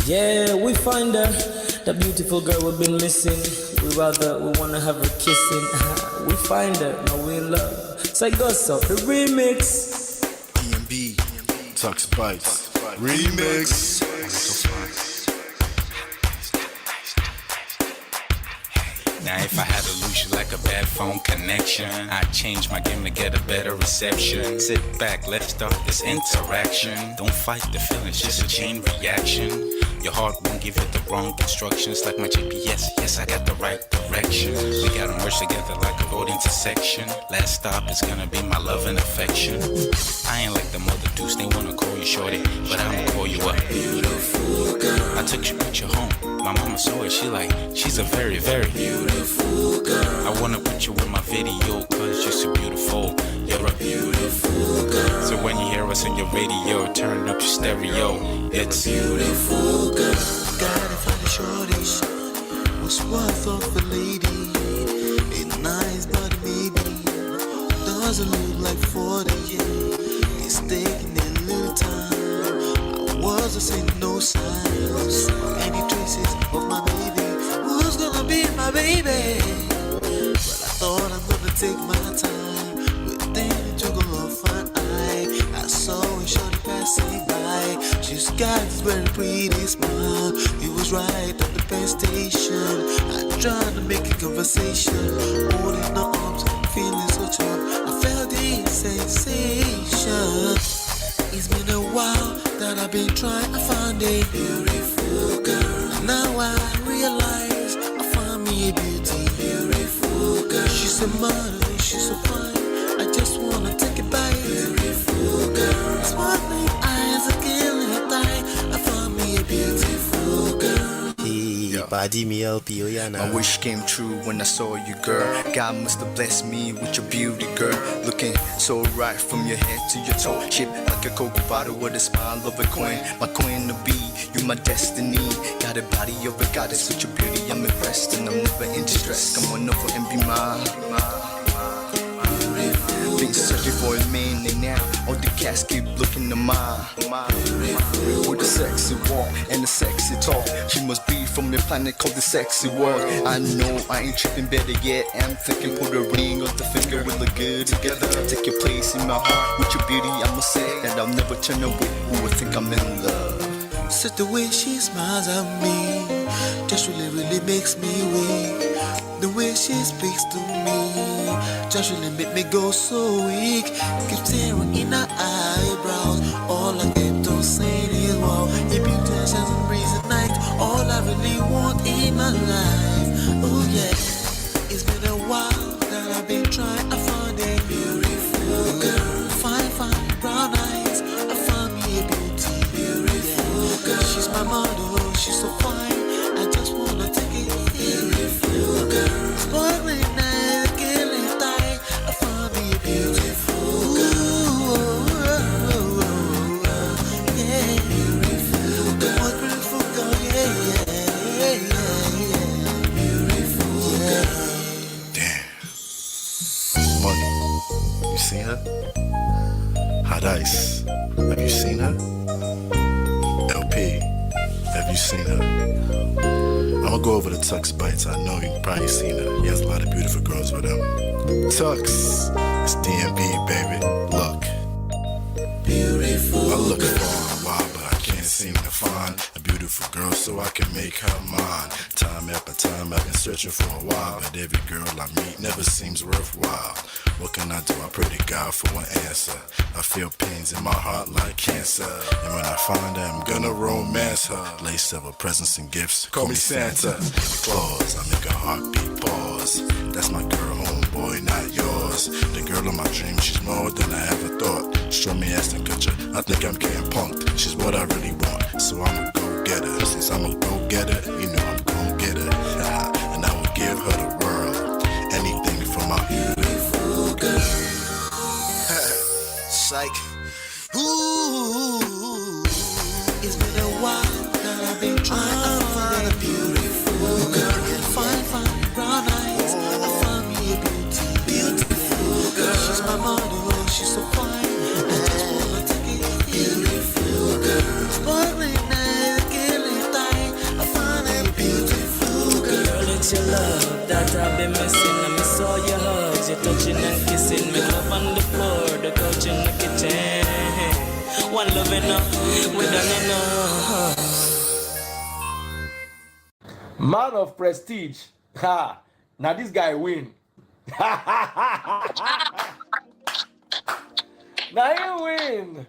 Yeah, we find her, the beautiful girl we've been missing. We wanna have her kissing. We find her, now we in love. So go so the remix. DMB, Tux Bites, remix. Now if I had to lose you like a bad phone connection, I'd change my game to get a better reception. Sit back, let's start this interaction. Don't fight the feelings, just a chain reaction. Your heart won't give you the wrong instructions. Like my GPS, yes, I got the right direction. We gotta merge together like a road intersection. Last stop is gonna be my love and affection. I ain't like the mother dudes, they wanna call you shorty, but I'ma call you a beautiful girl. I took your picture home, my mama saw it, she's a very, very beautiful girl. I wanna put you in my video, cause you're so beautiful. You're a beautiful girl. So when you hear us on your radio, turn up your stereo. It's beautiful girl. Gotta find a shorty, what's worth of a lady. It's nice but maybe doesn't look like 40. It's taking a little time. I wasn't seeing no signs, any traces of my baby. Who's gonna be my baby? Well, I thought I'm gonna take my time within a juggle of an eye. I saw a shorty passing by. She's got this very pretty smile. It was right at the bus station. I tried to make a conversation, holding her arms, feeling so tough. I felt this sensation. It's been a while that I've been trying to find a beautiful girl. And now I realize I found me a beautiful girl. She's a model, she's so fine. I just wanna take it back. Beautiful girl. Sparkling eyes are killing it tight. I found me a beautiful girl. My wish came true when I saw you, girl. God must have blessed me with your beauty, girl. Looking so right from your head to your toe. Shaped like a Coke bottle with a smile of a queen. My queen to be, you my destiny. Got a body of a goddess with your beauty. I'm impressed and I'm never in distress. Come on over and be mine. Been searching for a man and now all the cats keep looking to mine. With a sexy walk and a sexy talk. She must be from the planet called the sexy world. I know I ain't tripping, better yet I'm thinking put a ring on the finger. We look good together. Take your place in my heart. With your beauty I'ma say that I'll never turn away. Who would think I'm in love? So the way she smiles at me just really makes me weak. The way she speaks to me just really make me go so weak. Keep staring in her eyebrows. All I get to say is wow. If you touch as a breeze at night, all I really want in my life. Oh yeah, it's been a while that I've been trying to find a beautiful girl. Fine brown eyes. I found me a beautiful girl. She's my model, she's so fine. I just wanna take it. Beautiful girl. Sparkling eyes, killing tight. I found me a beautiful girl. Yeah, beautiful girl. One beautiful girl, yeah. Beautiful girl. Damn. Money. You seen her? Hot Ice. Have you seen her? LP. Have you seen her? I'ma go over to Tux Bites. I know you've probably seen her. He has a lot of beautiful girls with him. Tux, it's DMB, baby. Look. Beautiful. I look for a while, but I can't seem to find a beautiful girl so I can make her mine. Time after time, I've been searching for a while, but every girl I meet never seems worthwhile. What can I do? I pray to God for an answer. I feel pains in my heart like cancer, and when I find her, I'm gonna romance her. Lace up with presents and gifts. Call me Santa Claus. I make a heartbeat pause. That's my girl, homeboy, not yours. The girl of my dreams, she's more than I ever thought. Show me Aston Kutcher, I think I'm getting punked. She's what I really want, so I'ma go get her. Since I'm a go getter, you know I'm gon' get her. And I will give her the world, anything for my beautiful girl. Psych. Ooh, it's been a while that I've been trying to find a beautiful girl. Fine brown eyes. I found me a beautiful girl. She's my model, she's so fine. I just wanna take it. Beautiful girl. Sparkling eyes, killing body missing. I miss all your hugs, your touching and kissing. Me love on the floor, the couch in the kitchen. One love enough, we done enough. Man of prestige. Ha! Now this guy win. Now you win.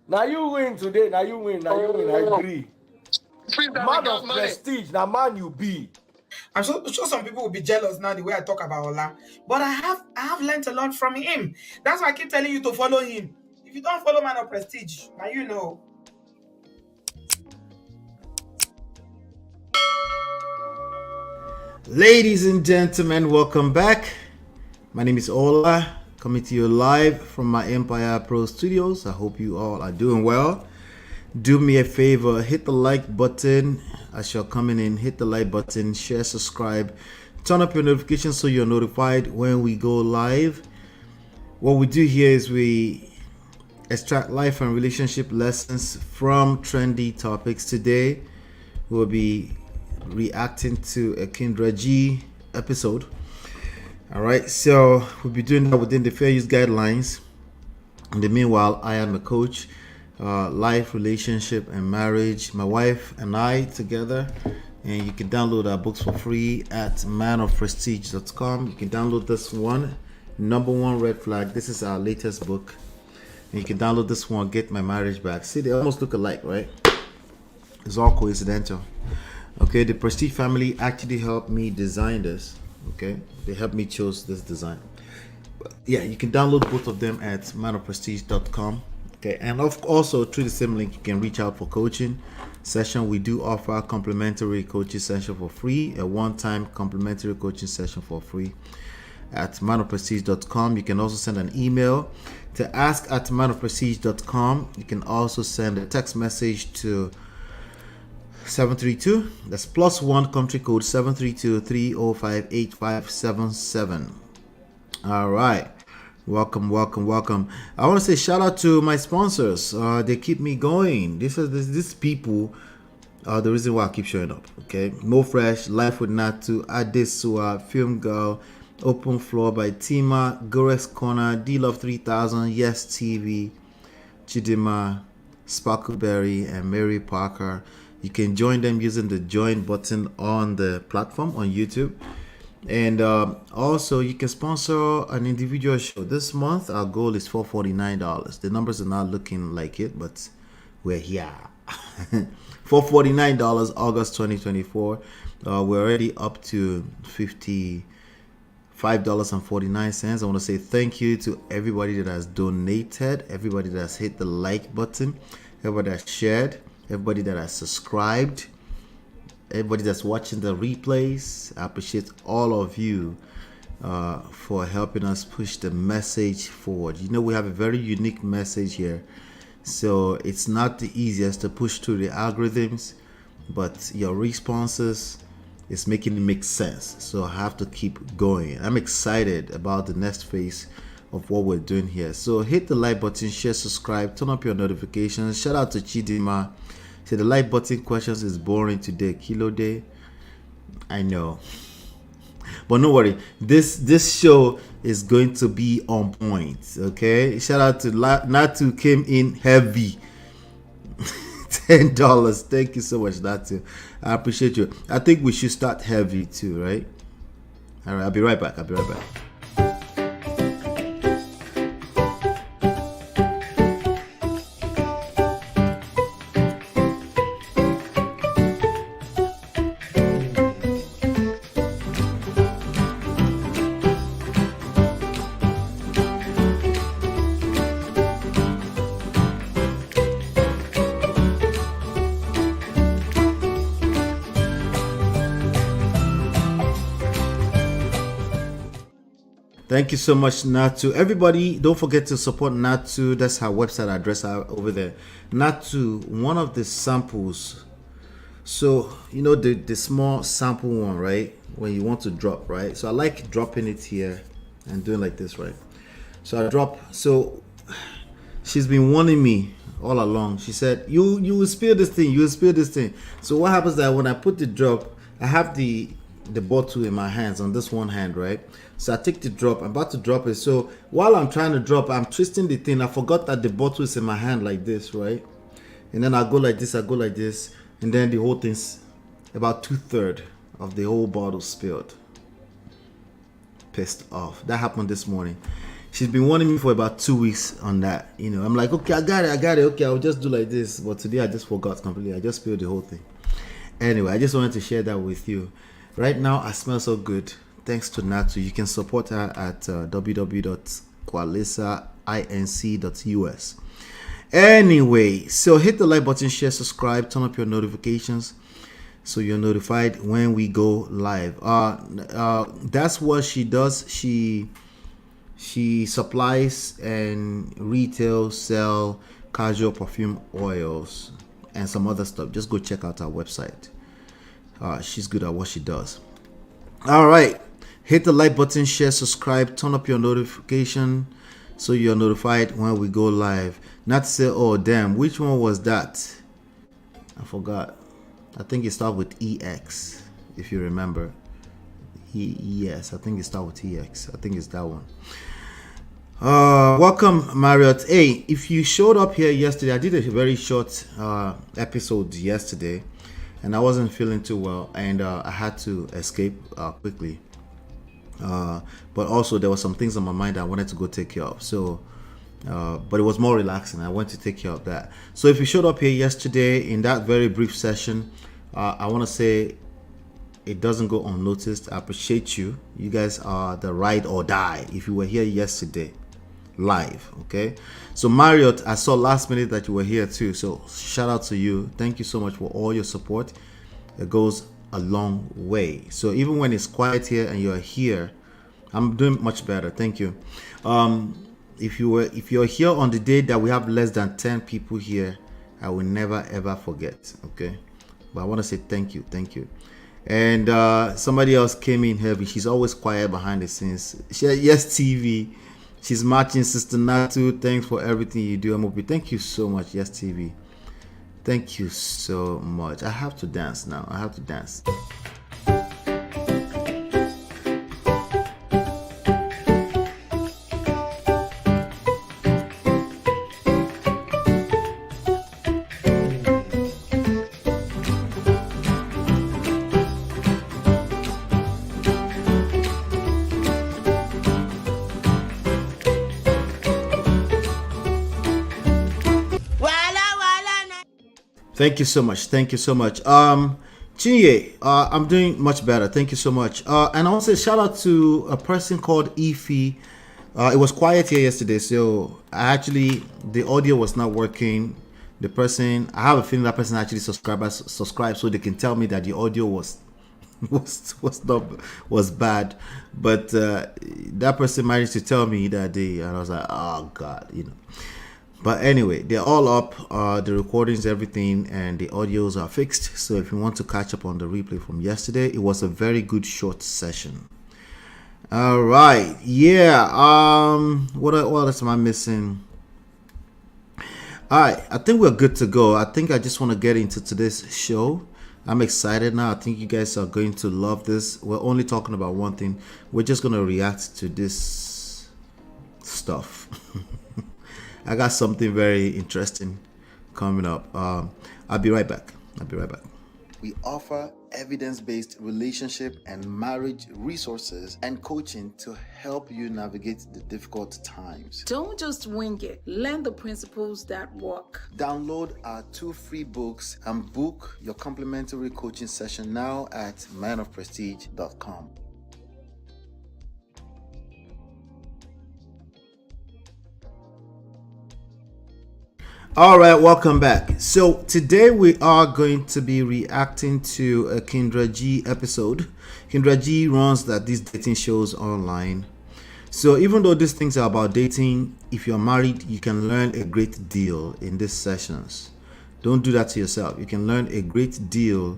Now you win today. Now you win. Now you win. I agree. Man of prestige. Now man you be. I'm sure some people will be jealous now the way I talk about Ola. But I have learned a lot from him. That's why I keep telling you to follow him. If you don't follow Man of Prestige, now you know. Ladies and gentlemen, welcome back. My name is Ola, coming to you live from my Empire Pro Studios. I hope you all are doing well. Do me a favor, hit the like button as you're coming in. Hit the like button, share, subscribe, turn up your notifications so you're notified when we go live. What we do here is we extract life and relationship lessons from trendy topics. Today we'll be reacting to a Kindra G episode. All right, so we'll be doing that within the fair use guidelines. In the meanwhile, I am a coach, life, relationship, and marriage. My wife and I together, and you can download our books for free at manofprestige.com. You can download this one, Number One Red Flag. This is our latest book, and you can download this one, Get My Marriage Back. See, they almost look alike, right? It's all coincidental. Okay, the Prestige family actually helped me design this. Okay, they helped me choose this design. But yeah, you can download both of them at manofprestige.com. Okay, and also through the same link you can reach out for coaching session. We do offer a complimentary coaching session for free, a one-time complimentary coaching session for free at manofprestige.com. You can also send an email to ask@manofprestige.com. You can also send a text message to 732, that's +1 country code 732-305-8577. All right, welcome. I want to say shout out to my sponsors. They keep me going. These people are the reason why I keep showing up. Okay, Mo Fresh, Life with Natu, Adesua, Film Girl, Open Floor by Tima, Gorex Corner, D Love 3000, Yes TV, Chidima, Sparkleberry, and Mary Parker. You can join them using the join button on the platform on YouTube. And also you can sponsor an individual show. This month our goal is $449. The numbers are not looking like it, but we're here. $449, August 2024. We're already up to $55.49. I want to say thank you to everybody that has donated, everybody that has hit the like button, everybody that shared, everybody that has subscribed, everybody that's watching the replays. I appreciate all of you for helping us push the message forward. You know, we have a very unique message here, so it's not the easiest to push through the algorithms, but your responses is making it make sense, so I have to keep going. I'm excited about the next phase of what we're doing here. So hit the like button, share, subscribe, turn up your notifications. Shout out to Chidima. Say the like button questions is boring today. Kilo day. I know. But no worry. This show is going to be on point. Okay. Shout out to Natu, came in heavy. $10. Thank you so much, Natu. I appreciate you. I think we should start heavy too, right? All right, I'll be right back. Thank you so much, Natu. Everybody, don't forget to support Natu. That's her website address over there. Natu, one of the samples. So, you know, the small sample one, right? When you want to drop, right? So I like dropping it here and doing like this, right? So I drop. So she's been warning me all along. She said, you will spill this thing. You will spill this thing. So what happens is that when I put the drop, I have the the bottle in my hands on this one hand, right? So I take the drop. I'm about to drop it. So while I'm trying to drop, I'm twisting the thing. I forgot that the bottle is in my hand like this, right? And then I go like this, and then the whole thing's about 2/3 of the whole bottle spilled. Pissed off. That happened this morning. She's been warning me for about 2 weeks on that. You know, I'm like, okay, I got it. Okay, I'll just do like this. But today I just forgot completely. I just spilled the whole thing. Anyway, I just wanted to share that with you. Right now, I smell so good. Thanks to Natu. You can support her at www.qualisainc.us. Anyway, so hit the like button, share, subscribe, turn up your notifications so you're notified when we go live. That's what she does. She supplies and retail sell casual perfume oils and some other stuff. Just go check out our website. She's good at what she does. All right, hit the like button, share, subscribe, turn up your notification so you're notified when we go live. Not to say, oh damn, which one was that? I forgot. I think it started with EX, if you remember. Yes, I think it started with EX. I think it's that one. Welcome, Marriott. Hey, if you showed up here yesterday, I did a very short episode yesterday, and I wasn't feeling too well, and I had to escape quickly. But also there were some things on my mind I wanted to go take care of. So, but it was more relaxing. I went to take care of that. So if you showed up here yesterday in that very brief session, I want to say it doesn't go unnoticed. I appreciate you. You guys are the ride or die. If you were here yesterday, live, okay? So Marriott, I saw last minute that you were here too. So shout out to you. Thank you so much for all your support. It goes a long way. So even when it's quiet here and you're here, I'm doing much better. Thank you. If you're here on the day that we have less than 10 people here, I will never ever forget. Okay, but I want to say thank you. And somebody else came in heavy. She's always quiet behind the scenes. Yes, TV. She's matching Sister Natu. Thanks for everything you do, MOP. Thank you so much. Yes, TV. Thank you so much. I have to dance now. I have to dance. Thank you so much. Chinye, I'm doing much better. Thank you so much. And I want to say shout out to a person called Ify. It was quiet here yesterday, so the audio was not working. I have a feeling that person actually subscribed so they can tell me that the audio was bad. But that person managed to tell me that and I was like, oh God, you know. But anyway, they're all up, the recordings, everything, and the audios are fixed. So if you want to catch up on the replay from yesterday, it was a very good short session. All right, yeah. What else am I missing? All right, I think we're good to go. I think I just want to get into today's show. I'm excited now. I think you guys are going to love this. We're only talking about one thing. We're just going to react to this stuff. I got something very interesting coming up. I'll be right back. We offer evidence-based relationship and marriage resources and coaching to help you navigate the difficult times. Don't just wing it. Learn the principles that work. Download our 2 free books and book your complimentary coaching session now at manofprestige.com. All right, welcome back. So today we are going to be reacting to a Kendra G episode. Kendra G runs these dating shows online. So even though these things are about dating, if you're married, you can learn a great deal in these sessions. Don't do that to yourself. You can learn a great deal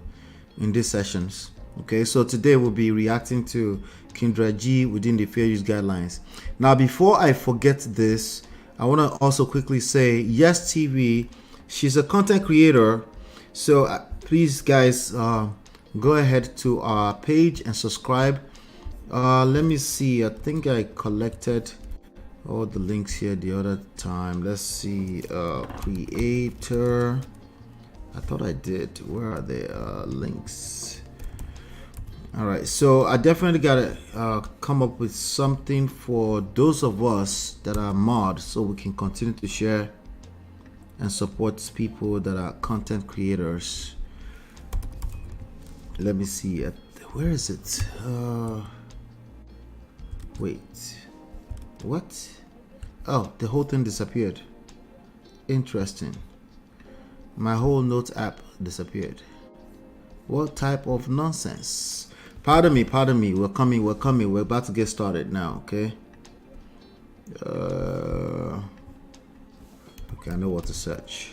in these sessions. Okay, so today we'll be reacting to Kendra G within the fair use guidelines. Now, before I forget this, I want to also quickly say, Yes TV, she's a content creator. So please, guys, go ahead to our page and subscribe. Let me see. I think I collected all the links here the other time. Let's see. Creator. I thought I did. Where are the links? All right. So I definitely gotta come up with something for those of us that are mods, so we can continue to share and support people that are content creators. Let me see. Where is it? Wait. What? Oh, the whole thing disappeared. Interesting. My whole notes app disappeared. What type of nonsense? Pardon me. We're coming. We're about to get started now, okay? Okay, I know what to search.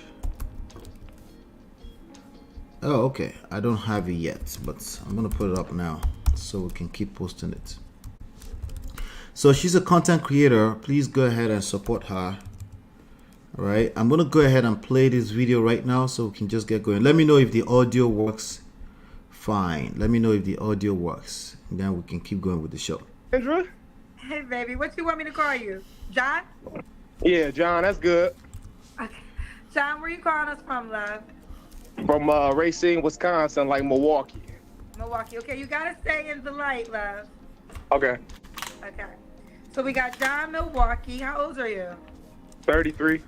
Oh, okay. I don't have it yet, but I'm gonna put it up now so we can keep posting it. So she's a content creator. Please go ahead and support her. All right, I'm gonna go ahead and play this video right now so we can just get going. Let me know if the audio works fine. Let me know if the audio works, and then we can keep going with the show. Andrew? Hey, baby, what you want me to call you? John? Yeah, John, that's good. Okay. John, where you calling us from, love? From Racine, Wisconsin, like Milwaukee. Milwaukee. Okay, you gotta stay in the light, love. Okay. Okay. So we got John, Milwaukee. How old are you? 33.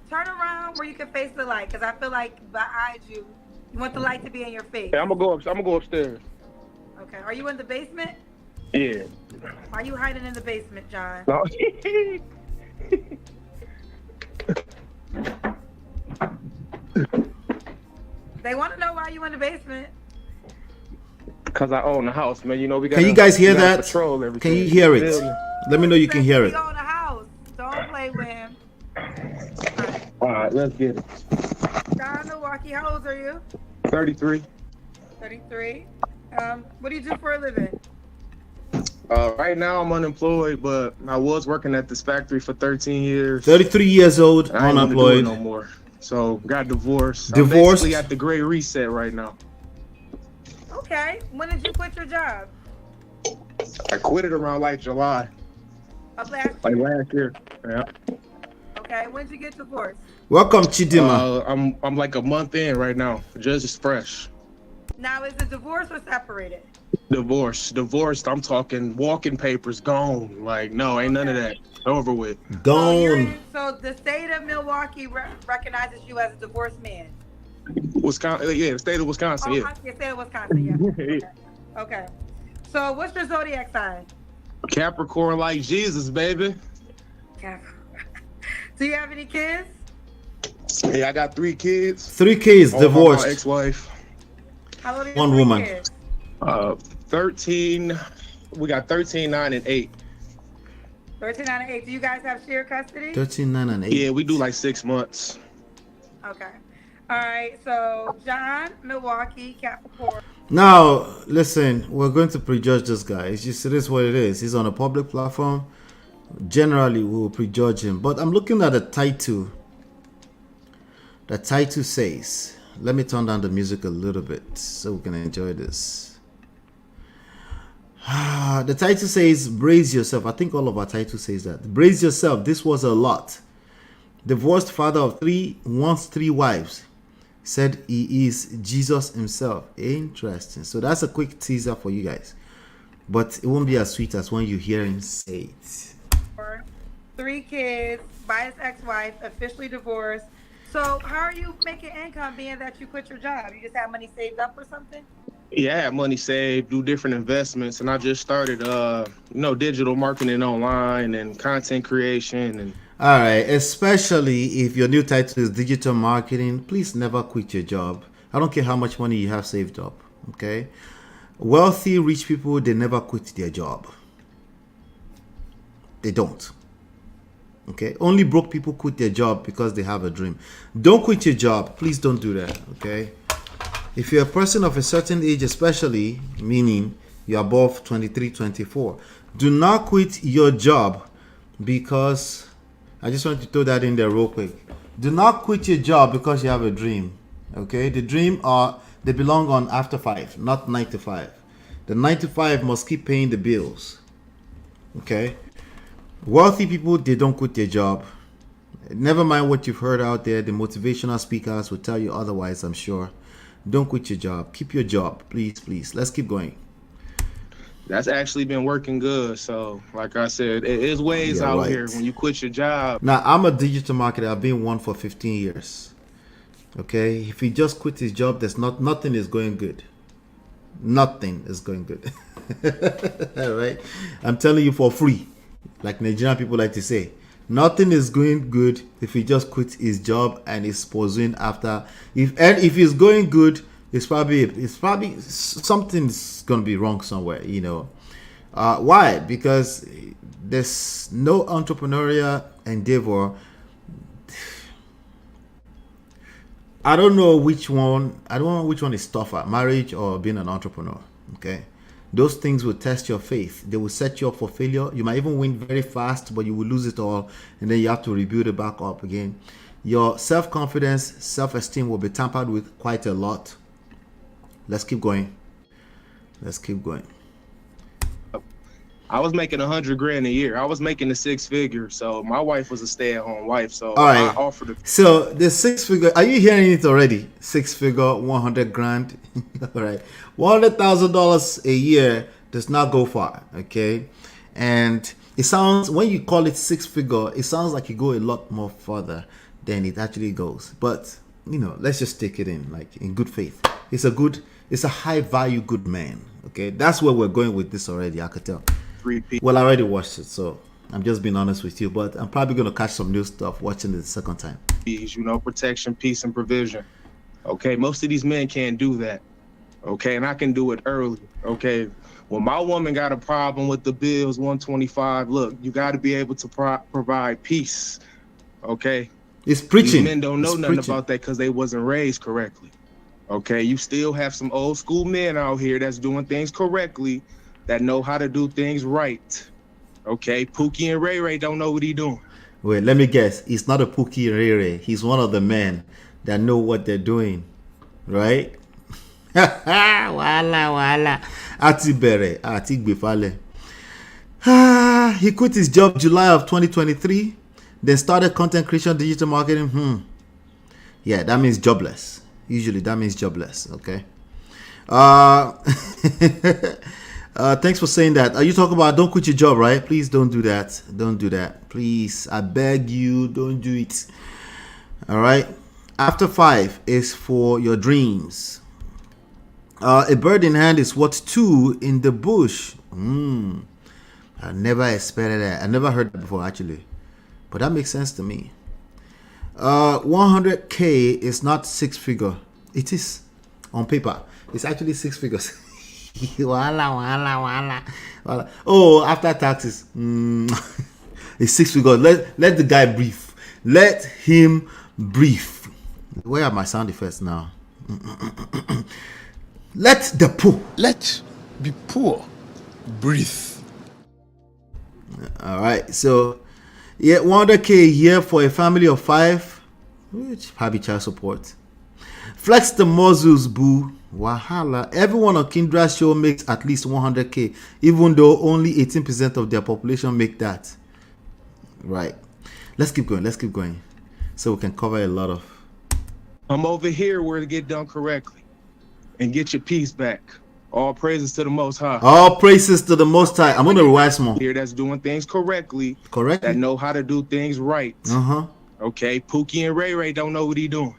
Turn around where you can face the light, because I feel like behind you, you want the light to be in your face. Hey, I'm gonna go upstairs. Okay. Are you in the basement? Yeah. Why are you hiding in the basement, John? No. They want to know why you in the basement. Cause I own the house, man. You know we got. Can you guys hear that? Patrol everything. Can you hear it? Let me know you can hear it. We own the house. Don't play with him. All right, let's get it. John, Milwaukee. How old are you? 33. 33. What do you do for a living? Right now I'm unemployed, but I was working at this factory for 13 years. 33 years old, I ain't unemployed. no more. So got divorced. Divorced? I'm basically at the great reset right now. Okay. When did you quit your job? I quit it around like July, Of last like year. last year. Yeah. Okay. When did you get divorced? Welcome, Chidima. I'm like a month in right now. Just fresh. Now, is it divorced or separated? Divorced. I'm talking walking papers gone. Like no, ain't none of that. Over with. Gone. So the state of Milwaukee recognizes you as a divorced man. Wisconsin, yeah, the state of Wisconsin, yeah. The state of Wisconsin, yeah. Okay. So what's your zodiac sign? Capricorn like Jesus, baby. Do you have any kids? Yeah, I got 3 kids. 3 kids, My divorced. ex-wife. How old are your One 3 woman. kids? 13. We got 13, 9, and 8. 13 out of 8. Do you guys have shared custody? 13, 9, and 8. Yeah, we do like 6 months. Okay. All right. So John, Milwaukee, Capricorn. Now, listen, we're going to prejudge this guy. It's just, it is what it is. He's on a public platform. Generally, we will prejudge him. But I'm looking at the title. The title says, let me turn down the music a little bit so we can enjoy this. The title says, brace yourself. I think all of our title says that. Brace yourself. This was a lot. Divorced father of 3, wants 3 wives. Said he is Jesus himself. Interesting. So that's a quick teaser for you guys. But it won't be as sweet as when you hear him say it. 3 kids, by his ex-wife, officially divorced. So how are you making income being that you quit your job? You just have money saved up or something? Yeah, I have money saved, do different investments, and I just started, digital marketing online and content creation. And all right, especially if your new title is digital marketing, please never quit your job. I don't care how much money you have saved up, okay? Wealthy, rich people, they never quit their job. They don't. Okay, only broke people quit their job because they have a dream. Don't quit your job. Please don't do that, okay? If you're a person of a certain age, especially, meaning you're above 23, 24, do not quit your job because, I just want to throw that in there real quick. Do not quit your job because you have a dream, okay? The they belong on after 5, not 9 to 5. The 9 to 5 must keep paying the bills. Okay? Wealthy people, they don't quit their job. Never mind what you've heard out there. The motivational speakers will tell you otherwise, I'm sure. Don't quit your job. Keep your job. Please, please. Let's keep going. That's actually been working good. So, like I said, it is ways out here when you quit your job. Now, I'm a digital marketer. I've been one for 15 years. Okay? If he just quit his job, nothing is going good. Nothing is going good. All right? I'm telling you for free. Like Nigerian people like to say. Nothing is going good if he just quits his job and is pursuing after. If he's going good, it's probably something's gonna be wrong somewhere, you know. Why? Because there's no entrepreneurial endeavor. I don't know which one is tougher, marriage or being an entrepreneur. Okay. Those things will test your faith. They will set you up for failure. You might even win very fast, but you will lose it all, and then you have to rebuild it back up again. Your self-confidence, self-esteem will be tampered with quite a lot. Let's keep going. Let's keep going. I was making $100,000 a year. I was making the 6 figures. So my wife was a stay-at-home wife. So all right. I offered it. So the 6 figure, are you hearing it already? 6 figure, $100,000. All right. $100,000 a year does not go far. Okay. And it sounds, when you call it 6 figure, it sounds like you go a lot more further than it actually goes. But, you know, let's just take it in, like in good faith. It's a high value good man. Okay. That's where we're going with this already. I could tell. Well, I already watched it, so I'm just being honest with you, but I'm probably going to catch some new stuff watching it the second time. You know, protection, peace, and provision. Okay, most of these men can't do that. Okay, and I can do it early. Okay, when my woman got a problem with the bills, 125, look, you got to be able to provide peace. Okay, it's preaching. These men don't know nothing about that because they wasn't raised correctly. Okay, you still have some old school men out here that's doing things correctly, that know how to do things right. Okay, Pookie and Ray Ray don't know what he doing. Wait, let me guess. He's not a Pookie and Ray Ray. He's one of the men that know what they're doing, right? Wala. Atibere, Atigbefale. He quit his job July of 2023. Then started content creation, digital marketing. Yeah, that means jobless. Usually that means jobless. Okay. Thanks for saying that. Are you talking about don't quit your job, right? Please don't do that. Don't do that. Please, I beg you, don't do it. All right. After 5 is for your dreams. A bird in hand is worth 2 in the bush. I never expected that. I never heard that before, actually. But that makes sense to me. 100K is not 6 figure. It is on paper. It's actually 6 figures. Wala. Oh, after taxes. It's 6 figures. Let the guy breathe. Let him breathe. Where are my sound effects now? Let the poor breathe. All right. So, yeah, 100K a year for a family of 5, which probably child support. Flex the muscles, boo. Wahala. Everyone on Kindra's show makes at least 100K, even though only 18% of their population make that. Right. Let's keep going. So we can cover a lot of. I'm over here where to get done correctly and get your peace back. All praises to the Most High. All praises to the Most High. I'm going to revise more. Here that's doing things correctly. That know how to do things right. Okay, Pookie and Ray Ray don't know what he doing.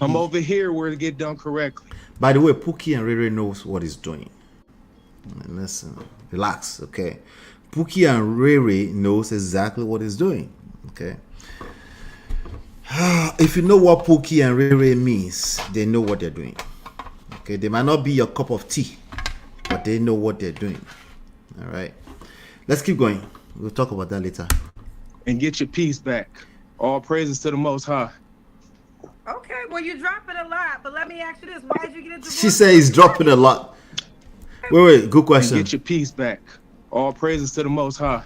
I'm over here where to get done correctly. By the way, Pookie and Ray Ray knows what he's doing. Listen, relax, okay? Pookie and Ray Ray knows exactly what he's doing, okay? If you know what Pookie and Ray Ray means, they know what they're doing. Okay, they might not be your cup of tea, but they know what they're doing. All right, let's keep going. We'll talk about that later. And get your peace back. All praises to the Most High. Okay, well, you're dropping a lot, but let me ask you this. Why did you get a divorce? She said he's dropping a lot. Wait, good question. And get your peace back. All praises to the Most High.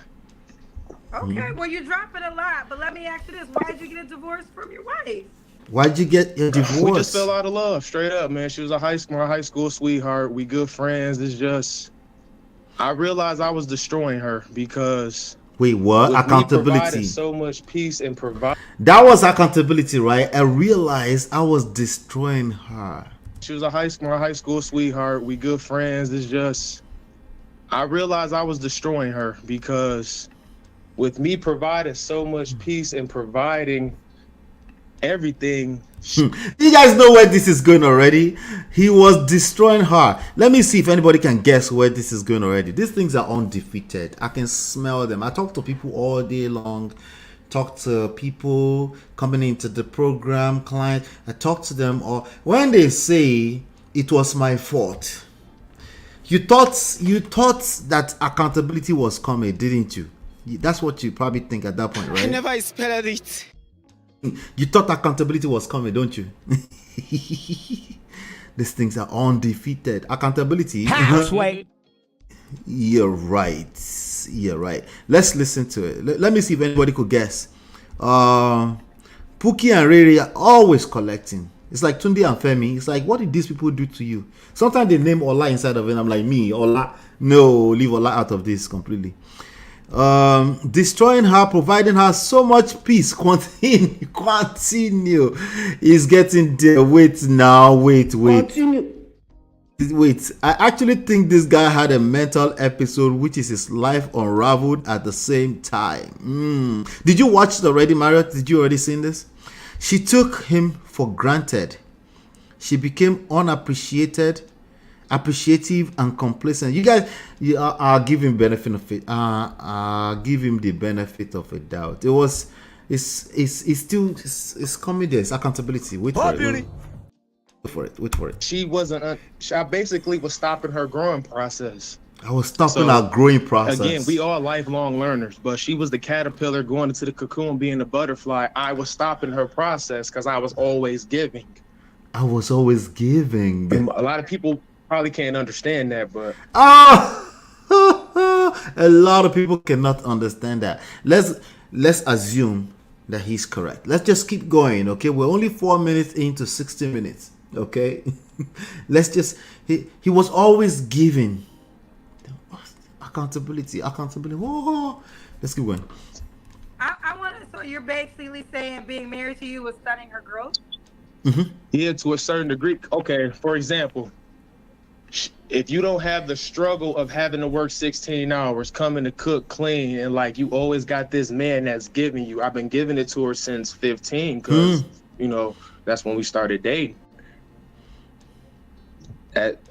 Okay, well, you're dropping a lot, but let me ask you this. Why did you get a divorce from your wife? Why'd you get your divorce? We just fell out of love, straight up, man. She was my high school sweetheart. We good friends. It's just, I realized I was destroying her because wait, what? Accountability. So much peace and provide. That was accountability, right? I realized I was destroying her. She was my high school sweetheart. We good friends. It's just, I realized I was destroying her because with me providing so much peace and providing everything. You guys know where this is going already? He was destroying her. Let me see if anybody can guess where this is going already. These things are undefeated. I can smell them. I talk to people all day long. Talk to people coming into the program, client. I talk to them, or when they say it was my fault, you thought that accountability was coming, didn't you? That's what you probably think at that point, right? I never expected it. You thought accountability was coming, don't you? These things are undefeated. Accountability. Halfway. You're right. You're right. Let's listen to it. Let me see if anybody could guess. Pookie and Riri are always collecting. It's like Tunde and Femi. It's like, what did these people do to you? Sometimes they name Ola inside of it. I'm like, me, Ola. No, leave Ola out of this completely. Destroying her, providing her so much peace. Continue. Is getting there. Wait now. Wait. Continue. Wait, I actually think this guy had a mental episode, which is his life unraveled at the same time. Did you watch it already, Marriott? Did you already see this? She took him for granted. She became appreciative and complacent. You guys, are giving benefit of it. Give him the benefit of a doubt. It's coming there. It's accountability. Wait for it. She wasn't. I basically was stopping her growing process. I was stopping our growing process. Again, we all lifelong learners, but she was the caterpillar going into the cocoon, being the butterfly. I was stopping her process because I was always giving. I was always giving. And a lot of people probably can't understand that, but a lot of people cannot understand that. Let's assume that he's correct. Let's just keep going, okay? We're only 4 minutes into 60 minutes, okay? Let's just, he was always giving. Accountability. Whoa. Let's keep going. I want to, so you're basically saying being married to you was stunning her growth? Mm-hmm. Yeah, to a certain degree. Okay, for example, if you don't have the struggle of having to work 16 hours, coming to cook, clean, and like you always got this man that's giving you. I've been giving it to her since 15 because, that's when we started dating.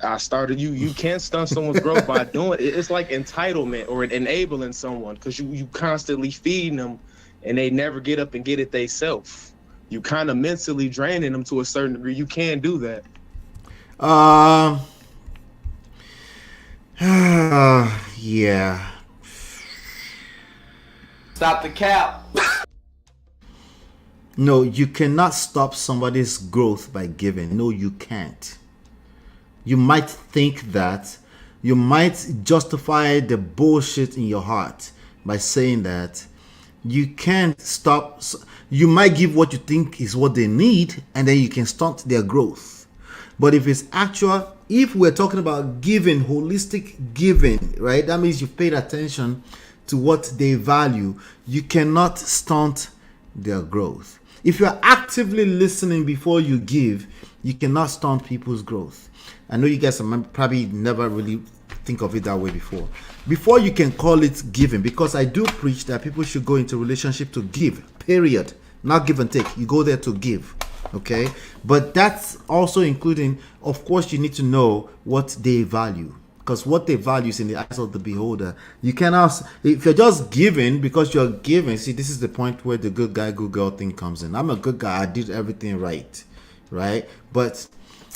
I started, you can't stunt someone's growth by doing it. It's like entitlement or enabling someone because you constantly feeding them and they never get up and get it themselves. You kind of mentally draining them to a certain degree. You can't do that. Yeah. Stop the cap. No, you cannot stop somebody's growth by giving. No, you can't. You might think that. You might justify the bullshit in your heart by saying that. You can't stop. You might give what you think is what they need, and then you can stunt their growth. But if it's actual, if we're talking about giving, holistic giving, right? That means you've paid attention to what they value. You cannot stunt their growth. If you're actively listening before you give, you cannot stunt people's growth. I know you guys probably never really think of it that way before. Before you can call it giving, because I do preach that people should go into relationship to give, period. Not give and take. You go there to give, okay? But that's also including, of course, you need to know what they value. Because what they value is in the eyes of the beholder. You cannot, if you're just giving because you're giving, see, this is the point where the good guy, good girl thing comes in. I'm a good guy. I did everything right? But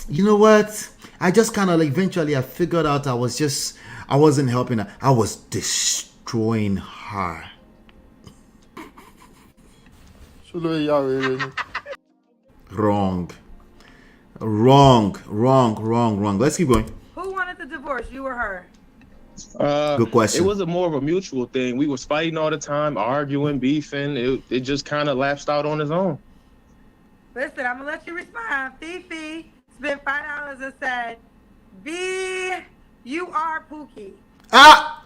you know what? I just kind of eventually I figured out I wasn't helping her. I was destroying her. Wrong. Let's keep going. Who wanted the divorce, you or her? Good question. It was more of a mutual thing. We was fighting all the time, arguing, beefing. It just kind of lapsed out on its own. Listen, I'm gonna let you respond. Fifi spent $5 and said, "B, you are Pookie." Ah,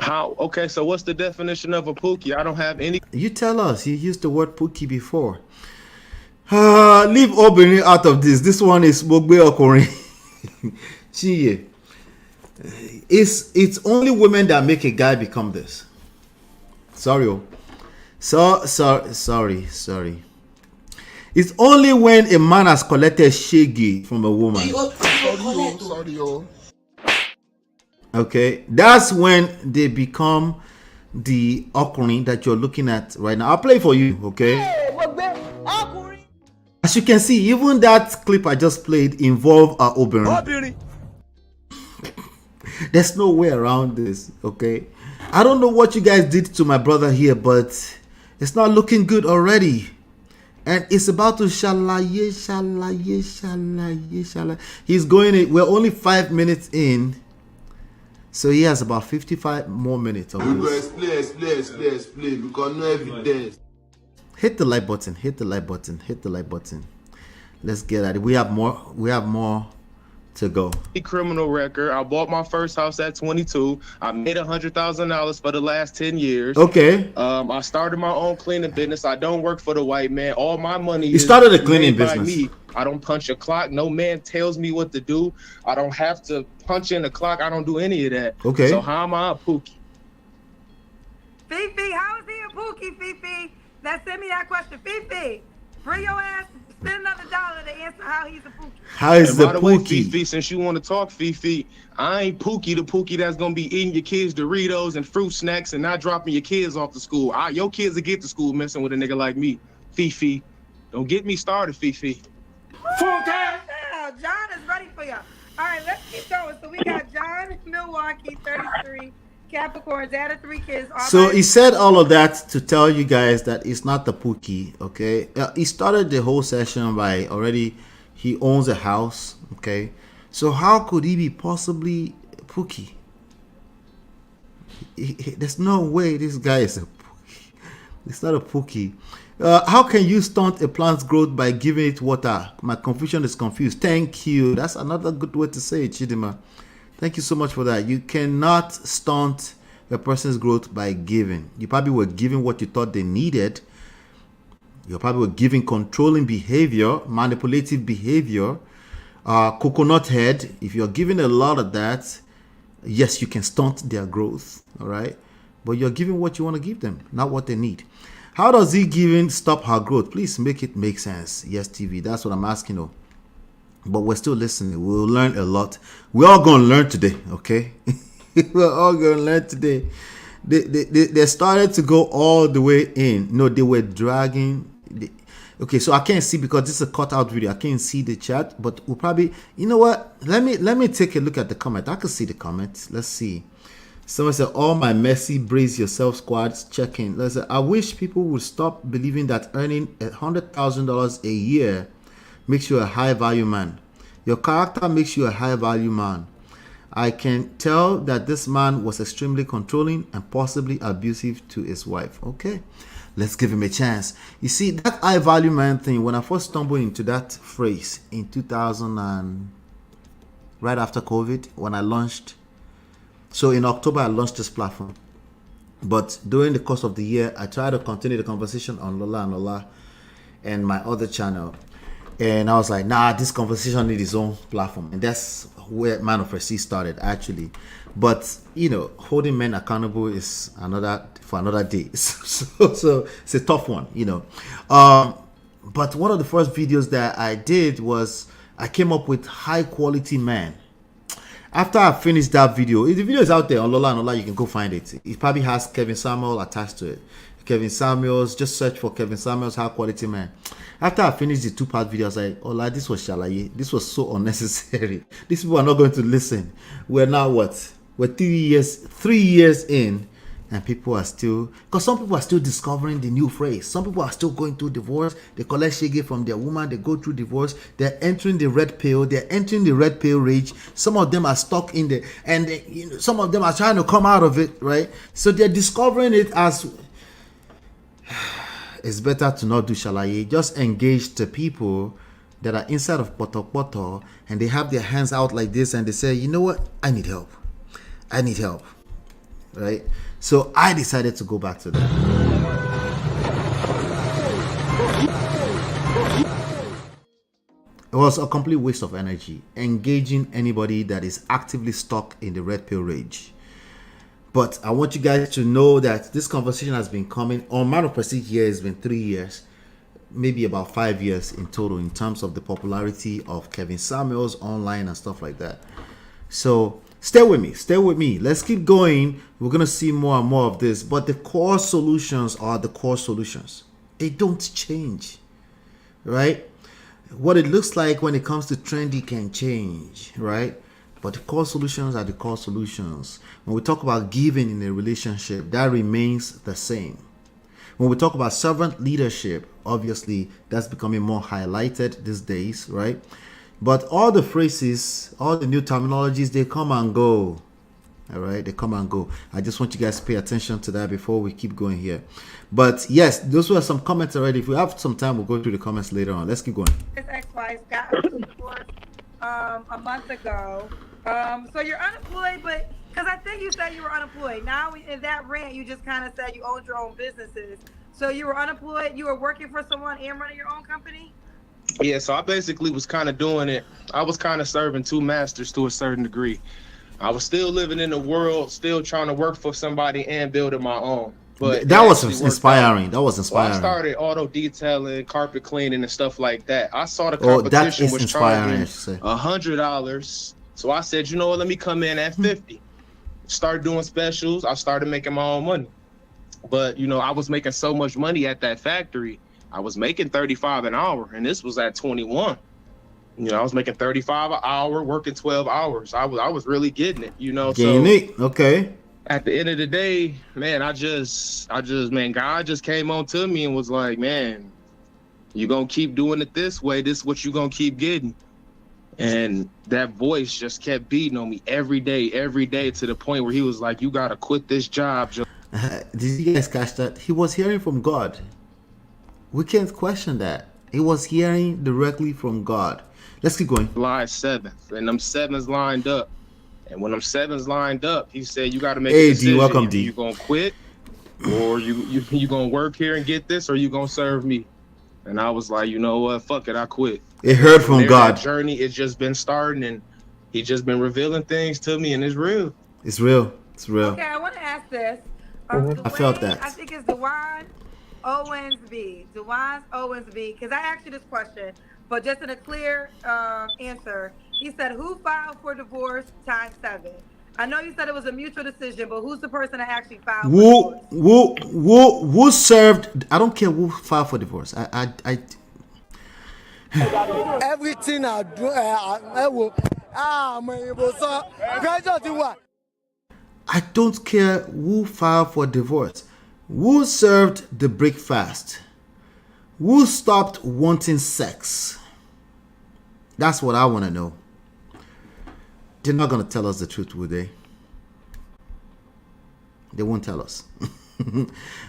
How? Okay, so what's the definition of a pookie? I don't have any. you tell us. You used the word pookie before. Leave Obìnrin out of this. This one is Mogbe Okorin. Chiye. It's only women that make a guy become this. Sorry. Sorry. It's only when a man has collected shaggy from a woman. Sorry. Okay, that's when they become the Okorin that you're looking at right now. I'll play for you, okay? As you can see, even that clip I just played involved a Obìnrin. There's no way around this, okay? I don't know what you guys did to my brother here, but it's not looking good already. And it's about to shalaye. He's going in. We're only 5 minutes in. So he has about 55 more minutes of this. Explain. Because no evidence. Hit the like button. Let's get at it. We have more to go. Criminal record. I bought my first house at 22. I made $100,000 for the last 10 years. Okay. I started my own cleaning business. I don't work for the white man. All my money You started a cleaning made by business. me. I don't punch a clock. No man tells me what to do. I don't have to punch in the clock. I don't do any of that. Okay. So how am I a pookie? Fifi, how is he a Pookie, Fifi? Now send me that question. Fifi, bring your ass, spend another $1 to answer how he's a Pookie. How is And the by the way, Pookie? Fifi, since you want to talk, Fifi, I ain't Pookie, the Pookie that's gonna be eating your kids Doritos and fruit snacks and not dropping your kids off to school. Your kids will get to school messing with a nigga like me, Fifi. Don't get me started, Fifi. John is ready for you. All right, let's keep going. So we got John, Milwaukee, 33, Capricorn, dad of 3 kids. So he said all of that to tell you guys that it's not the Pookie, okay? He started the whole session by he owns a house, okay? So how could he be possibly Pookie? There's no way this guy is a Pookie. It's not a Pookie. How can you stunt a plant's growth by giving it water? My confusion is confused. Thank you. That's another good way to say it, Chidima. Thank you so much for that. You cannot stunt a person's growth by giving. You probably were giving what you thought they needed. You probably were giving controlling behavior, manipulative behavior, coconut head. If you're giving a lot of that, yes, you can stunt their growth. All right. But you're giving what you want to give them, not what they need. How does he giving stop her growth? Please make it make sense. Yes, TV. That's what I'm asking you. But we're still listening. We'll learn a lot. We're all going to learn today, okay? We're all going to learn today. They started to go all the way in. No, they were dragging. Okay, so I can't see because this is a cut-out video. I can't see the chat. But we'll probably... You know what? Let me take a look at the comment. I can see the comments. Let's see. Someone said, all my messy brace yourself squads checking. Let's say, I wish people would stop believing that earning $100,000 a year makes you a high value man. Your character makes you a high value man. I can tell that this man was extremely controlling and possibly abusive to his wife. Okay, let's give him a chance. You see, that high value man thing, when I first stumbled into that phrase in 2000 and right after COVID, when I launched. So in October, I launched this platform. But during the course of the year, I tried to continue the conversation on Lola and Lola and my other channel. And I was like, nah, this conversation needs its own platform. And that's where Man of Prestige started, actually. But, you know, holding men accountable is for another day. So it's a tough one, you know. But one of the first videos that I did was I came up with high quality men. After I finished that video, the video is out there on Lola and Lola, you can go find it. It probably has Kevin Samuel attached to it. Kevin Samuels, just search for Kevin Samuels, high quality man. After I finished the 2-part video, I was like, Ola, this was shalaye. This was so unnecessary. These people are not going to listen. We're now what? We're 3 years in, and people are still, because some people are still discovering the new phrase. Some people are still going through divorce. They collect shege from their woman. They go through divorce. They're entering the red pill. They're entering the red pill rage. Some of them are stuck in the, and they, you know, some of them are trying to come out of it, right? So they're discovering it as it's better to not do shalaye. Just engage the people that are inside of poto and they have their hands out like this and they say, you know what, I need help, right? So I decided to go back to them. It was a complete waste of energy engaging anybody that is actively stuck in the red pill rage. But I want you guys to know that this conversation has been coming on Man of Prestige here. It's been 3 years, maybe about 5 years in total in terms of the popularity of Kevin Samuels online and stuff like that. So stay with me. Let's keep going. We're going to see more and more of this. But the core solutions are the core solutions. They don't change, right? What it looks like when it comes to trendy can change, right? But the core solutions are the core solutions. When we talk about giving in a relationship, that remains the same. When we talk about servant leadership, obviously that's becoming more highlighted these days, right? But all the phrases, all the new terminologies, they come and go. All right, they come and go. I just want you guys to pay attention to that before we keep going here. But yes, those were some comments already. If we have some time, we'll go through the comments later on. Let's keep going. His ex-wife got divorced a month ago. So you're unemployed, but because I think you said you were unemployed. Now in that rant, you just kind of said you owned your own businesses. So you were unemployed, you were working for someone and running your own company? Yeah, so I basically was kind of doing it. I was kind of serving two masters to a certain degree. I was still living in the world, still trying to work for somebody and building my own. But that was inspiring. That was inspiring. Well, I started auto detailing, carpet cleaning, and stuff like that. I saw the competition was charging $100. So I said, you know what, let me come in at 50. Start doing specials. I started making my own money. But, you know, I was making so much money at that factory. I was making $35 an hour, and this was at 21. You know, I was making $35 an hour, working 12 hours. I was really getting it, you know. Getting it, okay. At the end of the day, man, God just came on to me and was like, man, you're going to keep doing it this way. This is what you're going to keep getting. And that voice just kept beating on me every day to the point where he was like, you got to quit this job. Did you guys catch that? He was hearing from God. We can't question that. He was hearing directly from God. Let's keep going. July 7th, and them 7s lined up. And when them 7s lined up, he said, you got to make a decision. D, welcome, D. You going to quit, or you going to work here and get this, or you going to serve me? And I was like, you know what? Fuck it, I quit. It heard from God. That journey, it's just been starting, and he just been revealing things to me, and it's real. It's real. It's real. Okay, I want to ask this. I felt that. I think it's Dewan Owensby. Because I asked you this question, but just in a clear answer, he said, who filed for divorce times 7? I know you said it was a mutual decision, but who's the person that actually filed for divorce? Who served? I don't care who filed for divorce. Everything I do, I don't care who filed for divorce. Who served the breakfast? Who stopped wanting sex? That's what I want to know. They're not going to tell us the truth, will they? They won't tell us.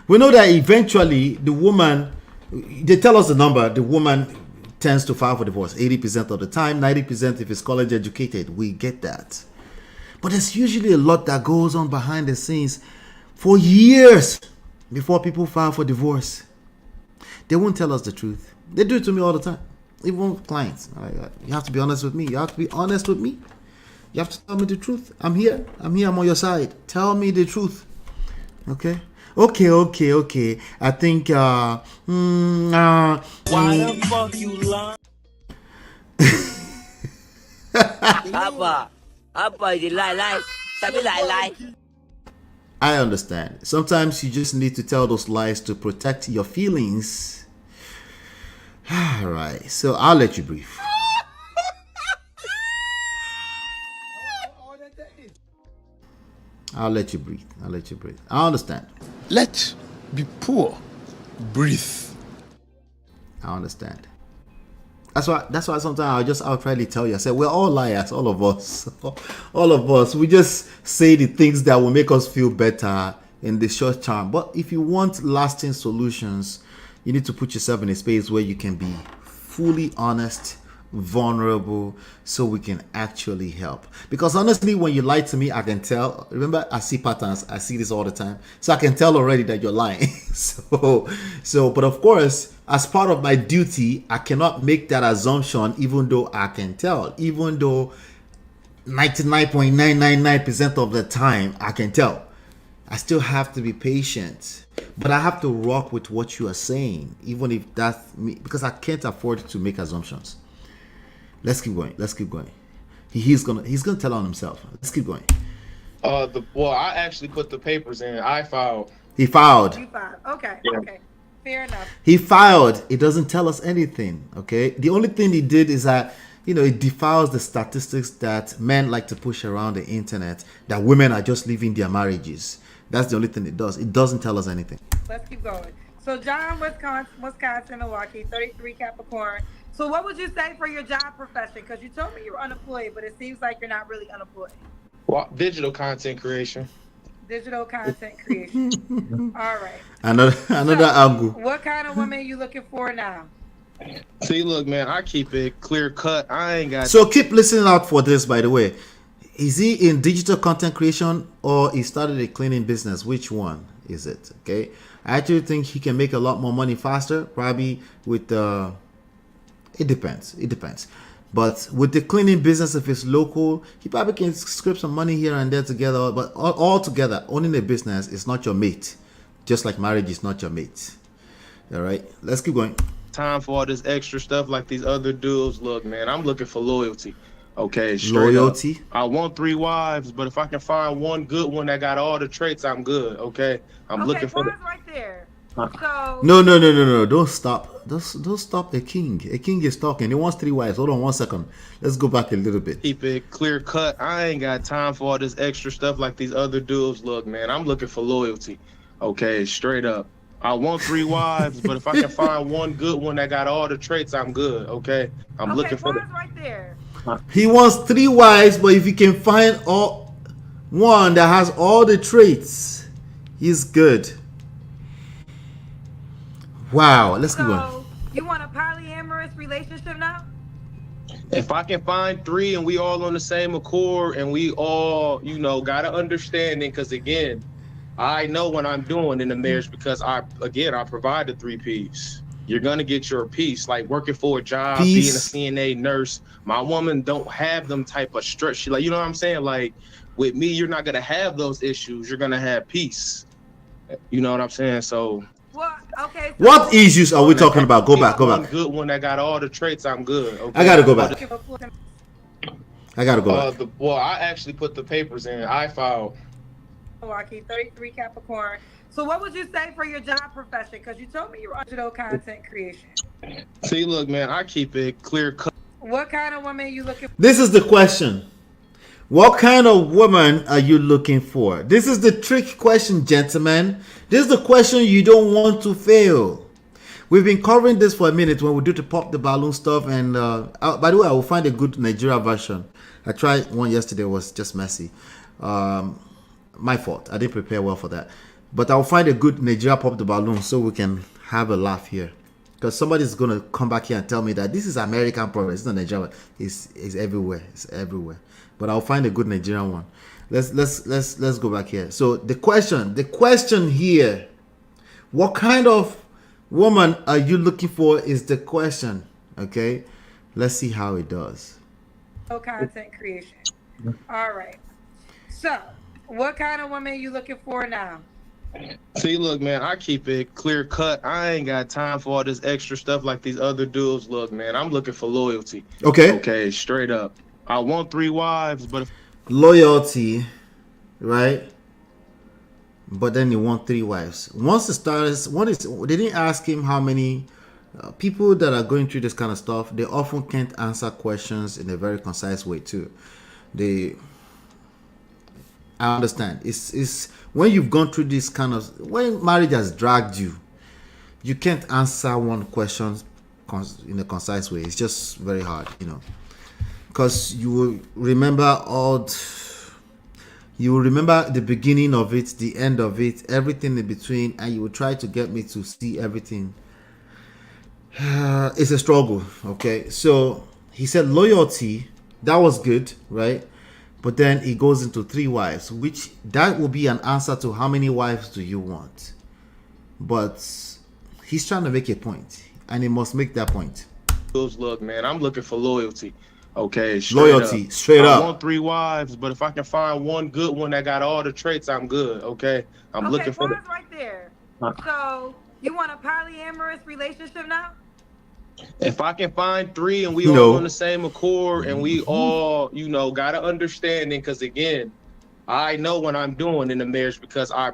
We know that eventually the woman, they tell us the number, the woman tends to file for divorce 80% of the time, 90% if it's college educated. We get that. But there's usually a lot that goes on behind the scenes for years before people file for divorce. They won't tell us the truth. They do it to me all the time. Even clients. You have to be honest with me. You have to be honest with me. You have to tell me the truth. I'm here. I'm on your side. Tell me the truth. Okay? Okay. I think, why the fuck you lying? Abba, you lie. I understand. Sometimes you just need to tell those lies to protect your feelings. All right. So I'll let you breathe. I'll let you breathe. I understand. Let be poor. Breathe. I understand. That's why sometimes I'll just outrightly tell you, I say, we're all liars, all of us. All of us. We just say the things that will make us feel better in the short term. But if you want lasting solutions, You need to put yourself in a space where you can be fully honest, vulnerable, so we can actually help. Because honestly, when you lie to me, I can tell. Remember, I see patterns. I see this all the time, so I can tell already that you're lying. But of course, as part of my duty, I cannot make that assumption, even though I can tell, even though 99.999% of the time I can tell. I still have to be patient, but I have to rock with what you are saying, even if that's me, because I can't afford to make assumptions. Let's keep going. He's gonna tell on himself. Let's keep going. I actually put the papers in. I filed. He filed. You filed. Okay. Yeah. Okay. Fair enough. He filed. It doesn't tell us anything. Okay. The only thing he did is that, it defiles the statistics that men like to push around the internet, that women are just leaving their marriages. That's the only thing it does. It doesn't tell us anything. Let's keep going. So John, Wisconsin, Milwaukee, 33 Capricorn. So what would you say for your job profession? Because you told me you were unemployed, but it seems like you're not really unemployed. Well, digital content creation. Digital content creation. All right. Another angle. What kind of woman are you looking for now? See, look, man, I keep it clear cut. I ain't got. So keep listening out for this, by the way. Is he in digital content creation or he started a cleaning business? Which one is it? Okay. I actually think he can make a lot more money faster, probably with it depends. But with the cleaning business, if it's local, he probably can scrape some money here and there together. But all together, owning a business is not your mate. Just like marriage is not your mate. All right, let's keep going. Time for all this extra stuff like these other dudes. Look, man, I'm looking for loyalty. Okay, straight loyalty. Up. I want 3 wives, but if I can find one good one that got all the traits, I'm good. Okay, I'm looking for. Pause right there. So No. Don't stop. Don't stop a king. A king is talking. He wants 3 wives. Hold on 1 second. Let's go back a little bit. Keep it clear cut. I ain't got time for all this extra stuff like these other dudes. Look, man, I'm looking for loyalty. Okay, straight up. I want 3 wives, but if I can find one good one that got all the traits, I'm good. Okay, I'm looking for. Pause right there. He wants 3 wives, but if he can find one that has all the traits, he's good. Wow, let's keep going. So you want a polyamorous relationship now? If I can find 3 and we all on the same accord and we all, got an understanding, because again, I know what I'm doing in the marriage because I provide the 3 P's. You're gonna get your piece, like working for a job, Peace. being a CNA nurse. My woman don't have them type of stress. She you know what I'm saying? Like with me, you're not gonna have those issues. You're gonna have peace. You know what I'm saying? So. Well, okay. So What issues are we talking about? Go back. One good one that got all the traits, I'm good. Okay? I gotta go back. I actually put the papers in. I filed. Milwaukee, 33 Capricorn. So what would you say for your job profession? Because you told me you were digital content creation. See, look, man, I keep it clear cut. What kind of woman are you looking for? This is the question. What kind of woman are you looking for? This is the trick question, gentlemen. This is the question you don't want to fail. We've been covering this for a minute when we do the pop the balloon stuff. And by the way, I will find a good Nigeria version. I tried one yesterday. It was just messy. My fault. I didn't prepare well for that. But I'll find a good Nigeria pop the balloon so we can have a laugh here. Because somebody's going to come back here and tell me that this is American problem. It's not Nigeria. It's everywhere. It's everywhere. But I'll find a good Nigerian one. Let's go back here. So the question here, what kind of woman are you looking for is the question. Okay? Let's see how it does. Content creation. All right. So, what kind of woman are you looking for now? See, look, man, I keep it clear cut. I ain't got time for all this extra stuff like these other dudes. Look, man, I'm looking for loyalty. Okay, straight up. I want 3 wives, but loyalty, right? But then you want 3 wives. Once it starts, they didn't ask him how many people that are going through this kind of stuff. They often can't answer questions in a very concise way too. I understand. It's when you've gone through this kind of, when marriage has dragged you, you can't answer one question in a concise way. It's just very hard, because you will remember the beginning of it, the end of it, everything in between, and you will try to get me to see everything it's a struggle. Okay, so he said loyalty, that was good, right? But then he goes into 3 wives, which that will be an answer to how many wives do you want. But he's trying to make a point, and he must make that point. Look, man, I'm looking for loyalty. Okay, Loyalty, straight I up. want 3 wives, but if I can find one good one that got all the traits, I'm good. Okay, I'm looking for pause right there. So you want a polyamorous relationship now? If I can find 3 and we all on the same accord and we all, got an understanding, because again, I know what I'm doing in the marriage because I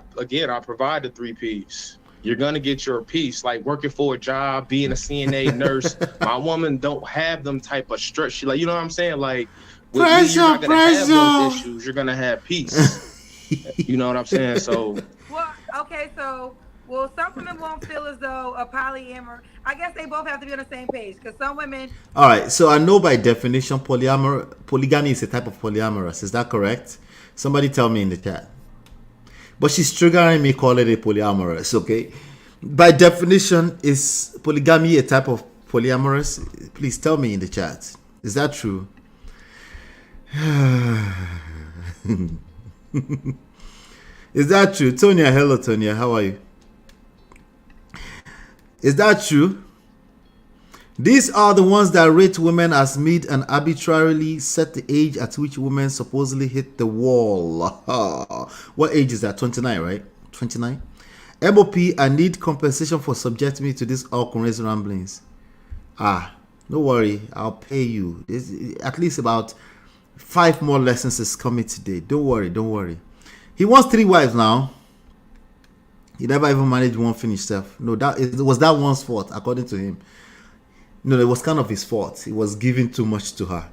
provide the 3 P's. You're gonna get your piece, like working for a job, being a CNA nurse. My woman don't have them type of stress. She like, you know what I'm saying? Like, with me, you're not gonna have those issues. You're gonna have peace. You know what I'm saying? So. Well, okay, so some women won't feel as though a polyamor. I guess they both have to be on the same page because some women. All right, so I know by definition polygamy is a type of polyamorous. Is that correct? Somebody tell me in the chat. But she's triggering me calling it polyamorous, okay? By definition, is polygamy a type of polyamorous? Please tell me in the chat. Is that true? Is that true? Tonya, hello Tonya, how are you? Is that true? These are the ones that rate women as mid and arbitrarily set the age at which women supposedly hit the wall. What age is that? 29, right? 29? MOP, I need compensation for subjecting me to these all-crazy ramblings. No worry, I'll pay you. At least about 5 more lessons is coming today. Don't worry. He wants 3 wives now. He never even managed one finished self. No, it was that one's fault, according to him. No, it was kind of his fault. He was giving too much to her.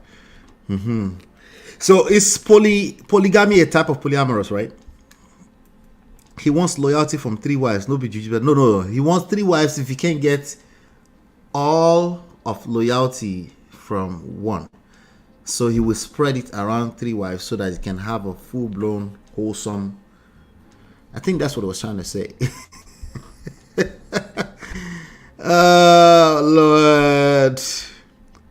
So is polygamy a type of polyamorous, right? He wants loyalty from 3 wives. No, he wants 3 wives if he can't get all of loyalty from one. So he will spread it around 3 wives so that he can have a full-blown, wholesome. I think that's what I was trying to say. Oh, Lord.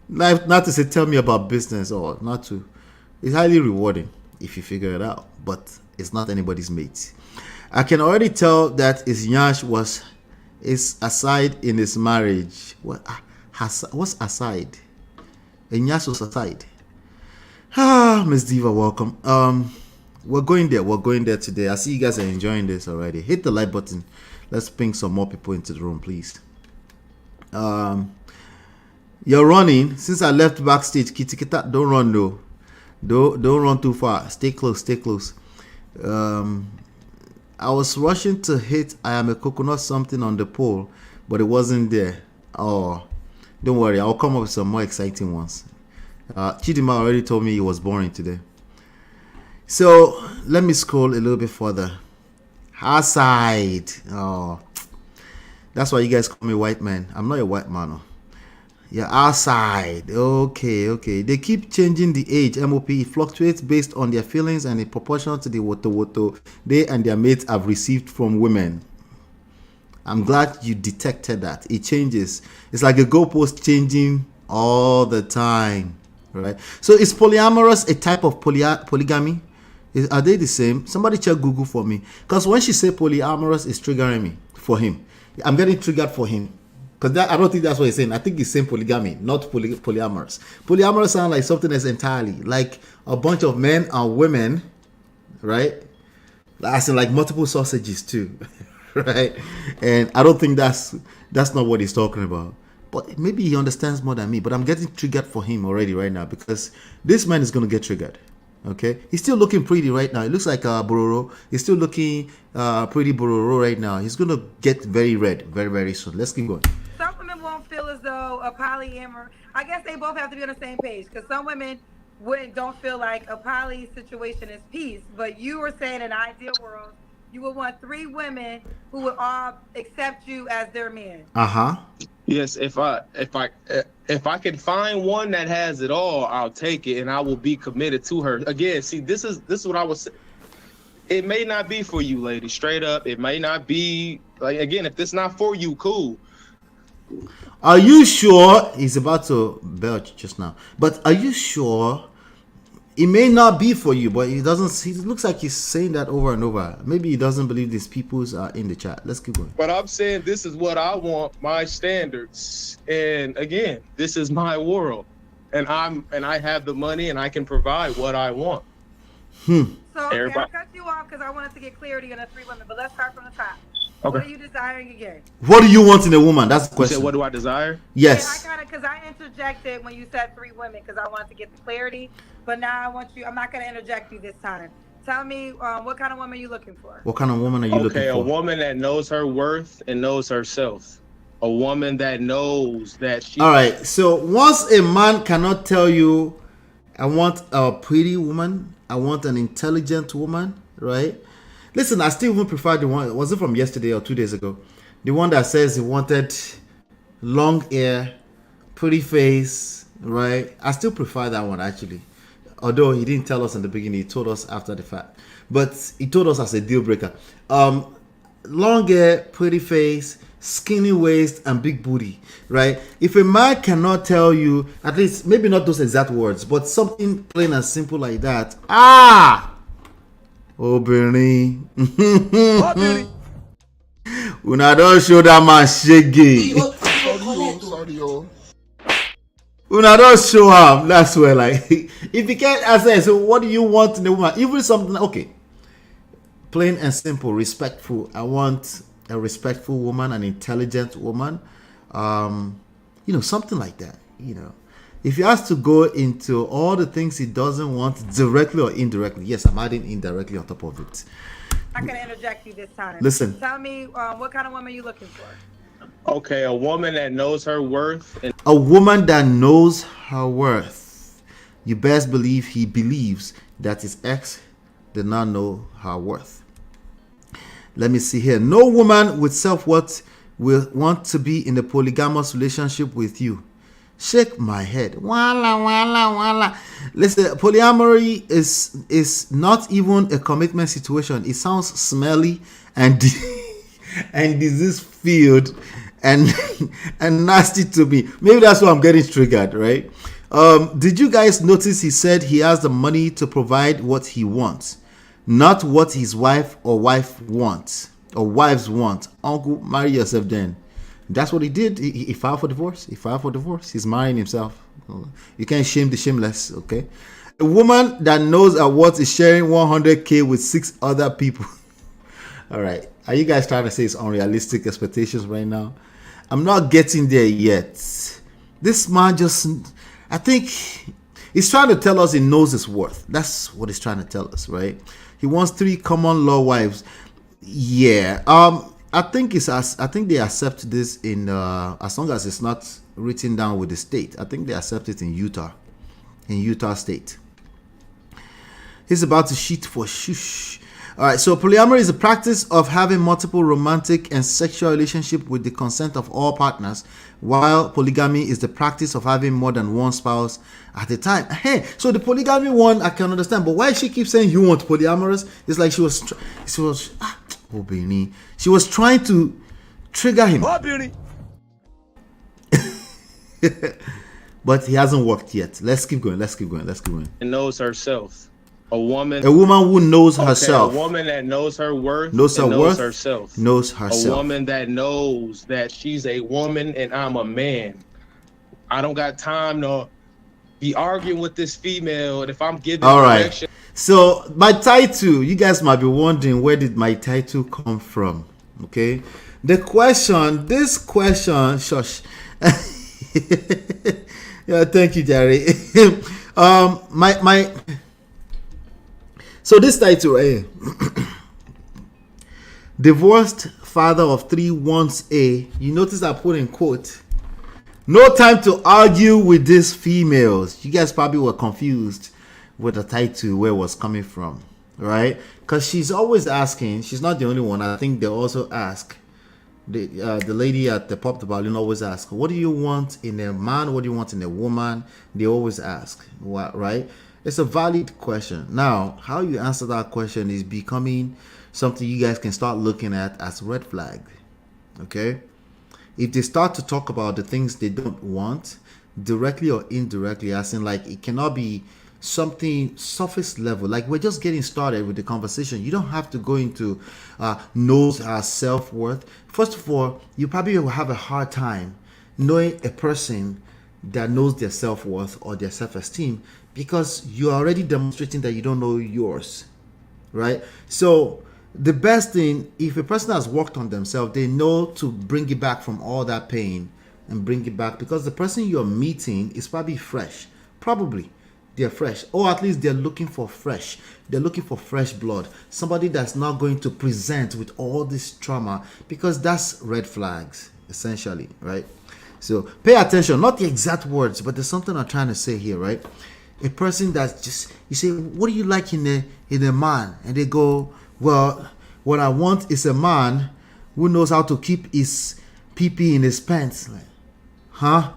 Not to say tell me about business or not to. It's highly rewarding if you figure it out, but it's not anybody's mate. I can already tell that his nyash is aside in his marriage. What's aside? A nyash was aside. Miss Diva, welcome. We're going there today. I see you guys are enjoying this already. Hit the like button. Let's ping some more people into the room, please. You're running. Since I left backstage, Kitikita, don't run though. Don't run too far. Stay close. I was rushing to hit I am a coconut something on the pole, but it wasn't there. Oh, don't worry. I'll come up with some more exciting ones. Chidima already told me he was boring today. So let me scroll a little bit further. Her side. Oh, that's why you guys call me white man. I'm not a white man. No. Yeah, outside. Okay. They keep changing the age. MOP fluctuates based on their feelings and in proportion to the woto they and their mates have received from women. I'm glad you detected that. It changes. It's like a goalpost changing all the time, right? So is polyamorous a type of polygamy? Are they the same? Somebody check Google for me. Because when she say polyamorous, it's triggering me for him. I'm getting triggered for him. Because I don't think that's what he's saying. I think he's saying polygamy, not polyamorous. Polyamorous sounds like something that's entirely like a bunch of men and women, right? As in like multiple sausages too, right? And I don't think that's not what he's talking about. But maybe he understands more than me. But I'm getting triggered for him already right now because this man is going to get triggered. Okay, he's still looking pretty right now. It looks like Bororo. He's still looking pretty Bororo right now. He's gonna get very red very, very soon. Let's keep going. Some women won't feel as though a polyamor. I guess they both have to be on the same page because some women don't feel like a poly situation is peace. But you were saying in an ideal world, you would want 3 women who would all accept you as their man. Yes, if I can find one that has it all, I'll take it and I will be committed to her. Again, see, this is what I was saying. It may not be for you, lady. Straight up, it may not be. Like, again, if this not for you, cool. Are you sure? He's about to belch just now. But are you sure? It may not be for you, but he doesn't. He looks like he's saying that over and over. Maybe he doesn't believe these peoples are in the chat. Let's keep going. But I'm saying this is what I want, my standards. And again, this is my world. And I have the money and I can provide what I want. So okay, I'll cut you off because I wanted to get clarity on the 3 women. But let's start from the top. Okay. What are you desiring again? What do you want in a woman? That's the question. You said, what do I desire? Yes. Yeah, I because I interjected when you said 3 women because I wanted to get the clarity. But now I want you. I'm not going to interject you this time. Tell me what kind of woman are you looking for? What kind of woman are you looking for? Okay, a woman that knows her worth and knows herself. A woman that knows that she... All right. So once a man cannot tell you, I want a pretty woman, I want an intelligent woman, right? Listen, I still even prefer the one, was it from yesterday or 2 days ago? The one that says he wanted long hair, pretty face, right? I still prefer that one actually. Although he didn't tell us in the beginning, he told us after the fact. But he told us as a deal breaker. Long hair, pretty face, skinny waist, and big booty, right? If a man cannot tell you, at least maybe not those exact words, but something plain and simple like that. Oh, Bernie. Una don't show that man shaggy. Una don't show him. That's where, like, if you can't answer, so what do you want in a woman? Even something, okay, plain and simple, respectful. I want a respectful woman, an intelligent woman, something like that. If he has to go into all the things he doesn't want directly or indirectly, yes, I'm adding indirectly on top of it. I'm not going to interject you this time. Listen. Tell me what kind of woman are you looking for? Okay, a woman that knows her worth. A woman that knows her worth. You best believe he believes that his ex did not know her worth. Let me see here. No woman with self-worth will want to be in a polygamous relationship with you. Shake my head. Wala, wala, wala. Listen, polyamory is not even a commitment situation. It sounds smelly and and disease-filled and nasty to me. Maybe that's why I'm getting triggered, right? Did you guys notice he said he has the money to provide what he wants, not what his wife or wife wants or wives want? Uncle, marry yourself then. That's what he did. He filed for divorce. He's marrying himself. You can't shame the shameless, okay? A woman that knows her worth is sharing 100K with 6 other people. All right. Are you guys trying to say it's unrealistic expectations right now? I'm not getting there yet. This man I think he's trying to tell us he knows his worth. That's what he's trying to tell us, right? He wants 3 common law wives. Yeah. I think they accept this in as long as it's not written down with the state. I think they accept it in Utah State. He's about to cheat for shush. All right, so polyamory is the practice of having multiple romantic and sexual relationships with the consent of all partners, while polygamy is the practice of having more than one spouse at a time. Hey, so the polygamy one I can understand, but why she keeps saying you want polyamorous? It's like she was trying to trigger him. But he hasn't worked yet. Let's keep going. And knows herself. A woman who knows herself. A woman that knows her worth. Knows herself. Knows herself. A woman that knows that she's a woman and I'm a man. I don't got time to be arguing with this female. And if I'm giving direction. So my title, you guys might be wondering, where did my title come from? Okay. This question, shush. Yeah, thank you, Jerry. So this title right here, divorced father of 3 wants a, you notice I put in quote, no time to argue with these females. You guys probably were confused with the title, where it was coming from, right? Because she's always asking, she's not the only one. I think they also ask, the lady at the Pop the Balloon always asks, what do you want in a man? What do you want in a woman? They always ask, what, right? It's a valid question. Now, how you answer that question is becoming something you guys can start looking at as red flag. Okay? if they start to talk about the things they don't want, directly or indirectly, as in like it cannot be something surface level, like we're just getting started with the conversation. You don't have to go into knows our self-worth. First of all, you probably will have a hard time knowing a person that knows their self-worth or their self-esteem, because you're already demonstrating that you don't know yours, right? So the best thing, if a person has worked on themselves, they know to bring it back from all that pain and bring it back, because the person you're meeting is probably fresh. Probably they're fresh, or at least they're looking for fresh. They're looking for fresh blood, somebody that's not going to present with all this trauma, because that's red flags essentially, right? So pay attention, not the exact words, but there's something I'm trying to say here, right? A person that's just, you say, what do you like in a man? And they go, well, what I want is a man who knows how to keep his pee in his pants. Like, huh?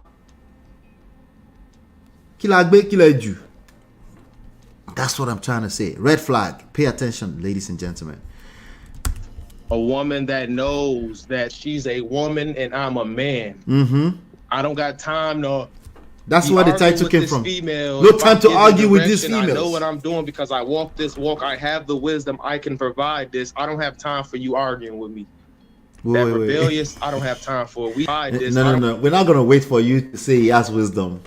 That's what I'm trying to say. Red flag. Pay attention, ladies and gentlemen. A woman that knows that she's a woman and I'm a man. Mm-hmm. I don't got time to. That's where the title came from. Female. No time to argue with this female. I know what I'm doing because I walk this walk. I have the wisdom. I can provide this. I don't have time for you arguing with me. Wait. Rebellious. I don't have time for it. No. We're not gonna wait for you to say he has wisdom.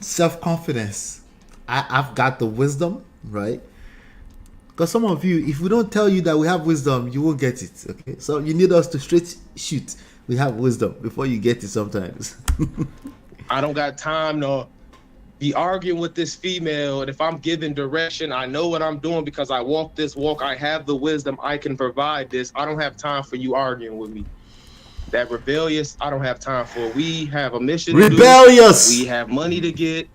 Self-confidence. I've got the wisdom, right? Because some of you, if we don't tell you that we have wisdom, you won't get it. Okay, so you need us to straight shoot. We have wisdom before you get it sometimes. I don't got time to be arguing with this female. And if I'm giving direction, I know what I'm doing because I walk this walk. I have the wisdom. I can provide this. I don't have time for you arguing with me. That rebellious, I don't have time for. We have a mission. Rebellious. We have money to get.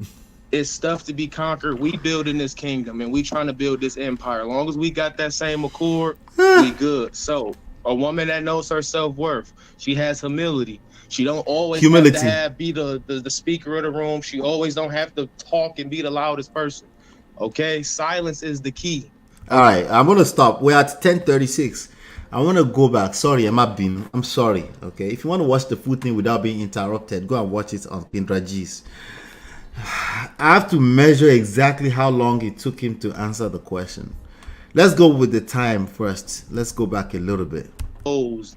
It's stuff to be conquered. We building this kingdom and we trying to build this empire. As long as we got that same accord, we good. So a woman that knows her self-worth, she has humility. She don't always have to be the speaker of the room. She always don't have to talk and be the loudest person. Okay, silence is the key. All right, I'm gonna stop. We're at 10:36. I want to go back. Sorry, I'm sorry. Okay, if you want to watch the full thing without being interrupted, go and watch it on Ideologies. I have to measure exactly how long it took him to answer the question. Let's go with the time first. Let's go back a little bit.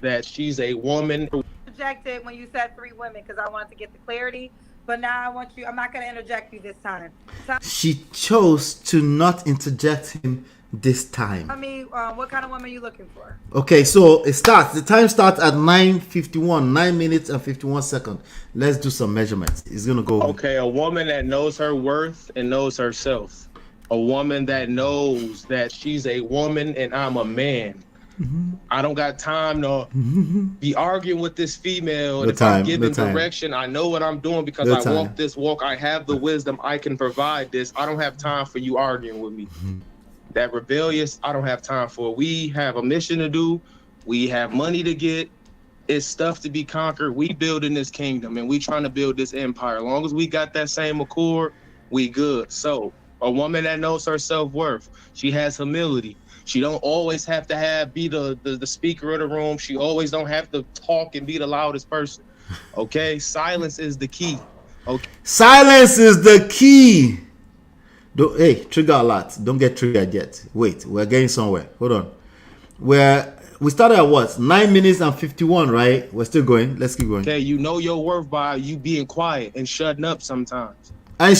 That she's a woman. Interjected when you said 3 women because I wanted to get the clarity, but now I'm not going to interject you this time. She chose to not interject him this time. I mean, what kind of woman are you looking for? Okay, so the time starts at 9:51, 9 minutes and 51 seconds. Let's do some measurements. It's gonna go. Okay, a woman that knows her worth and knows herself. A woman that knows that she's a woman and I'm a man. Mm-hmm. I don't got time to be arguing with this female. And if I'm giving direction, I know what I'm doing because I walk this walk. I have the wisdom. I can provide this. I don't have time for you arguing with me. Mm-hmm. That rebellious, I don't have time for. We have a mission to do. We have money to get. It's stuff to be conquered. We building this kingdom and we trying to build this empire. As long as we got that same accord, we good. So a woman that knows her self-worth, she has humility. She don't always have to be the speaker of the room. She always don't have to talk and be the loudest person. Okay, silence is the key. Okay, silence is the key. Hey, trigger alert. Don't get triggered yet. Wait, we're getting somewhere. Hold on. We started at what? 9 minutes and 51, right? We're still going. Let's keep going. Okay, you know your worth by you being quiet and shutting up sometimes. Okay.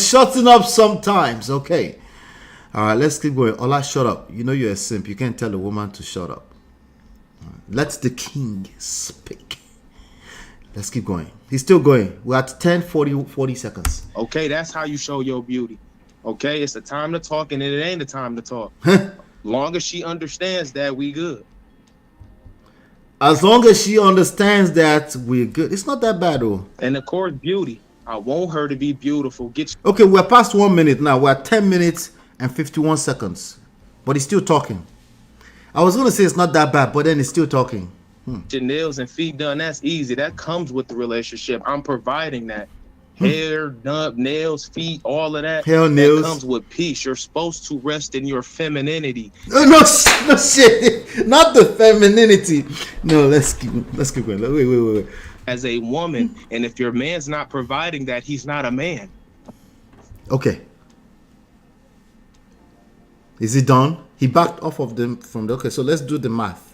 All right, let's keep going. Ola, shut up. You know you're a simp. You can't tell a woman to shut up. Let the king speak. Let's keep going. He's still going. We're at 40 seconds. Okay, that's how you show your beauty. Okay, it's the time to talk and it ain't the time to talk. Long as she understands that, we good. As long as she understands that, we're good. It's not that bad, though. And of course, beauty. I want her to be beautiful. Okay, we're past 1 minute now. We're at 10 minutes and 51 seconds. But he's still talking. I was going to say it's not that bad, but then he's still talking. Your nails and feet done, that's easy. That comes with the relationship. I'm providing that. Hair, nails, feet, all of that. Hair, nails. That comes with peace. You're supposed to rest in your femininity. No shit. Not the femininity. No, let's keep going. Wait. as a woman. And if your man's not providing that, he's not a man. Okay. Is it done? He backed off of them from the... Okay, so let's do the math.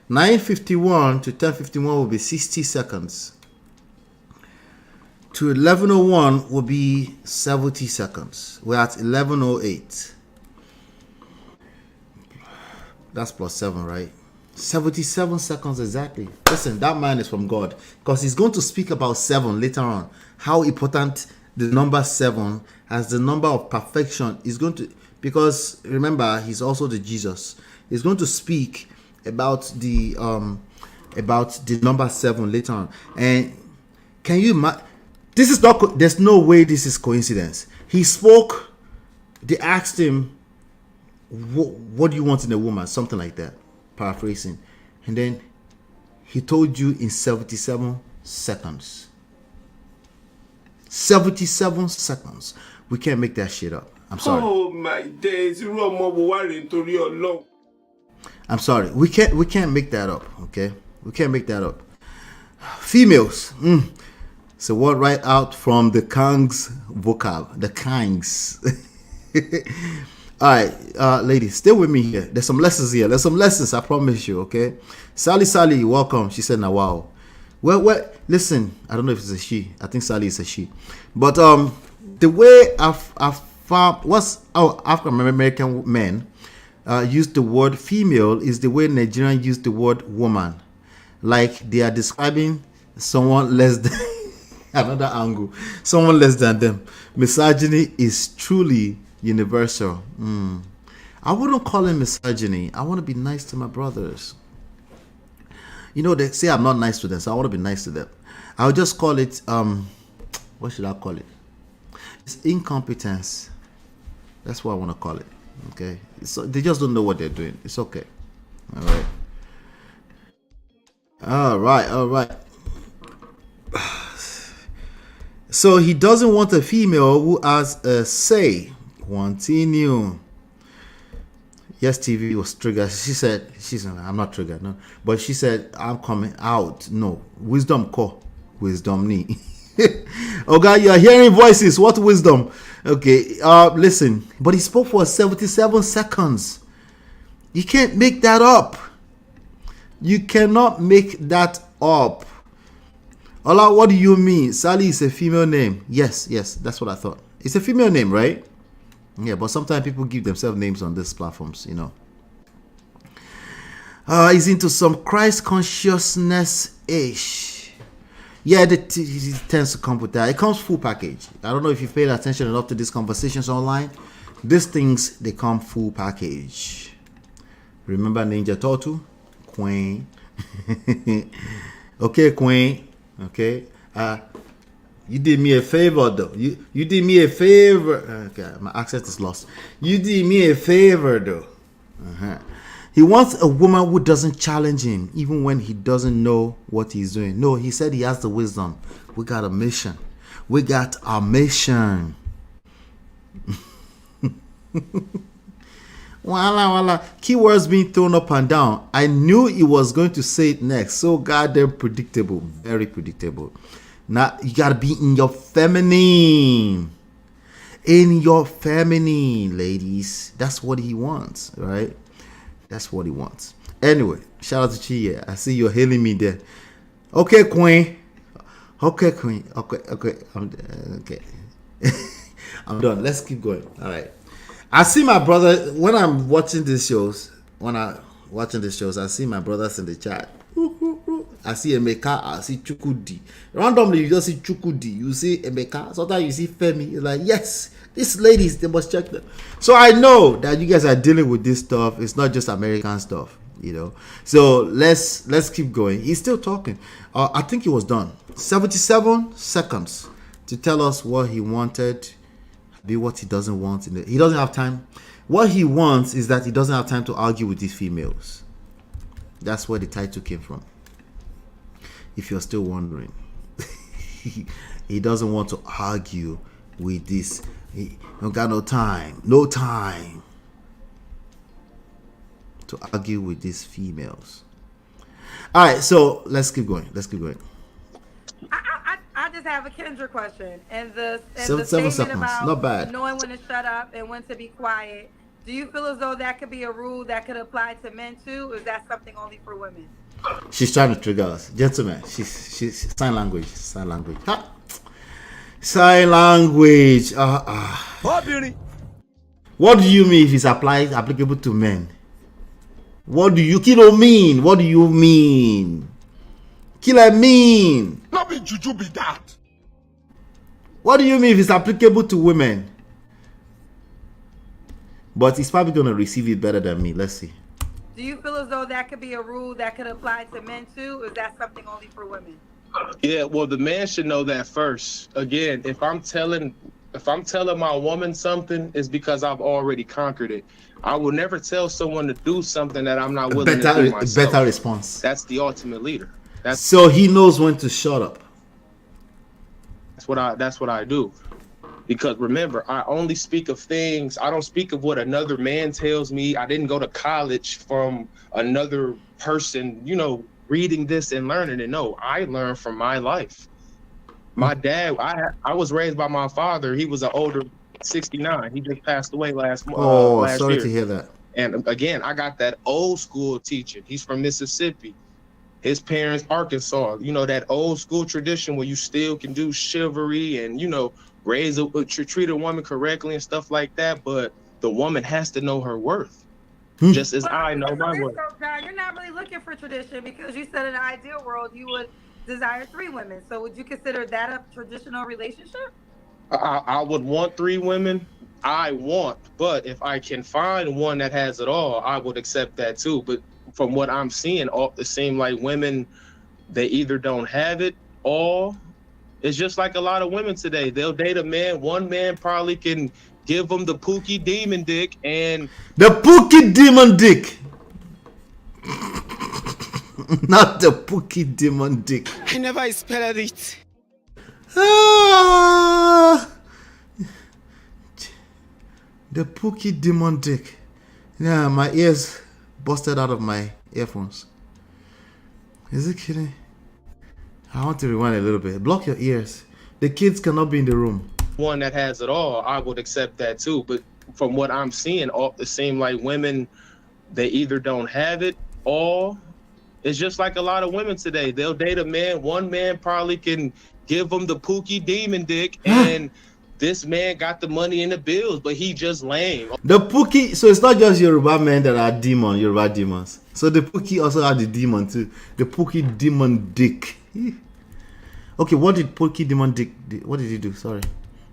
9:51 to 10:51 will be 60 seconds. To 11:01 will be 70 seconds. We're at 11:08. That's plus 7, right? 77 seconds exactly. Listen, that man is from God, because he's going to speak about 7 later on. How important the number 7 as the number of perfection is going to... Because remember, he's also the Jesus. He's going to speak about the number 7 later on. And can you imagine? This is not... There's no way this is coincidence. He spoke. They asked him, what do you want in a woman? Something like that, paraphrasing. And then he told you in 77 seconds. 77 seconds. We can't make that shit up. I'm sorry. Oh my days. I'm sorry. We can't make that up. Okay, we can't make that up. Females. So what right out from the Kang's vocal. The Kangs. All right, ladies, stay with me here. There's some lessons here. There's some lessons, I promise you, okay? Sally, welcome. She said, now, wow. Well, listen, I don't know if it's a she. I think Sally is a she. But the way I've found, African-American men use the word female is the way Nigerians use the word woman. Like they are describing someone less than, another angle, someone less than them. Misogyny is truly universal. I wouldn't call it misogyny. I want to be nice to my brothers. You know, they say I'm not nice to them, so I want to be nice to them. I'll just call it, what should I call it? It's incompetence. That's what I want to call it. Okay? So they just don't know what they're doing. It's okay. All right. So he doesn't want a female who has a say. Continue. Yes, TV was triggered. She said, I'm not triggered, no. But she said, I'm coming out. No. Wisdom call. Wisdom knee. Okay, you are hearing voices. What wisdom? Okay, listen. But he spoke for 77 seconds. You can't make that up. You cannot make that up. Ola, what do you mean? Sally is a female name. Yes, that's what I thought. It's a female name, right? Yeah, but sometimes people give themselves names on these platforms, you know. He's into some Christ consciousness-ish. Yeah, it tends to come with that. It comes full package. I don't know if you paid attention enough to these conversations online. These things, they come full package. Remember Ninja Turtle? Queen. Okay, Queen. Okay. You did me a favor, though. You did me a favor. Okay, my accent is lost. You did me a favor, though. He wants a woman who doesn't challenge him, even when he doesn't know what he's doing. No, he said he has the wisdom. We got a mission. We got a mission. Voila. Keywords being thrown up and down. I knew he was going to say it next. So goddamn predictable. Very predictable. Now, you gotta be in your feminine. In your feminine, ladies. That's what he wants, right? That's what he wants. Anyway, shout out to Chia. I see you're hailing me there. Okay, Queen. Okay. I'm done. Let's keep going. All right. I see my brother when I'm watching these shows. I see my brothers in the chat. I see Emeka, I see Chukudi. Randomly, you just see Chukudi. You see Emeka. Sometimes you see Femi. You're like, yes, these ladies, they must check them. So I know that you guys are dealing with this stuff. It's not just American stuff, you know. So let's keep going. He's still talking. I think he was done. 77 seconds to tell us what he wanted, be what he doesn't want. He doesn't have time. What he wants is that he doesn't have time to argue with these females. That's where the title came from. If you're still wondering, he doesn't want to argue with this. He don't got no time to argue with these females. All right, so let's keep going. just have a Kendra question. And the 7 statement seconds, about not bad. knowing when to shut up and when to be quiet. Do you feel as though that could be a rule that could apply to men too? Or is that something only for women? She's trying to trigger us, gentlemen. She's sign language. Ha. Sign language. What do you mean if it's applicable to men? What do you mean? What do you mean? Killer mean? Not be juju be that. What do you mean if it's applicable to women? But he's probably gonna receive it better than me. Let's see. Do you feel as though that could be a rule that could apply to men too? Or is that something only for women? Yeah, well, the man should know that first. Again, if I'm telling my woman something, it's because I've already conquered it. I will never tell someone to do something that I'm not willing to do myself. Better response. That's the ultimate leader. So he knows when to shut up. That's what I do. Because remember, I only speak of things. I don't speak of what another man tells me. I didn't go to college from another person, reading this and learning it. No, I learned from my life. My dad, I was raised by my father. He was an older 69. He just passed away last sorry year. To hear that. And again, I got that old school teaching. He's from Mississippi. His parents, Arkansas. That old school tradition where you still can do chivalry and, treat a woman correctly and stuff like that. But the woman has to know her worth. Just as I know my worth. So, John, you're not really looking for tradition because you said in an ideal world you would desire 3 women. So would you consider that a traditional relationship? I would want 3 women. But if I can find one that has it all, I would accept that too. But from what I'm seeing, it seems like women, they either don't have it all. It's just like a lot of women today. They'll date a man. One man probably can give them the Pookie demon dick and... The Pookie demon dick! Not the Pookie demon dick. I never spelled it. The Pookie demon dick. Yeah, my ears busted out of my earphones. Is it kidding? I want to rewind a little bit. Block your ears. The kids cannot be in the room. One that has it all, I would accept that too. But from what I'm seeing, it seems like women, they either don't have it all. It's just like a lot of women today. They'll date a man. One man probably can give them the Pookie demon dick and this man got the money and the bills, but he just lame. The Pookie, so it's not just Yoruba men that are Yoruba demons. So the Pookie also had the demon too. The Pookie demon dick. Okay, what did Pookie demon dick do? What did he do? Sorry.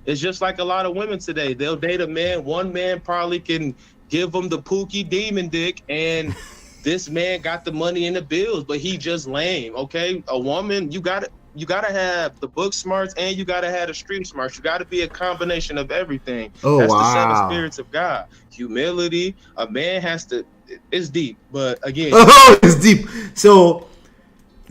It's just like a lot of women today. They'll date a man. One man probably can give them the Pookie demon dick and this man got the money and the bills, but he just lame. Okay, a woman, you gotta have the book smarts and you gotta have the street smarts. You gotta be a combination of everything. Oh, that's wow. The 7 spirits of God. Humility. A man has to. It's deep, but again. Oh, it's deep. So,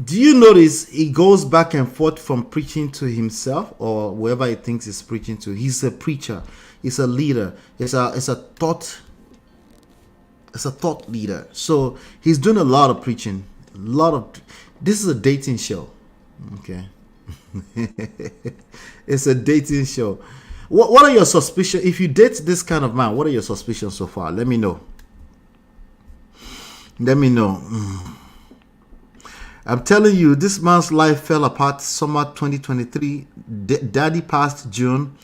do you notice he goes back and forth from preaching to himself or whoever he thinks he's preaching to? He's a preacher. He's a leader. It's a thought. It's a thought leader. So he's doing a lot of preaching. This is a dating show. Okay. It's a dating show. What are your suspicions? If you date this kind of man, what are your suspicions so far? Let me know. I'm telling you, this man's life fell apart summer 2023. Daddy passed June,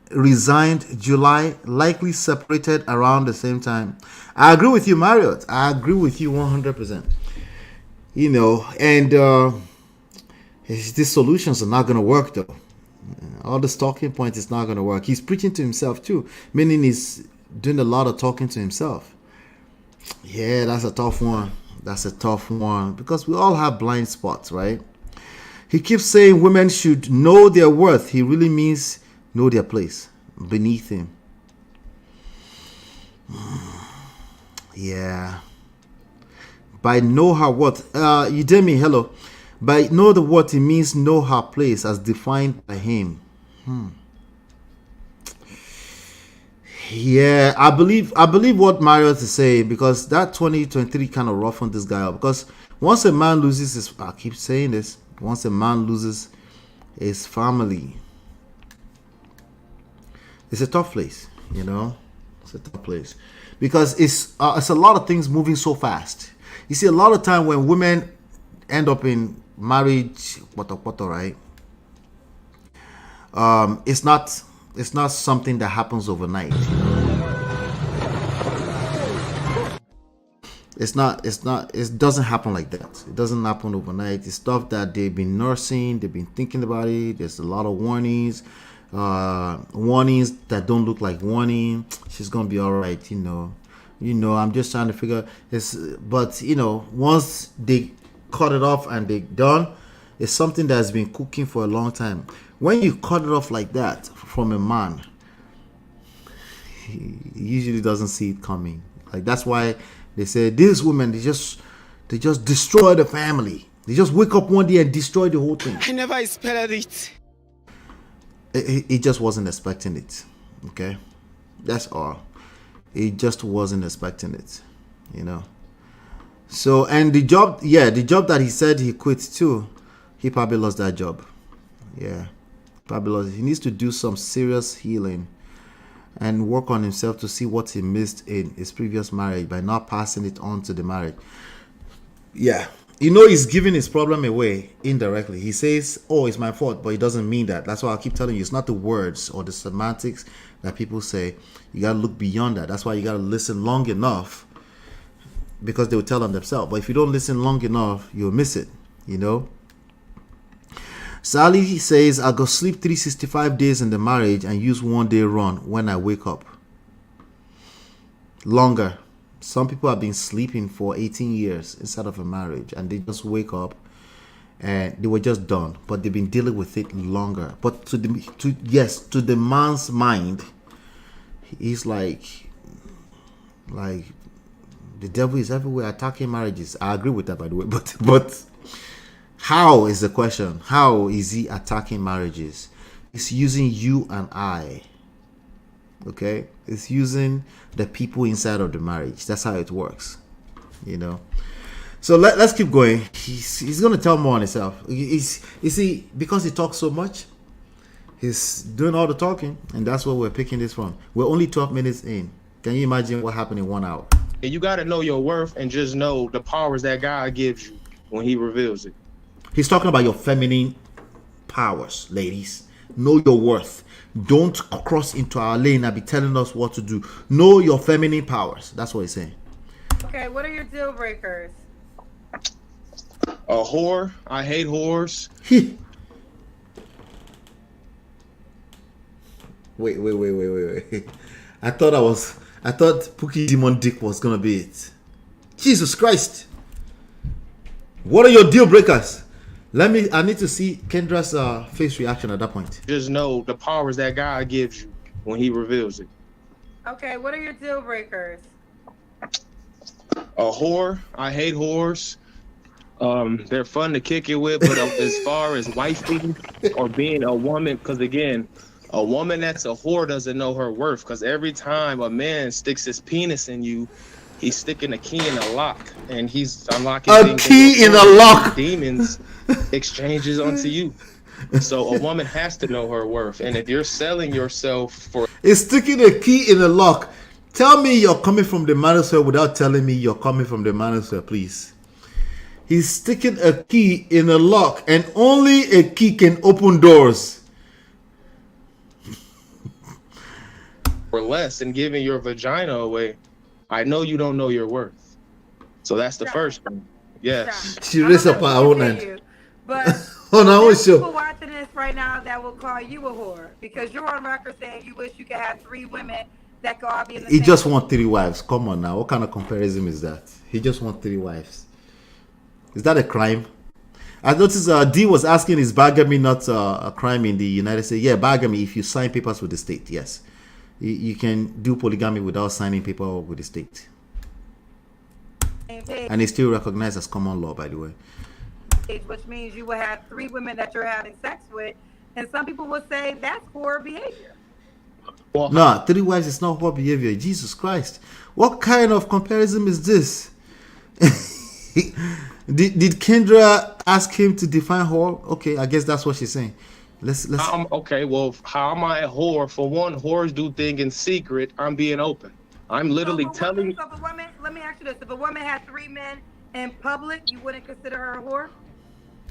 resigned July, likely separated around the same time. I agree with you, Marriott. I agree with you 100%. And these solutions are not going to work, though. All this talking point is not going to work. He's preaching to himself, too, meaning he's doing a lot of talking to himself. Yeah, that's a tough one. Because we all have blind spots, right? He keeps saying women should know their worth. He really means know their place beneath him. Yeah. By know her worth. Udemy, hello. By know the worth, it means know her place as defined by him. Yeah, I believe what Marriott is saying, because that 2023 kind of roughened this guy up. Because once a man loses his, I keep saying this, once a man loses is family. It's a tough place, you know. It's a tough place because it's a lot of things moving so fast. You see, a lot of time when women end up in marriage, right? It's not something that happens overnight. It doesn't happen like that. It doesn't happen overnight. It's stuff that they've been nursing, they've been thinking about it. There's a lot of warnings that don't look like warning. She's gonna be all right, you know. I'm just trying to figure this, but once they cut it off and they done, it's something that's been cooking for a long time. When you cut it off like that from a man, he usually doesn't see it coming. Like, that's why they say these women, they just destroy the family. They just wake up one day and destroy the whole thing. I never expected it. He just wasn't expecting it. Okay, that's all. He just wasn't expecting it, So, and the job that he said he quit too, he probably lost that job. Yeah, probably lost. He needs to do some serious healing and work on himself to see what he missed in his previous marriage by not passing it on to the marriage. Yeah. He's giving his problem away indirectly. He says, oh, it's my fault, but he doesn't mean that. That's why I keep telling you, it's not the words or the semantics that people say. You got to look beyond that. That's why you got to listen long enough, because they will tell them themselves. But if you don't listen long enough, you'll miss it, Sally says, I go sleep 365 days in the marriage and use 1 day run when I wake up. Longer. Some people have been sleeping for 18 years inside of a marriage, and they just wake up and they were just done, but they've been dealing with it longer. But to the man's mind, he's like the devil is everywhere attacking marriages. I agree with that, by the way, but how is the question? How is he attacking marriages? He's using you and I. Okay, it's using the people inside of the marriage. That's how it works, So let's keep going. He's gonna tell more on himself. You see, because he talks so much, he's doing all the talking, and that's where we're picking this from. We're only 12 minutes in. Can you imagine what happened in 1 hour? And you got to know your worth and just know the powers that God gives you when He reveals it. He's talking about your feminine powers, ladies. Know your worth. Don't cross into our lane and be telling us what to do. Know your feminine powers. That's what he's saying. Okay, what are your deal breakers? A whore. I hate whores. Wait. I thought Pookie Demon Dick was gonna be it. Jesus Christ. What are your deal breakers? I need to see Kendra's face reaction at that point. Just know the powers that God gives you when He reveals it. Okay, what are your deal breakers? A whore. I hate whores. They're fun to kick it with, but as far as wifing or being a woman, because again, a woman that's a whore doesn't know her worth, because every time a man sticks his penis in you, he's sticking a key in a lock, and he's unlocking a key in a lock. Demons exchanges onto you. So a woman has to know her worth, and if you're selling yourself for, it's sticking a key in a lock. Tell me you're coming from the manosphere without telling me you're coming from the manosphere, please. He's sticking a key in a lock, and only a key can open doors. for less and giving your vagina away, I know you don't know your worth. So that's the first thing. Yes. She raised up her own hand. But on our own there's show. people watching this right now that will call you a whore because you're on record saying you wish you could have 3 women that could all be in the He same just want 3 wives. Come on now. What kind of comparison is that? He just want 3 wives. Is that a crime? I noticed D was asking, is bigamy not a crime in the United States? Yeah, bigamy, if you sign papers with the state, yes. You can do polygamy without signing paper with the state. And it's still recognized as common law, by the way. Which means you will have 3 women that you're having sex with. And some people will say that's poor behavior. Well, no, 3 wives is not poor behavior. Jesus Christ. What kind of comparison is this? Did Kendra ask him to define whore? Okay, I guess that's what she's saying. Let's. Okay, well, how am I a whore? For one, whores do things in secret. I'm being open. I'm literally telling. So if a woman, let me ask you this: if a woman had 3 men in public, you wouldn't consider her a whore?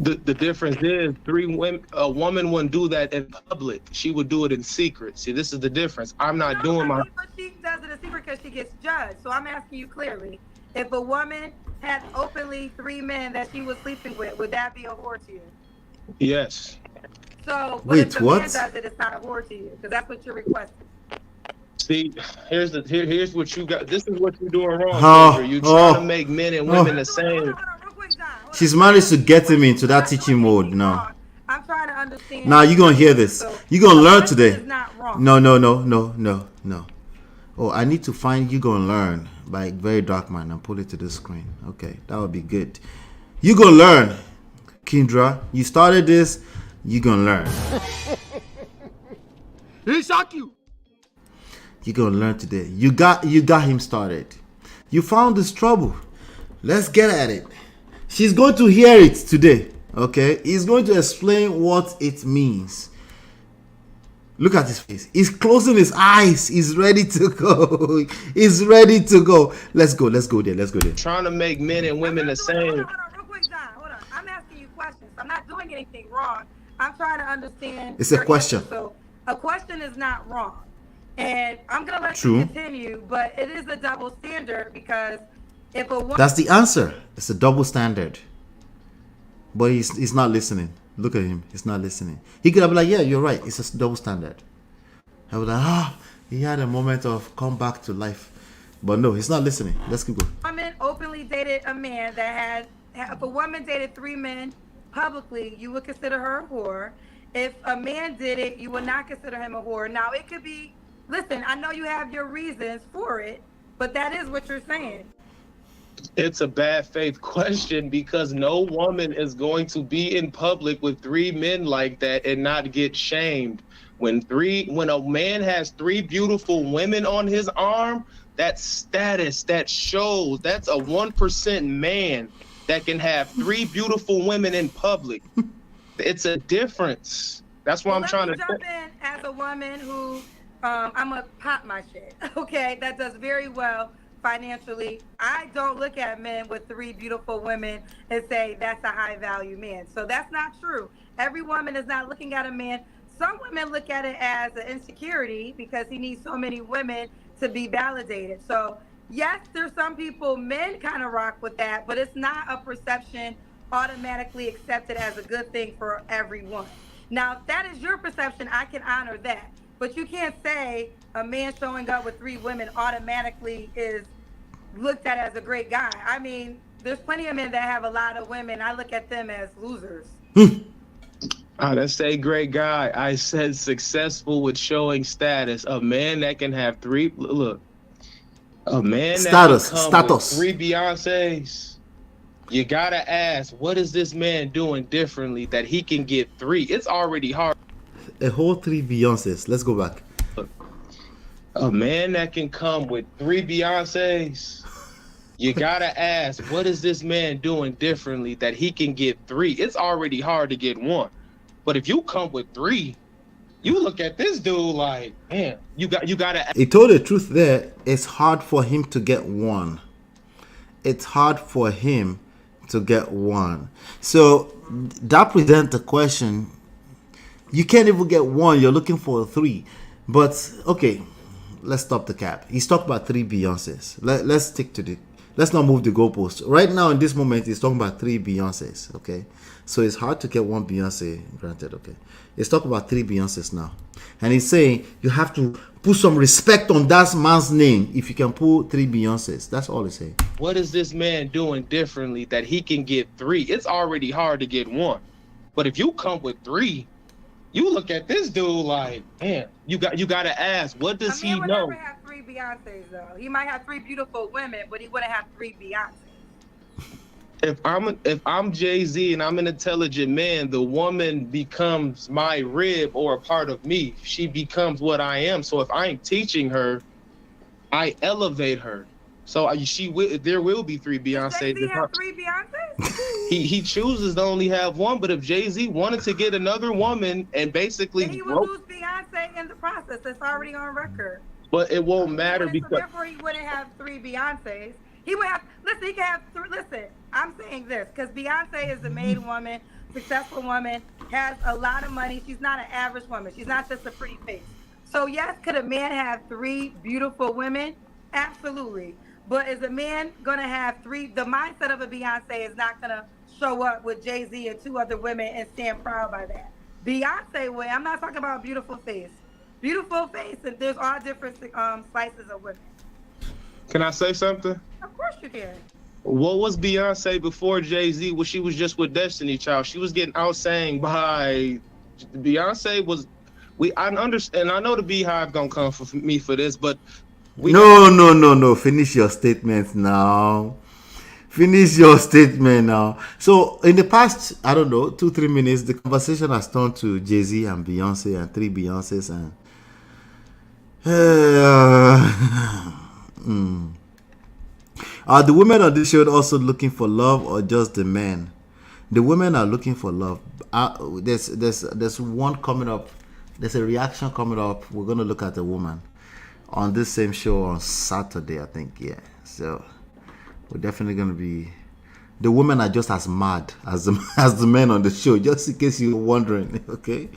The difference is 3 women. A woman wouldn't do that in public. She would do it in secret. See, this is the difference. I'm not doing my. But she does it in secret because she gets judged. So I'm asking you clearly: if a woman had openly 3 men that she was sleeping with, would that be a whore to you? Yes. So wait, if the what? man does it, it's not a whore to you because that's what you're requesting. See, here's what you got. This is what you're doing wrong. Oh, You're trying to make men and women the same. She's managed to get him into that teaching mode now. I'm trying to understand. Now you're gonna hear this. You're gonna learn today. Is not wrong. No. Oh, I need to find You Gonna Learn by Very Dark Man and pull it to the screen. Okay, that would be good. You gonna learn, Kendra. You started this. You gonna learn. He shock you. You gonna learn today. You got him started. You found this trouble. Let's get at it. She's going to hear it today. Okay, he's going to explain what it means. Look at his face. He's closing his eyes. He's ready to go. He's ready to go. Let's go there. Trying to make men and women the same. Hold on, real quick, John. Hold on. I'm asking you questions. I'm not doing anything wrong. I'm trying to understand. It's a question. Answer. So a question is not wrong. And I'm going to let True. you continue, but it is a double standard because if a woman... That's the answer. It's a double standard. But he's not listening. Look at him. He's not listening. He could have been like, yeah, you're right. It's a double standard. I was like, he had a moment of come back to life. But no, he's not listening. Let's keep going. A woman openly dated a man that if a woman dated 3 men publicly, you would consider her a whore. If a man did it, you would not consider him a whore. Now, it could be, listen, I know you have your reasons for it, but that is what you're saying. It's a bad faith question because no woman is going to be in public with 3 men like that and not get shamed. When a man has 3 beautiful women on his arm, that's status, that shows. That's a 1% man that can have 3 beautiful women in public. It's a difference. That's why I'm trying to jump in as a woman who I'm gonna pop my shit. Okay, that does very well financially. I don't look at men with 3 beautiful women and say that's a high value man. So that's not true. Every woman is not looking at a man. Some women look at it as an insecurity because he needs so many women to be validated. So yes, there's some people, men kind of rock with that, but it's not a perception automatically accepted as a good thing for everyone. Now, if that is your perception, I can honor that. But you can't say a man showing up with 3 women automatically is looked at as a great guy. I mean, there's plenty of men that have a lot of women. I look at them as losers. I didn't say great guy. I said successful with showing status. A man that can have 3, look, a man status, that can come with 3 Beyoncés. You gotta ask, what is this man doing differently that he can get 3? It's already hard. A whole 3 Beyoncés. Let's go back. A man that can come with 3 Beyoncés. You gotta ask, what is this man doing differently that he can get 3? It's already hard to get 1. But if you come with 3, you look at this dude like, man, you gotta. He told the truth there. It's hard for him to get 1. It's hard for him to get 1. So that presents the question. You can't even get 1. You're looking for 3. But okay, let's stop the cap. He's talking about 3 Beyoncés. Let's stick to let's not move the goalpost. Right now in this moment, he's talking about 3 Beyoncés. Okay, so it's hard to get 1 Beyonce. Granted, okay. He's talking about 3 Beyoncés now, and he's saying you have to put some respect on that man's name if you can pull 3 Beyoncés. That's all he's saying. What is this man doing differently that he can get 3? It's already hard to get 1. But if you come with 3, you look at this dude like, man, you gotta ask, what does he know? He would never have 3 Beyoncés though. He might have 3 beautiful women, but he wouldn't have 3 Beyoncés. If I'm Jay-Z and I'm an intelligent man, the woman becomes my rib or a part of me. She becomes what I am. So if I'm teaching her, I elevate her. So there will be 3 Beyoncés. Does Jay-Z have 3 Beyoncés? He chooses to only have one, but if Jay-Z wanted to get another woman and basically And he would lose Beyonce in the process. It's already on record. but it won't matter because Therefore, he wouldn't have 3 Beyoncés. He would have. Listen, he could have. Listen, I'm saying this because Beyonce is a made woman, successful woman, has a lot of money. She's not an average woman. She's not just a pretty face. So yes, could a man have 3 beautiful women? Absolutely. But is a man gonna have 3? The mindset of a Beyonce is not gonna show up with Jay-Z and 2 other women and stand proud by that. Beyonce way. I'm not talking about beautiful face. Beautiful face, and there's all different slices of women. can I say something? Of course you can. What was Beyonce before Jay-Z? Well, she was just with Destiny Child. She was getting outsang by Beyonce was I understand. I know the Beehive gonna come for me for this, but No. Finish your statement now. Finish your statement now. So in the past, I don't know, 2-3 minutes, the conversation has turned to Jay-Z and Beyonce and 3 Beyoncés and Are the women on this show also looking for love or just the men? The women are looking for love. There's one coming up. There's a reaction coming up. We're going to look at the woman on this same show on Saturday, I think. Yeah. So we're definitely going to be. The women are just as mad as the men on the show, just in case you're wondering. Okay.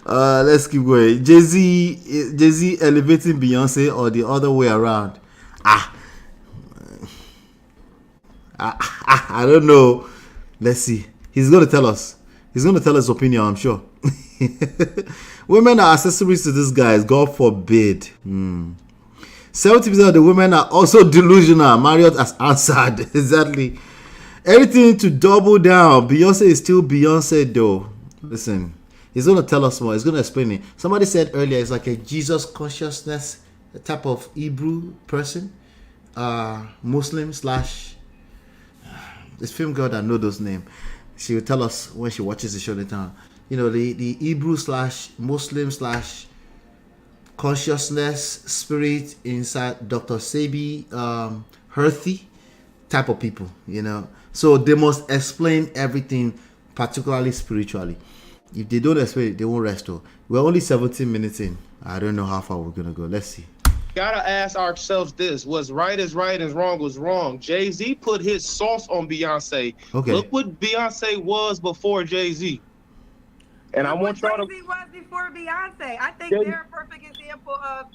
Let's keep going. Jay-Z elevating Beyonce or the other way around? I don't know. Let's see. He's going to tell us. He's going to tell his opinion, I'm sure. Women are accessories to this guy. God forbid. 70% of the women are also delusional. Marriott has answered. Exactly. Everything to double down. Beyonce is still Beyonce though. Listen. He's going to tell us more. He's going to explain it. Somebody said earlier it's like a Jesus consciousness type of Hebrew person. Muslim / this film girl that know those names. She will tell us when she watches the show later. You know, the Hebrew / Muslim / consciousness spirit inside Dr. Sebi Herthy type of people, you know. So they must explain everything, particularly spiritually. If they don't explain it, they won't rest. We're only 17 minutes in. I don't know how far we're going to go. Let's see. Gotta ask ourselves this: was right is right and wrong was wrong. Jay-Z put his sauce on Beyonce. Okay. Look what Beyonce was before Jay-Z. And I want y'all to. Jay-Z was before Beyonce. I think they're a perfect example of.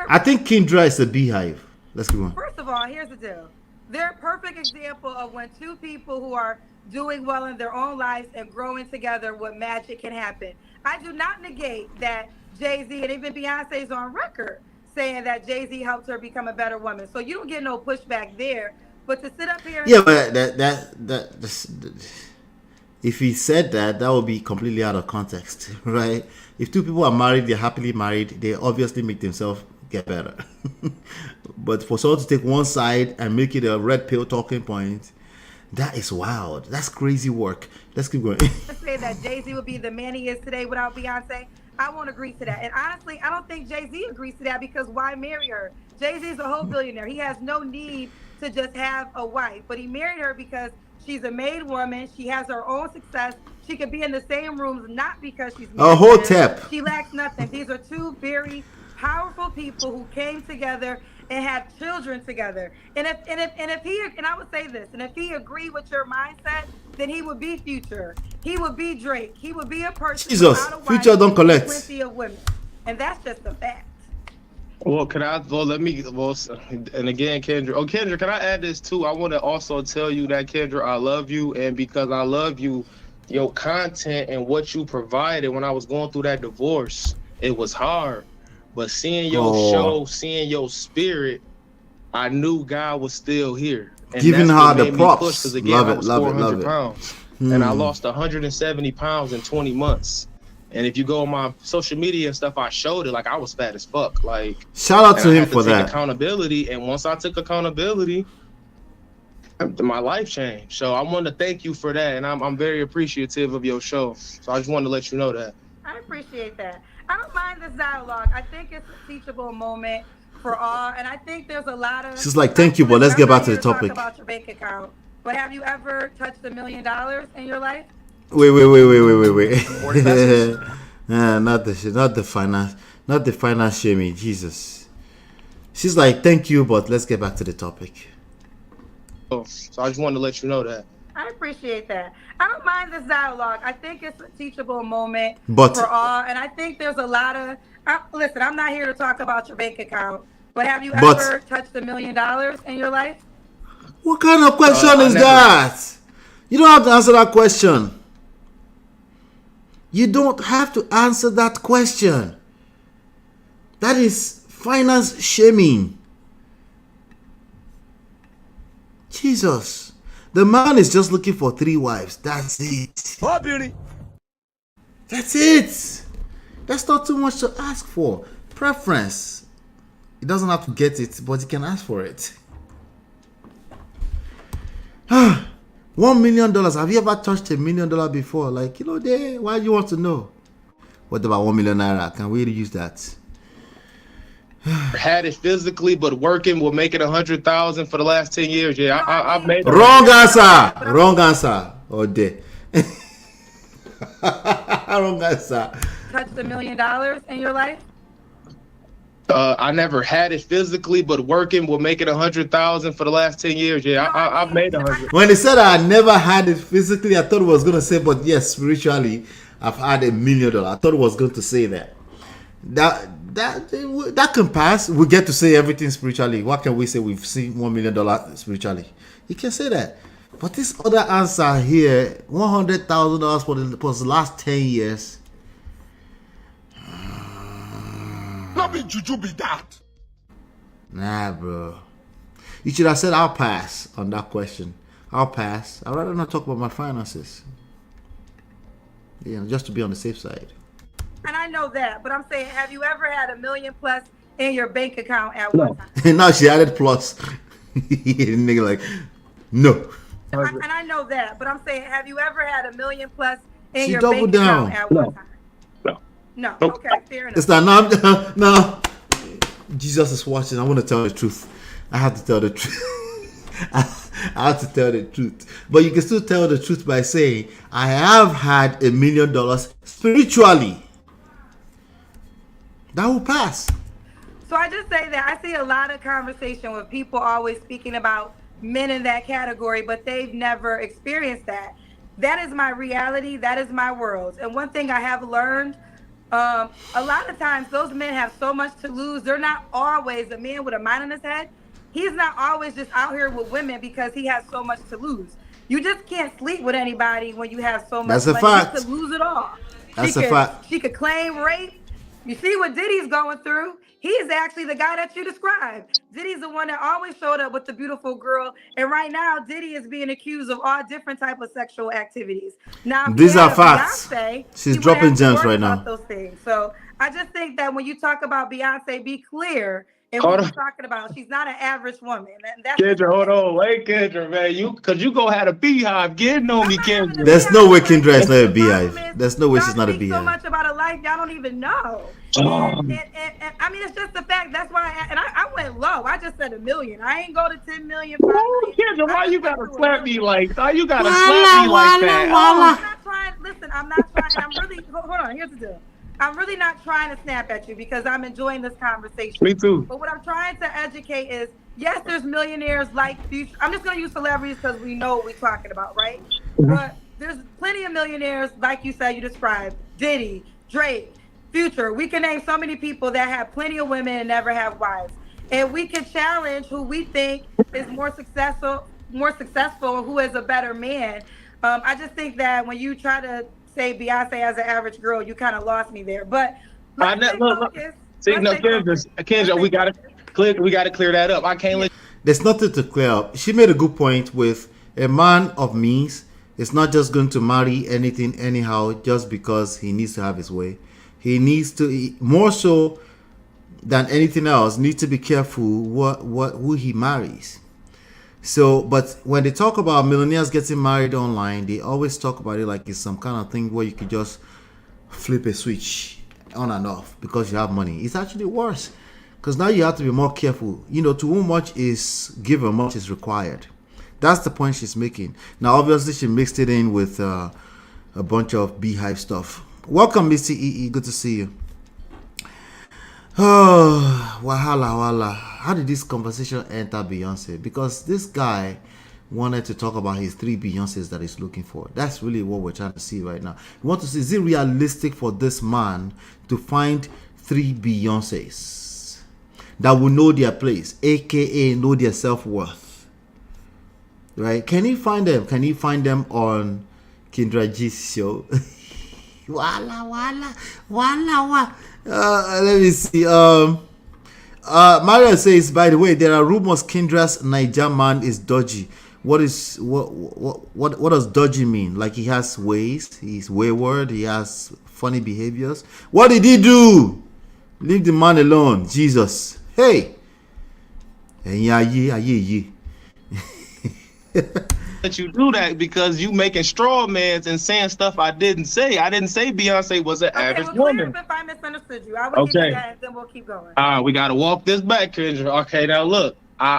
I think Kendra is a beehive. Let's keep going. First of all, here's the deal. They're a perfect example of when 2 people who are doing well in their own lives and growing together, what magic can happen. I do not negate that Jay-Z and even Beyonce is on record saying that Jay-Z helped her become a better woman. So you don't get no pushback there. But to sit up here and but that's if he said that would be completely out of context, right? If 2 people are married, they're happily married, they obviously make themselves get better. But for someone to take one side and make it a red pill talking point, that is wild. That's crazy work. Let's keep going. to say that Jay-Z would be the man he is today without Beyonce, I won't agree to that. And honestly, I don't think Jay-Z agrees to that because why marry her? Jay-Z is a whole billionaire. He has no need to just have a wife, but he married her because she's a made woman. She has her own success. She could be in the same rooms, not because she's married. A whole tap. She lacks nothing. These are 2 very powerful people who came together and had children together. And if he, and I would say this, and if he agreed with your mindset, then he would be Future. He would be Drake. He would be a person Jesus, without a wife, Future don't collect. plenty of women. And that's just a fact. Well, and again, Kendra. Oh, Kendra, can I add this too? I want to also tell you that, Kendra, I love you. And because I love you, your content and what you provided when I was going through that divorce, it was hard. But seeing your show, seeing your spirit, I knew God was still here. And giving her the props. Because again, I was 400 pounds. And I lost 170 pounds in 20 months. And if you go on my social media and stuff, I showed it like I was fat as fuck. Like, shout out to him for that. Accountability, and once I took accountability, my life changed. So I want to thank you for that, and I'm very appreciative of your show. So I just wanted to let you know that. I appreciate that. I don't mind this dialogue. I think it's a teachable moment for all, and I think there's a lot of. She's like, thank you, but let's get back to the topic. Talk about your bank account. but have you ever touched $1 million in your life? Wait. Not the finance shaming. Jesus. She's like, thank you, but let's get back to the topic. So I just wanted to let you know that. I appreciate that. I don't mind this dialogue. I think it's a teachable moment But- for all, and I think there's a lot of. Listen, I'm not here to talk about your bank account, but have you ever touched $1 million in your life? What kind of question is that? You don't have to answer that question. You don't have to answer that question. That is finance shaming. Jesus. The man is just looking for 3 wives. That's it. Oh, beauty. That's it. That's not too much to ask for. Preference. He doesn't have to get it, but he can ask for it. $1 million. Have you ever touched $1 million before? Like, why do you want to know? What about 1 million naira? Can we use that? Had it physically, but working will make it 100,000 for the last 10 years. Yeah, I've made Wrong answer. Wrong answer. Oh, dear. Wrong answer. Touched $1 million in your life? I never had it physically, but working will make it 100,000 for the last 10 years. Yeah, I've made 100. When he said I never had it physically, I thought it was going to say, but yes, spiritually, I've had $1 million. I thought it was going to say that. That can pass. We get to say everything spiritually. What can we say? We've seen $1 million spiritually. You can say that. But this other answer here, $100,000 for the last 10 years. Not be juju be that. Nah, bro. You should have said I'll pass on that question. I'll pass. I'd rather not talk about my finances. Just to be on the safe side. And I know that, but I'm saying, have you ever had $1 million plus in your bank account at one time? And now she added plus. Nigga like, no. And I know that, but I'm saying, have you ever had $1 million plus in your doubled bank account down. at one time? No. No. Okay, fair enough. It's not, no. Jesus is watching. I want to tell the truth. I have to tell the truth. I have to tell the truth. But you can still tell the truth by saying, I have had $1 million spiritually. That will pass. So I just say that I see a lot of conversation with people always speaking about men in that category, but they've never experienced that. That is my reality. That is my world. And one thing I have learned, a lot of times those men have so much to lose. They're not always a man with a mind in his head. He's not always just out here with women because he has so much to lose. You just can't sleep with anybody when you have so much That's a money. fact. You could lose it all. That's a fact. She could claim rape. You see what Diddy's going through? He's actually the guy that you described. Diddy's the one that always showed up with the beautiful girl. And right now, Diddy is being accused of all different type of sexual activities. Now, These are facts. Beyonce, She's dropping gems right now. Those things. So I just think that when you talk about Beyonce, be clear in what you're talking about. She's not an average woman. That's Kendra, hold on. Wait, Kendra, man. Because you go had a beehive getting on me, Kendra. There's no way Kendra is not a beehive. There's no way she's not a so beehive. much about a life y'all don't even know. And I mean, it's just the fact. That's why I went low. I just said $1 million. I ain't go to 10 million. 5 million. Kendra, why you gotta slap me like that? You gotta slap me like that. I'm not trying. Listen, I'm not trying. I'm really. Hold on. Here's the deal. I'm really not trying to snap at you because I'm enjoying this conversation. Me too. But what I'm trying to educate is, yes, there's millionaires like Future. I'm just going to use celebrities because we know what we're talking about, right? But there's plenty of millionaires, like you said, you described, Diddy, Drake, Future. We can name so many people that have plenty of women and never have wives. And we can challenge who we think is more successful, and who is a better man. I just think that when you try to say Beyonce as an average girl, you kind of lost me there. But Kendra, we gotta clear that up. I can't let. There's nothing to clear up. She made a good point with a man of means is not just going to marry anything anyhow just because he needs to have his way. He needs to, more so than anything else, needs to be careful who he marries. So, but when they talk about millionaires getting married online, they always talk about it like it's some kind of thing where you could just flip a switch on and off because you have money. It's actually worse because now you have to be more careful. To whom much is given, much is required. That's the point she's making. Now, obviously, she mixed it in with a bunch of beehive stuff. Welcome, Mr. EE. Good to see you. Oh, wahala. How did this conversation enter Beyonce? Because this guy wanted to talk about his 3 Beyoncés that he's looking for. That's really what we're trying to see right now. We want to see, is it realistic for this man to find 3 Beyoncés that will know their place, aka know their self-worth? Right? Can he find them? Can he find them on Kendra G's show? Wala. Let me see. Mario says, by the way, there are rumors Kendra's Niger man is dodgy. What does dodgy mean? Like he has ways, he's wayward, he has funny behaviors. What did he do? Leave the man alone, Jesus. Hey. That you do that because you making straw mans and saying stuff I didn't say. I didn't say Beyonce was an average woman. If I misunderstood you, I will give you that, and then we'll keep going. We gotta walk this back, Kendra. Okay, now look.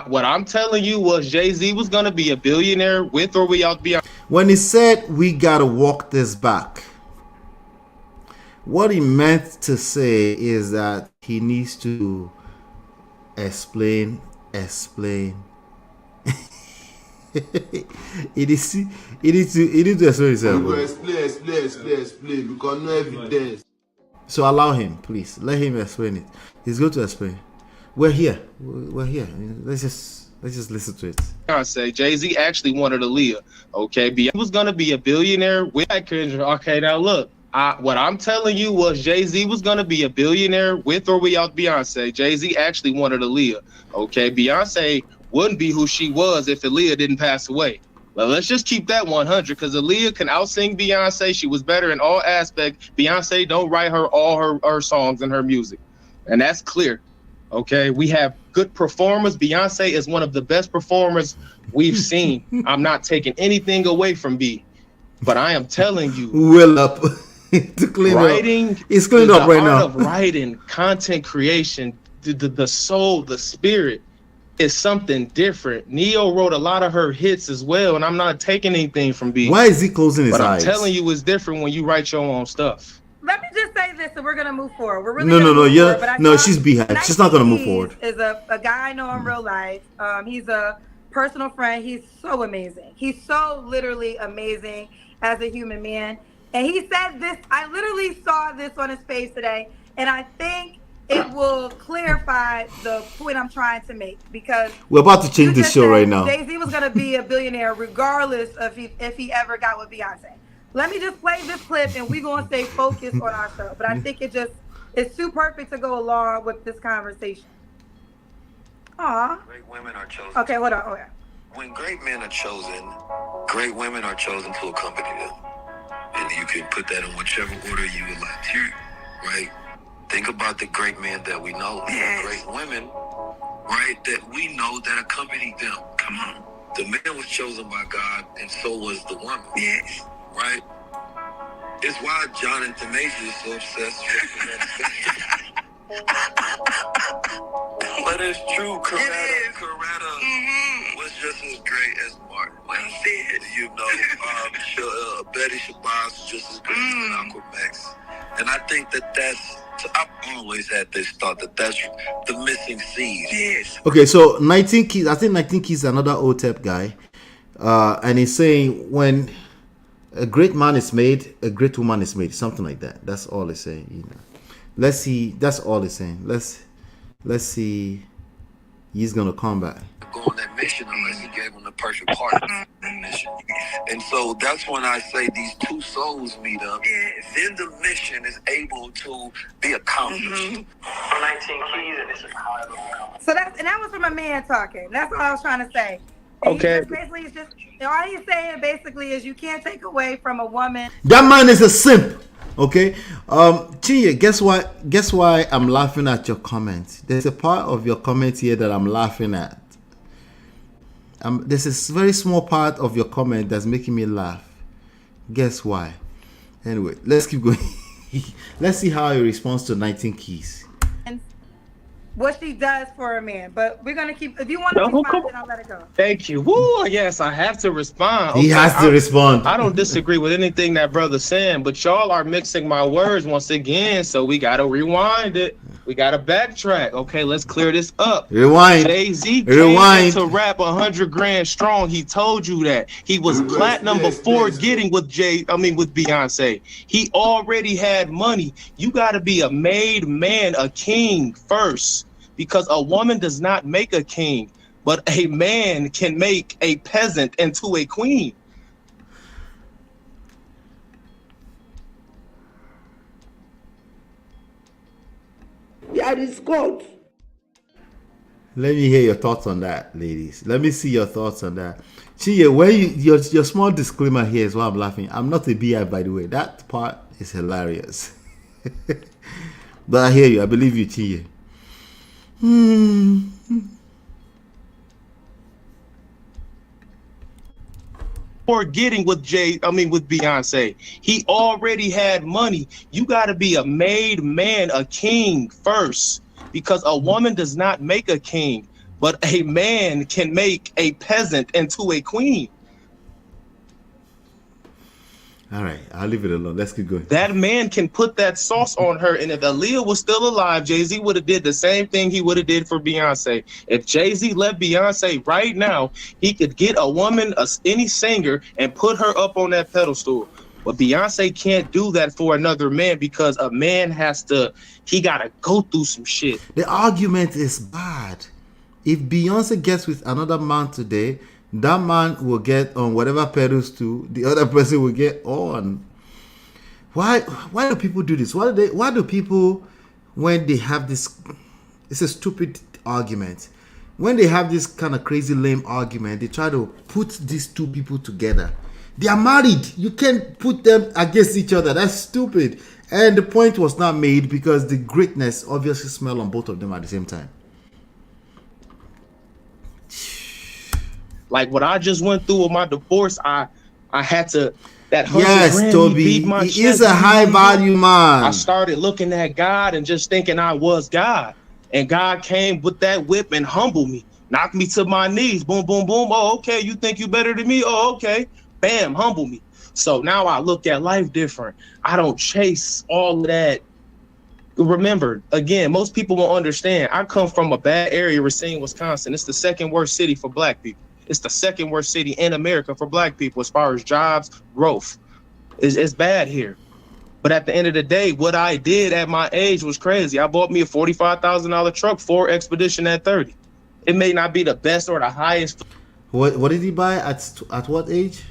What I'm telling you was Jay-Z was gonna be a billionaire with or without Beyonce. When he said we gotta walk this back, what he meant to say is that he needs to explain. It needs to explain himself. Explain because no evidence. So allow him, please. Let him explain it. He's going to explain. We're here. Let's just listen to it. Beyonce, Jay-Z actually wanted Aaliyah. Okay, Beyonce was gonna be a billionaire with Kendra. Okay, now look. What I'm telling you was Jay-Z was gonna be a billionaire with or without Beyonce. Jay-Z actually wanted Aaliyah. Okay, Beyonce wouldn't be who she was if Aaliyah didn't pass away. Well, let's just keep that 100 because Aaliyah can outsing Beyonce. She was better in all aspects. Beyonce don't write all her songs and her music, and that's clear. Okay, we have good performers. Beyonce is one of the best performers we've seen. I'm not taking anything away from B, but I am telling you, well up to clean writing, up. It's cleaned up right now. The art of writing, content creation, the soul, the spirit is something different. Neo wrote a lot of her hits as well, and I'm not taking anything from B. Why is he closing his eyes? But I'm telling you, it's different when you write your own stuff. Let me just say this, and we're gonna move forward. We're really no. She's behind. She's not gonna move forward. Is a guy I know in real life. He's a personal friend. He's so amazing. He's so literally amazing as a human man. And he said this. I literally saw this on his face today, and I think it will clarify the point I'm trying to make because we're about to change the show right now. Jay-Z was gonna be a billionaire regardless of if he ever got with Beyonce. Let me just play this clip and we're going to stay focused on our show. But I think it's too perfect to go along with this conversation. Aw. Great women are chosen. Okay, hold on. Oh, yeah. When great men are chosen, great women are chosen to accompany them. And you can put that in whichever order you would like to, right? Think about the great men that we know. Yes. Great women, right, that we know that accompany them. Come on. The man was chosen by God, and so was the woman. Yes. Right? It's why John and Tenacious is so obsessed with But it's true. Coretta was just as great as Martin. You know, Betty Shabazz was just as great as Malcolm X. And I think that's, I've always had this thought that's the missing seed. Yes. Okay, so 19 Keys, I think 19 Keys is another OTEP guy. And he's saying when a great man is made, a great woman is made, something like that. That's all he's saying. You know. Let's see. That's all he's saying. Let's see. He's gonna come back. Go on that mission unless he gave him the perfect partner for that mission. And so that's when I say these two souls meet up. Then the mission is able to be accomplished. 19 keys, and this is how it goes. So that was from a man talking. That's what I was trying to say. Okay. Basically, it's just all he's saying basically is you can't take away from a woman. That man is a simp. Okay. Chinya, guess why I'm laughing at your comment? There's a part of your comment here that I'm laughing at. There's a very small part of your comment that's making me laugh. Guess why? Anyway, let's keep going. Let's see how he responds to 19 Keys. what she does for a man. But we're gonna keep. If you want to No, respond, then I'll let it go. Thank you. Woo, yes, I have to respond. He has to respond. I don't disagree with anything that brother's saying, but y'all are mixing my words once again, so we got to rewind it. We got to backtrack. Okay, let's clear this up. Rewind. Jay-Z Rewind. came to rap 100 grand strong. He told you that. He was platinum before getting with Beyonce. He already had money. You got to be a made man, a king first, because a woman does not make a king, but a man can make a peasant into a queen. That is God. Let me hear your thoughts on that, ladies. Let me see your thoughts on that. Chiye, where your small disclaimer here is why I'm laughing. I'm not a BI, by the way. That part is hilarious. But I hear you. I believe you, Chiye. Or getting with Beyonce. He already had money. You got to be a made man, a king first, because a woman does not make a king, but a man can make a peasant into a queen. All right, I'll leave it alone. Let's keep going. That man can put that sauce on her, and if Aaliyah was still alive, Jay-Z would have did the same thing he would have did for Beyonce. If Jay-Z left Beyonce right now, he could get a woman, any singer, and put her up on that pedestal. But Beyonce can't do that for another man, because a man he got to go through some shit. The argument is bad. If Beyonce gets with another man today, that man will get on whatever pedestal the other person will get on. Why do people do this? Why do people, when they have this, it's a stupid argument, when they have this kind of crazy lame argument, they try to put these two people together. They are married. You can't put them against each other. That's stupid. And the point was not made because the greatness obviously smell on both of them at the same time. Like what I just went through with my divorce, I had to, that 100 yes, grand, Toby, he is a high value man. I started looking at God and just thinking I was God. And God came with that whip and humbled me, knocked me to my knees. Boom, boom, boom. Oh, okay. You think you better than me? Oh, okay. Bam, humble me. So now I look at life different. I don't chase all of that. Remember, again, most people won't understand. I come from a bad area, Racine, Wisconsin. It's the second worst city for black people. It's the second worst city in America for black people as far as jobs, growth. It's bad here. But at the end of the day, what I did at my age was crazy. I bought me a $45,000 truck, Ford Expedition at 30. It may not be the best or the highest. What did he buy at what age?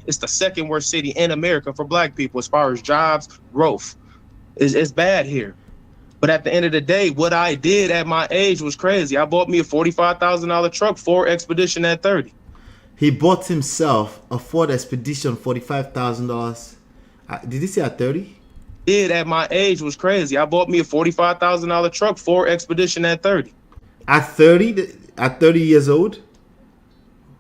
It's the second worst city in America for black people as far as jobs, growth. It's bad here. But at the end of the day, what I did at my age was crazy. I bought me a $45,000 truck, Ford Expedition at 30. He bought himself a Ford Expedition, $45,000. Did he say at 30? Did at my age was crazy. I bought me a $45,000 truck, Ford Expedition at 30. At 30? At 30 years old?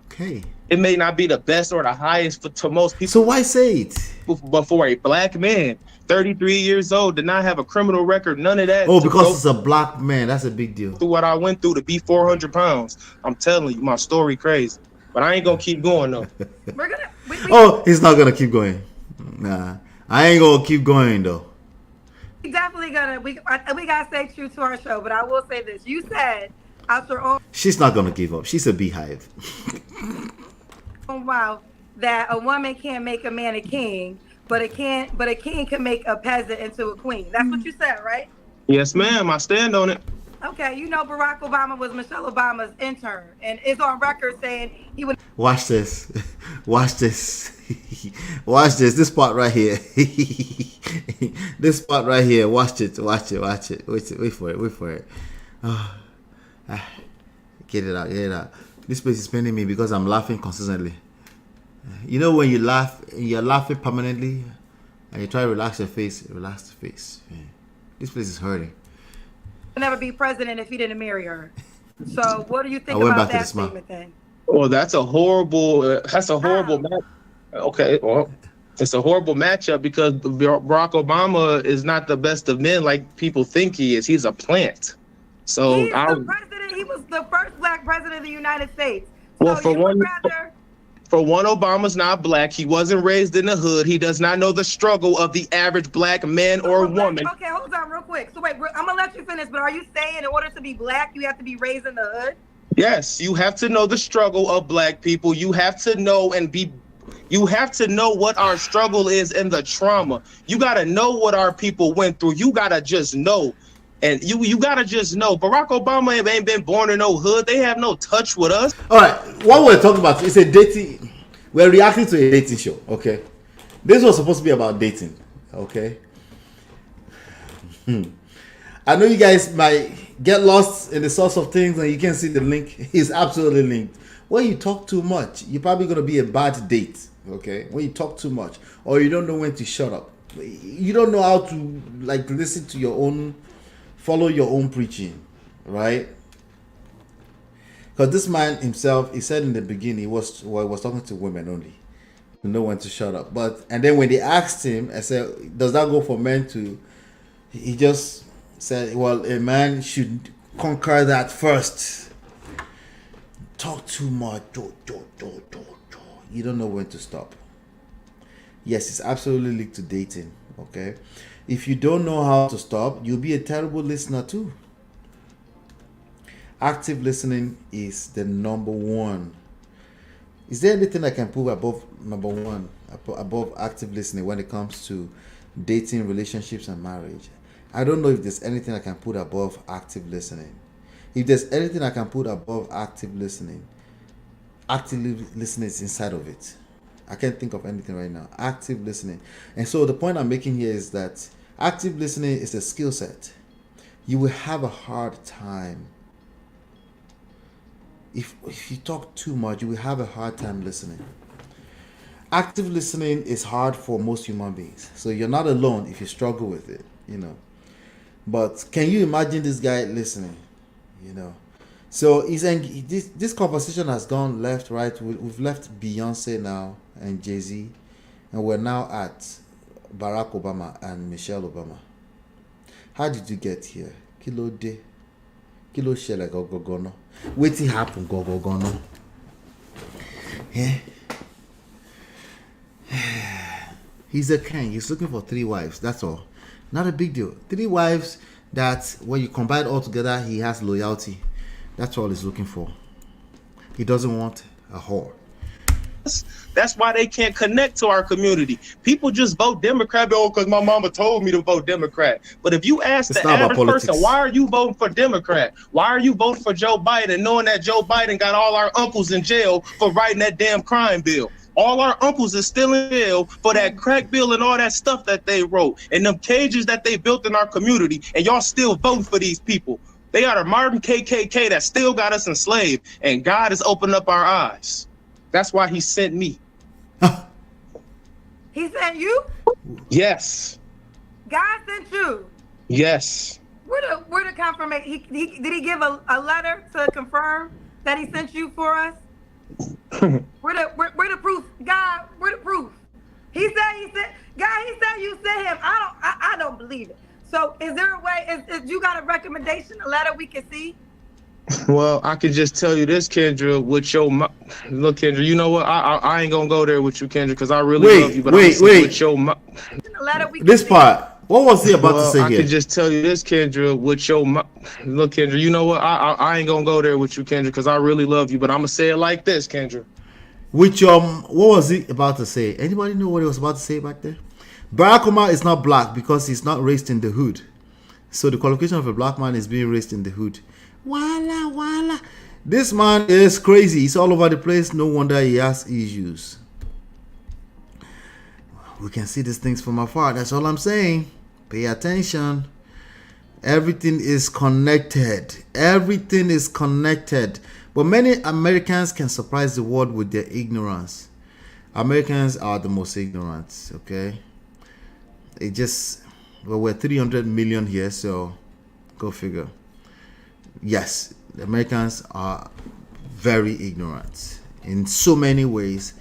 Okay. It may not be the best or the highest to most people. So why say it? But for a black man, 33 years old, did not have a criminal record, none of that. Oh, because it's a black man. That's a big deal. Through what I went through to be 400 pounds. I'm telling you, my story crazy. But I ain't going to keep going, though. Oh, he's not going to keep going. Nah, I ain't going to keep going, though. We definitely we got to stay true to our show. But I will say this. You said out your own... She's not going to give up. She's a beehive. Wow, that a woman can't make a man a king, but a king can make a peasant into a queen. That's what you said, right? Yes, ma'am. I stand on it. Okay, you know Barack Obama was Michelle Obama's intern, and is on record saying he would. Watch this. Watch this. Watch this. This part right here. This part right here. Watch it. Watch it. Watch it. Wait for it. Wait for it. Oh. Get it out. Get it out. This place is paining me because I'm laughing consistently. You know when you laugh, you're laughing permanently, and you try to relax your face, relax the face. Yeah. This place is hurting. Never be president if he didn't marry her. So what do you think about that statement then? Well, that's a horrible match. Okay, well, it's a horrible matchup because Barack Obama is not the best of men like people think he is. He's a plant. So He's the president. He was the first black president of the United States. well, So for you one, would rather. for one, Obama's not black. He wasn't raised in the hood. He does not know the struggle of the average black man or woman. Okay, hold on real quick. So wait, I'm gonna let you finish. But are you saying in order to be black, you have to be raised in the hood? Yes, you have to know the struggle of black people. You have to know you have to know what our struggle is and the trauma. You got to know what our people went through. You got to just know. And you got to just know. Barack Obama ain't been born in no hood. They have no touch with us. All right, what we're talking about is a dating. We're reacting to a dating show, okay? This was supposed to be about dating, okay? I know you guys might get lost in the source of things and you can't see the link. It's absolutely linked. When you talk too much, you're probably going to be a bad date, okay? When you talk too much, or you don't know when to shut up. You don't know how to, like, listen to your own, follow your own preaching, right? Because this man himself, he said in the beginning, he was talking to women only, to know when to shut up. And then when they asked him, I said, does that go for men too? He just said, well, a man should conquer that first. Talk too much. You don't know when to stop. Yes, it's absolutely linked to dating, okay? If you don't know how to stop, you'll be a terrible listener too. Active listening is the number one. Is there anything I can put above number one, above active listening when it comes to dating, relationships, and marriage? I don't know if there's anything I can put above active listening. If there's anything I can put above active listening is inside of it. I can't think of anything right now. Active listening. And so the point I'm making here is that active listening is a skill set. You will have a hard time. If you talk too much, you will have a hard time listening. Active listening is hard for most human beings. So you're not alone if you struggle with it, you know. But can you imagine this guy listening, you know? So he's saying this conversation has gone left, right. We've left Beyonce now and Jay-Z, and we're now at Barack Obama and Michelle Obama. How did you get here? Kilo de. Kilo shele gogogono. Waiting happen gogogono. Yeah. He's a king. He's looking for 3 wives. That's all. Not a big deal. 3 wives that when you combine all together, he has loyalty. That's all he's looking for. He doesn't want a whore. That's why they can't connect to our community. People just vote Democrat because my mama told me to vote Democrat. But if you ask the average person, why are you voting for Democrat? Why are you voting for Joe Biden, knowing that Joe Biden got all our uncles in jail for writing that damn crime bill? All our uncles is still in jail for that crack bill and all that stuff that they wrote and them cages that they built in our community. And y'all still voting for these people. They are the modern KKK that still got us enslaved. And God has opened up our eyes. That's why he sent me. He sent you? Yes. God sent you? Yes. Where the confirmation? Did he give a letter to confirm that he sent you for us? Where the proof? God, where the proof? He said you sent him. I don't believe it. So is there a way, is you got a recommendation, a letter we can see? Well, I can just tell you this, Kendra, with your look, Kendra, you know what? I ain't gonna go there with you, Kendra, because I really love you. But wait. With your this part. What was he about to say here? I can just tell you this, Kendra, with your look, Kendra, you know what? I ain't gonna go there with you, Kendra, because I really love you. But I'm gonna say it like this, Kendra. With your what was he about to say? Anybody know what he was about to say back there? Barack Obama is not black because he's not raised in the hood. So the qualification of a black man is being raised in the hood. Walla. This man is crazy. He's all over the place. No wonder he has issues. We can see these things from afar. That's all I'm saying. Pay attention. Everything is connected. Everything is connected. But many Americans can surprise the world with their ignorance. Americans are the most ignorant, okay? We're 300 million here, so go figure. Yes, the Americans are very ignorant in so many ways.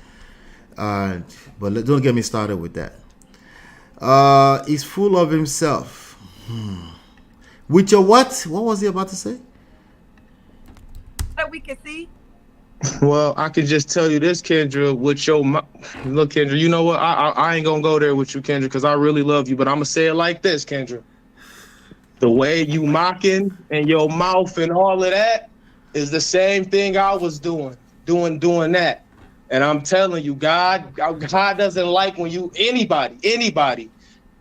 But don't get me started with that. He's full of himself. With your what? What was he about to say? That we can see. Well, I can just tell you this, Kendra. With your look, Kendra. You know what? I ain't gonna go there with you, Kendra, because I really love you. But I'm gonna say it like this, Kendra. The way you mocking and your mouth and all of that is the same thing I was doing that. And I'm telling you, God doesn't like when you anybody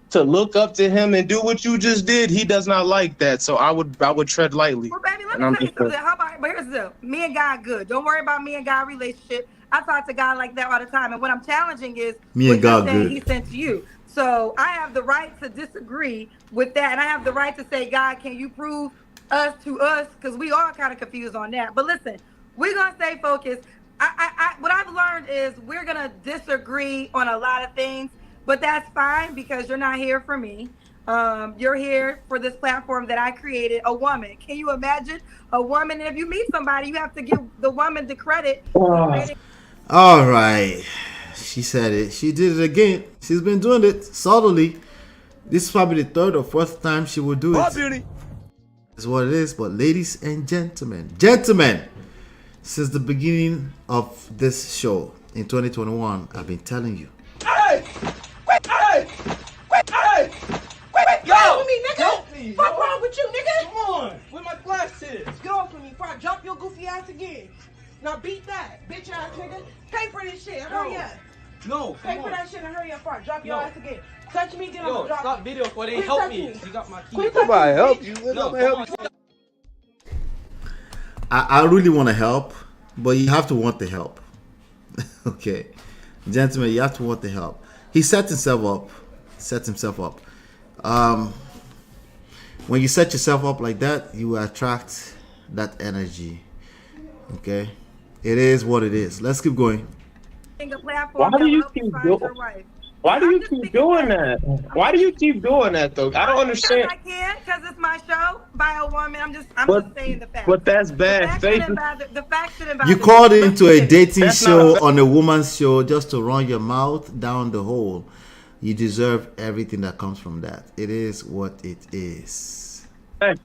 to look up to him and do what you just did. He does not like that. So I would tread lightly. Well, baby, let me tell you something. How about, but here's the deal. Me and God good. Don't worry about me and God relationship. I talk to God like that all the time. And what I'm challenging is me and God good. He sent to you. So I have the right to disagree with that. And I have the right to say, God, can you prove us to us? Because we are kind of confused on that. But listen, we're going to stay focused. What I've learned is we're going to disagree on a lot of things. But that's fine because you're not here for me. You're here for this platform that I created, a woman. Can you imagine a woman? And if you meet somebody, you have to give the woman the credit. All right. She said it. She did it again. She's been doing it subtly. This is probably the third or fourth time she will do it. That's what it is. But ladies and gentlemen, since the beginning of this show in 2021, I've been telling you. Hey! Yo! With me, nigga! Fuck wrong with you, nigga? Come on! Where my glasses? Get off of me before I jump your goofy ass again. Now beat that, bitch ass nigga. Pay for this shit, hurry up. No, Pay for that shit and hurry up before I drop your ass again. Touch me, then I'm gonna drop you. Stop video for they help me. You got my key. Somebody help you. Help you. I really want to help, but you have to want the help. Okay. Gentlemen, you have to want the help. He set himself up. When you set yourself up like that, you attract that energy. Okay? It is what it is. Let's keep going. Why do you keep doing that? Why do you keep doing that? Why do you keep doing that, though? I don't understand. I can't, because it's my show by a woman. I'm just saying the fact. But that's bad faith. The fact shouldn't bother You me. called into a dating show on a woman's show just to run your mouth down the hole. You deserve everything that comes from that. It is what it is. It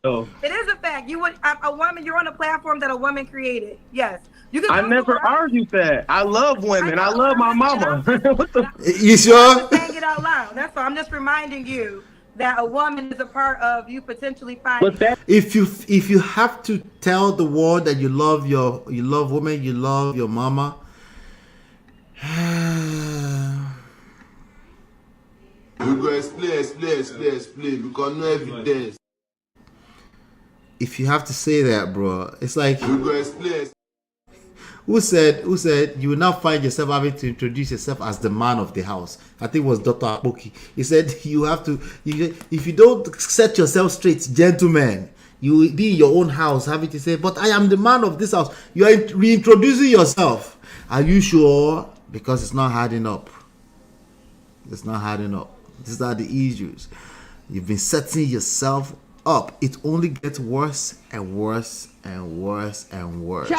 is a fact. You would a woman. You're on a platform that a woman created. Yes. You can. I never argued that. I love women. I love my mama. What the? You sure? I'm saying it out loud. That's all. I'm just reminding you that a woman is a part of you potentially finding. If you have to tell the world that you love women, you love your mama. We go explain because no evidence. If you have to say that, bro, it's like We go explain. who said you will now find yourself having to introduce yourself as the man of the house. I think it was Dr. Apoki. He said you have to, if you don't set yourself straight, gentlemen, you will be in your own house having to say, but I am the man of this house. You are reintroducing yourself. Are you sure? Because it's not adding up. It's not adding up. These are the issues. You've been setting yourself up. It only gets worse and worse and worse and worse.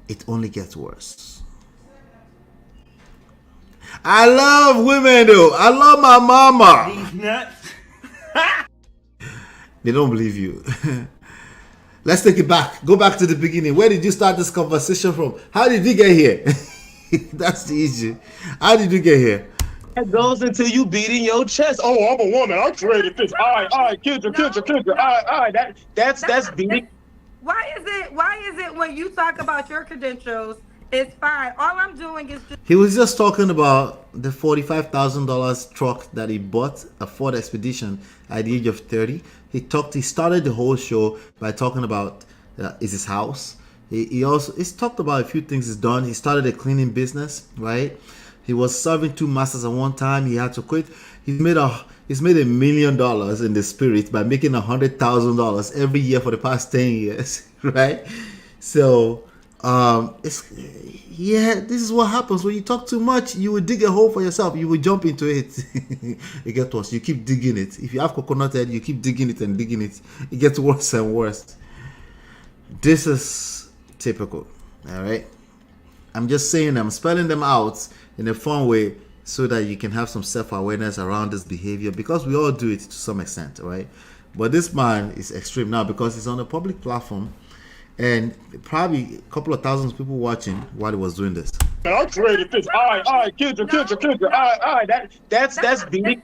It only gets worse. I love women though. I love my mama. These nuts. They don't believe you. Let's take it back. Go back to the beginning. Where did you start this conversation from? How did you get here? That's the issue. How did you get here? It goes until you beating your chest. Oh, I'm a woman. I created this. All right, Kendra. All right, that's beating. Why is it when you talk about your credentials, it's fine? All I'm doing is just. He was just talking about the $45,000 truck that he bought, a Ford Expedition, at the age of 30. He started the whole show by talking about is his house. He's talked about a few things he's done. He started a cleaning business, right? He was serving 2 masters at one time. He had to quit. He's made $1 million in the spirit by making $100,000 every year for the past 10 years, right? So this is what happens when you talk too much. You will dig a hole for yourself. You will jump into it. It gets worse. You keep digging it. If you have coconut head, you keep digging it and digging it. It gets worse and worse. This is typical. All right. I'm just saying I'm spelling them out in a fun way so that you can have some self-awareness around this behavior, because we all do it to some extent, right? But this man is extreme now because he's on a public platform and probably a couple of thousands of people watching while he was doing this. I'm created this. All right, Kendra. All right, that's big.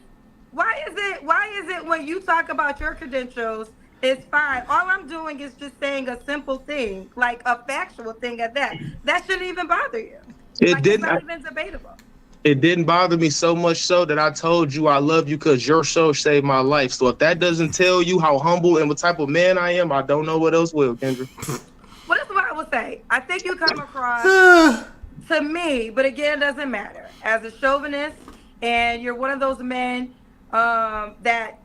Why is it when you talk about your credentials, it's fine? All I'm doing is just saying a simple thing, like a factual thing at that. That shouldn't even bother you. It's not even debatable. It didn't bother me so much so that I told you I love you because your show saved my life. So if that doesn't tell you how humble and what type of man I am, I don't know what else will, Kendra. Well, that's what I would say. I think you come across to me, but again, it doesn't matter, as a chauvinist, and you're one of those men that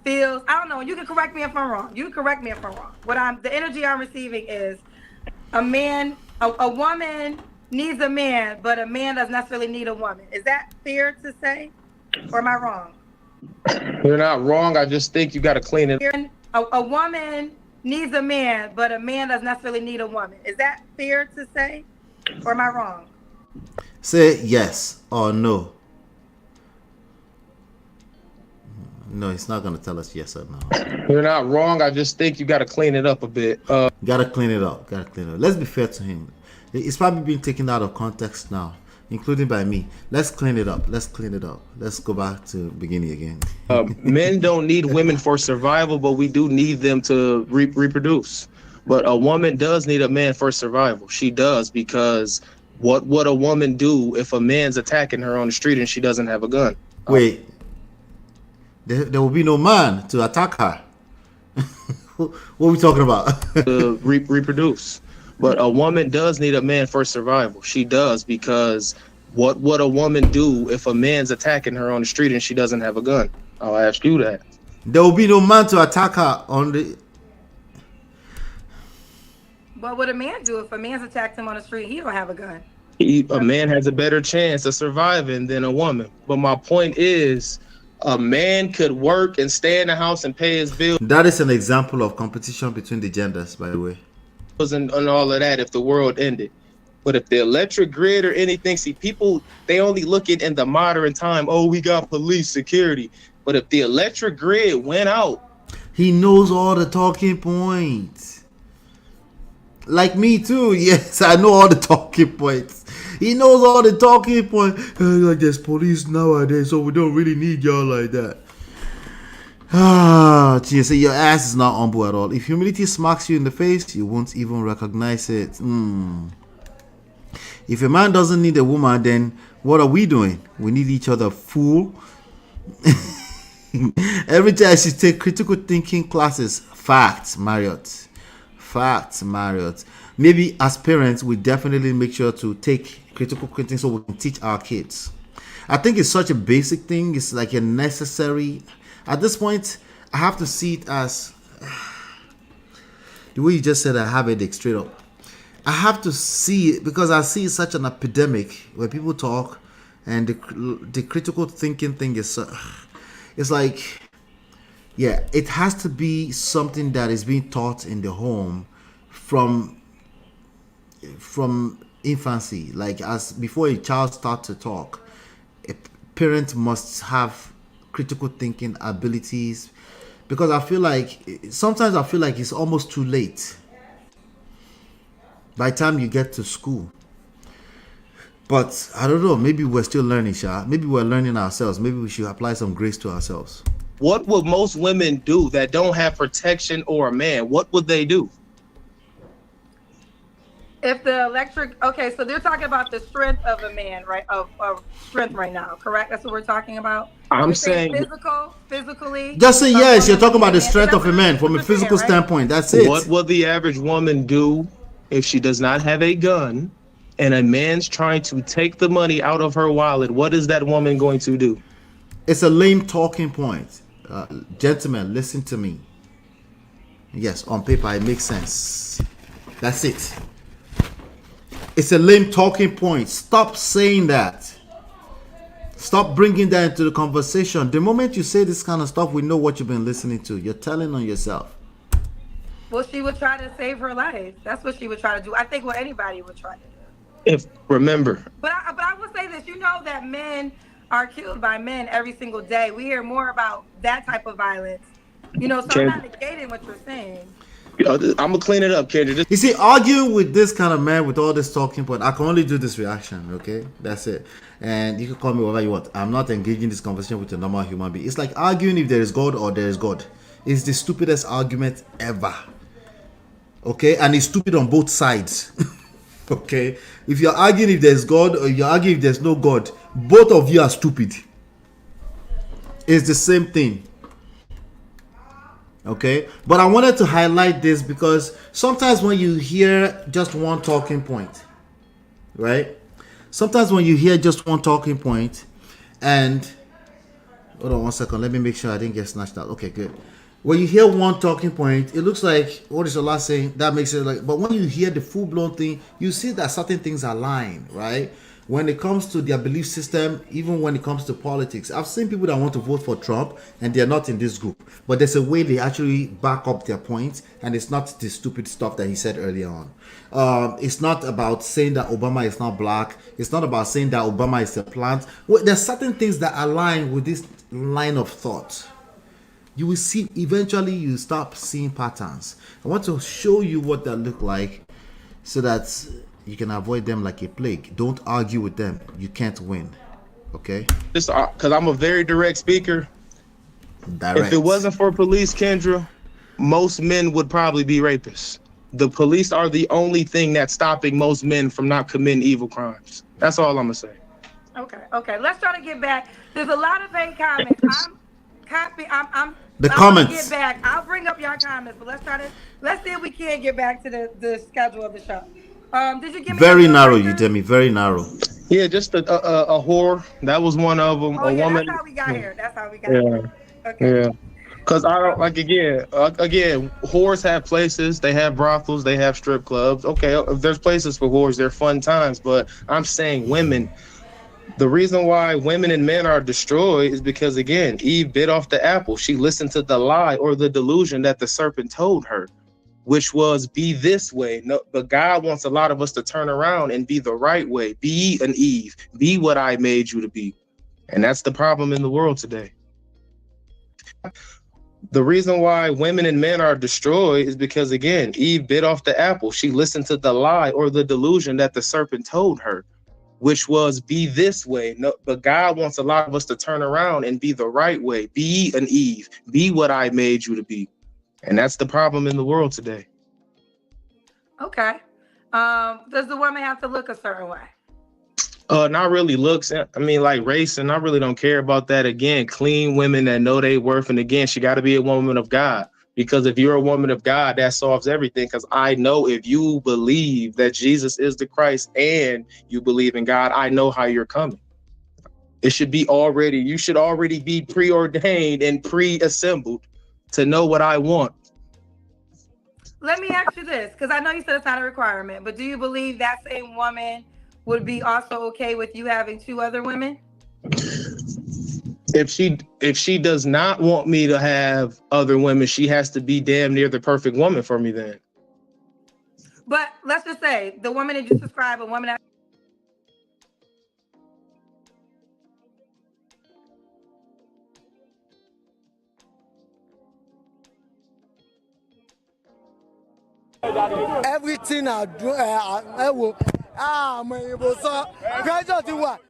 feels, I don't know, you can correct me if I'm wrong. The energy I'm receiving is a woman needs a man, but a man doesn't necessarily need a woman. Is that fair to say? Or am I wrong? You're not wrong. I just think you got to clean it. A woman needs a man, but a man doesn't necessarily need a woman. Is that fair to say? Or am I wrong? Say yes or no. No, he's not going to tell us yes or no. You're not wrong. I just think you got to clean it up a bit. Got to clean it up. Let's be fair to him. It's probably been taken out of context now, including by me. Let's clean it up. Let's go back to the beginning again. Men don't need women for survival, but we do need them to reproduce. But a woman does need a man for survival. She does, because what would a woman do if a man's attacking her on the street and she doesn't have a gun? Wait. There will be no man to attack her. What are we talking about? To reproduce. But a woman does need a man for survival. She does, because what would a woman do if a man's attacking her on the street and she doesn't have a gun? I'll ask you that. There will be no man to attack her on the... What would a man do if a man's attacked him on the street? He don't have a gun. A man has a better chance of surviving than a woman. But my point is, a man could work and stay in the house and pay his bills. That is an example of competition between the genders, by the way. And all of that if the world ended. But if the electric grid or anything, see, people, they only look at in the modern time, oh, we got police security. But if the electric grid went out. He knows all the talking points. Like me too. Yes, I know all the talking points. He knows all the talking points. Like there's police nowadays, so we don't really need y'all like that. So your ass is not humble at all. If humility smacks you in the face, you won't even recognize it. If a man doesn't need a woman, then what are we doing? We need each other, fool. Every time I should take critical thinking classes. Facts, Marriott. Maybe as parents, we definitely make sure to take critical thinking so we can teach our kids. I think it's such a basic thing. It's like a necessary... At this point, I have to see it as the way you just said. I have it straight up. I have to see it because I see such an epidemic where people talk, and the critical thinking thing is. It's like, yeah, it has to be something that is being taught in the home from infancy. Like as before a child starts to talk, a parent must have critical thinking abilities, because I feel like sometimes it's almost too late by the time you get to school. But I don't know, maybe we're still learning, Sha. Maybe we're learning ourselves. Maybe we should apply some grace to ourselves. What would most women do that don't have protection or a man? What would they do? If the electric, okay, so they're talking about the strength of a man, right? Of strength right now, correct? That's what we're talking about. I'm saying physically. Just say yes. You're talking about the strength of a man from a physical standpoint. That's it. What will the average woman do if she does not have a gun and a man's trying to take the money out of her wallet? What is that woman going to do? It's a lame talking point. Gentlemen, listen to me. Yes, on paper it makes sense. That's it. It's a lame talking point. Stop saying that. Stop bringing that into the conversation. The moment you say this kind of stuff, we know what you've been listening to. You're telling on yourself. Well, she would try to save her life. That's what she would try to do. I think what anybody would try to do. Remember. But I will say this. You know that men are killed by men every single day. We hear more about that type of violence. You know, so I'm not negating what you're saying. I'm gonna clean it up, Kendra. You see, arguing with this kind of man with all this talking point, I can only do this reaction, okay? That's it. And you can call me whatever you want. I'm not engaging this conversation with a normal human being. It's like arguing if there is God or there is God. It's the stupidest argument ever. Okay? And it's stupid on both sides. Okay? If you're arguing if there's God or you're arguing if there's no God, both of you are stupid. It's the same thing. Okay, but I wanted to highlight this because sometimes when you hear just one talking point, right? Sometimes when you hear just one talking point, and hold on 1 second, let me make sure I didn't get snatched out. Okay, good. When you hear one talking point, it looks like what is Allah saying? That makes it like, but when you hear the full-blown thing, you see that certain things align, right? When it comes to their belief system, even when it comes to politics, I've seen people that want to vote for Trump and they're not in this group, but there's a way they actually back up their points, and it's not the stupid stuff that he said earlier on. It's not about saying that Obama is not black. It's not about saying that Obama is a plant. Well, there's certain things that align with this line of thought. You will see, eventually you start seeing patterns. I want to show you what that look like so that you can avoid them like a plague. Don't argue with them. You can't win. Okay? Just because I'm a very direct speaker. Direct. If it wasn't for police, Kendra, most men would probably be rapists. The police are the only thing that's stopping most men from not committing evil crimes. That's all I'm gonna say. Okay. Let's try to get back. There's a lot of hate comments. I'm comments. Get back. I'll bring up your comments, but let's see if we can get back to the schedule of the show. Did you give me very narrow, you tell me, very narrow. Yeah, just a whore. That was one of them. Oh, a woman. That's how we got here. Here. Okay. Yeah. Because I don't like again, whores have places. They have brothels. They have strip clubs. Okay, if there's places for whores, they're fun times. But I'm saying women. The reason why women and men are destroyed is because, again, Eve bit off the apple. She listened to the lie or the delusion that the serpent told her, which was be this way. No, but God wants a lot of us to turn around and be the right way. Be an Eve. Be what I made you to be. And that's the problem in the world today. The reason why women and men are destroyed is because, again, Eve bit off the apple. She listened to the lie or the delusion that the serpent told her, which was be this way. No, but God wants a lot of us to turn around and be the right way. Be an Eve. Be what I made you to be. And that's the problem in the world today. Okay. Does the woman have to look a certain way? Not really looks. I mean, like race, and I really don't care about that. Again, clean women that know they worth. And again, she got to be a woman of God. Because if you're a woman of God, that solves everything. Because I know if you believe that Jesus is the Christ and you believe in God, I know how you're coming. It should be already, you should already be preordained and pre-assembled to know what I want. Let me ask you this, because I know you said it's not a requirement, but do you believe that same woman would be also okay with you having two other women? If she does not want me to have other women, she has to be damn near the perfect woman for me then. But let's just say the woman that you described, a woman that everything I do, I will. Pressure to what?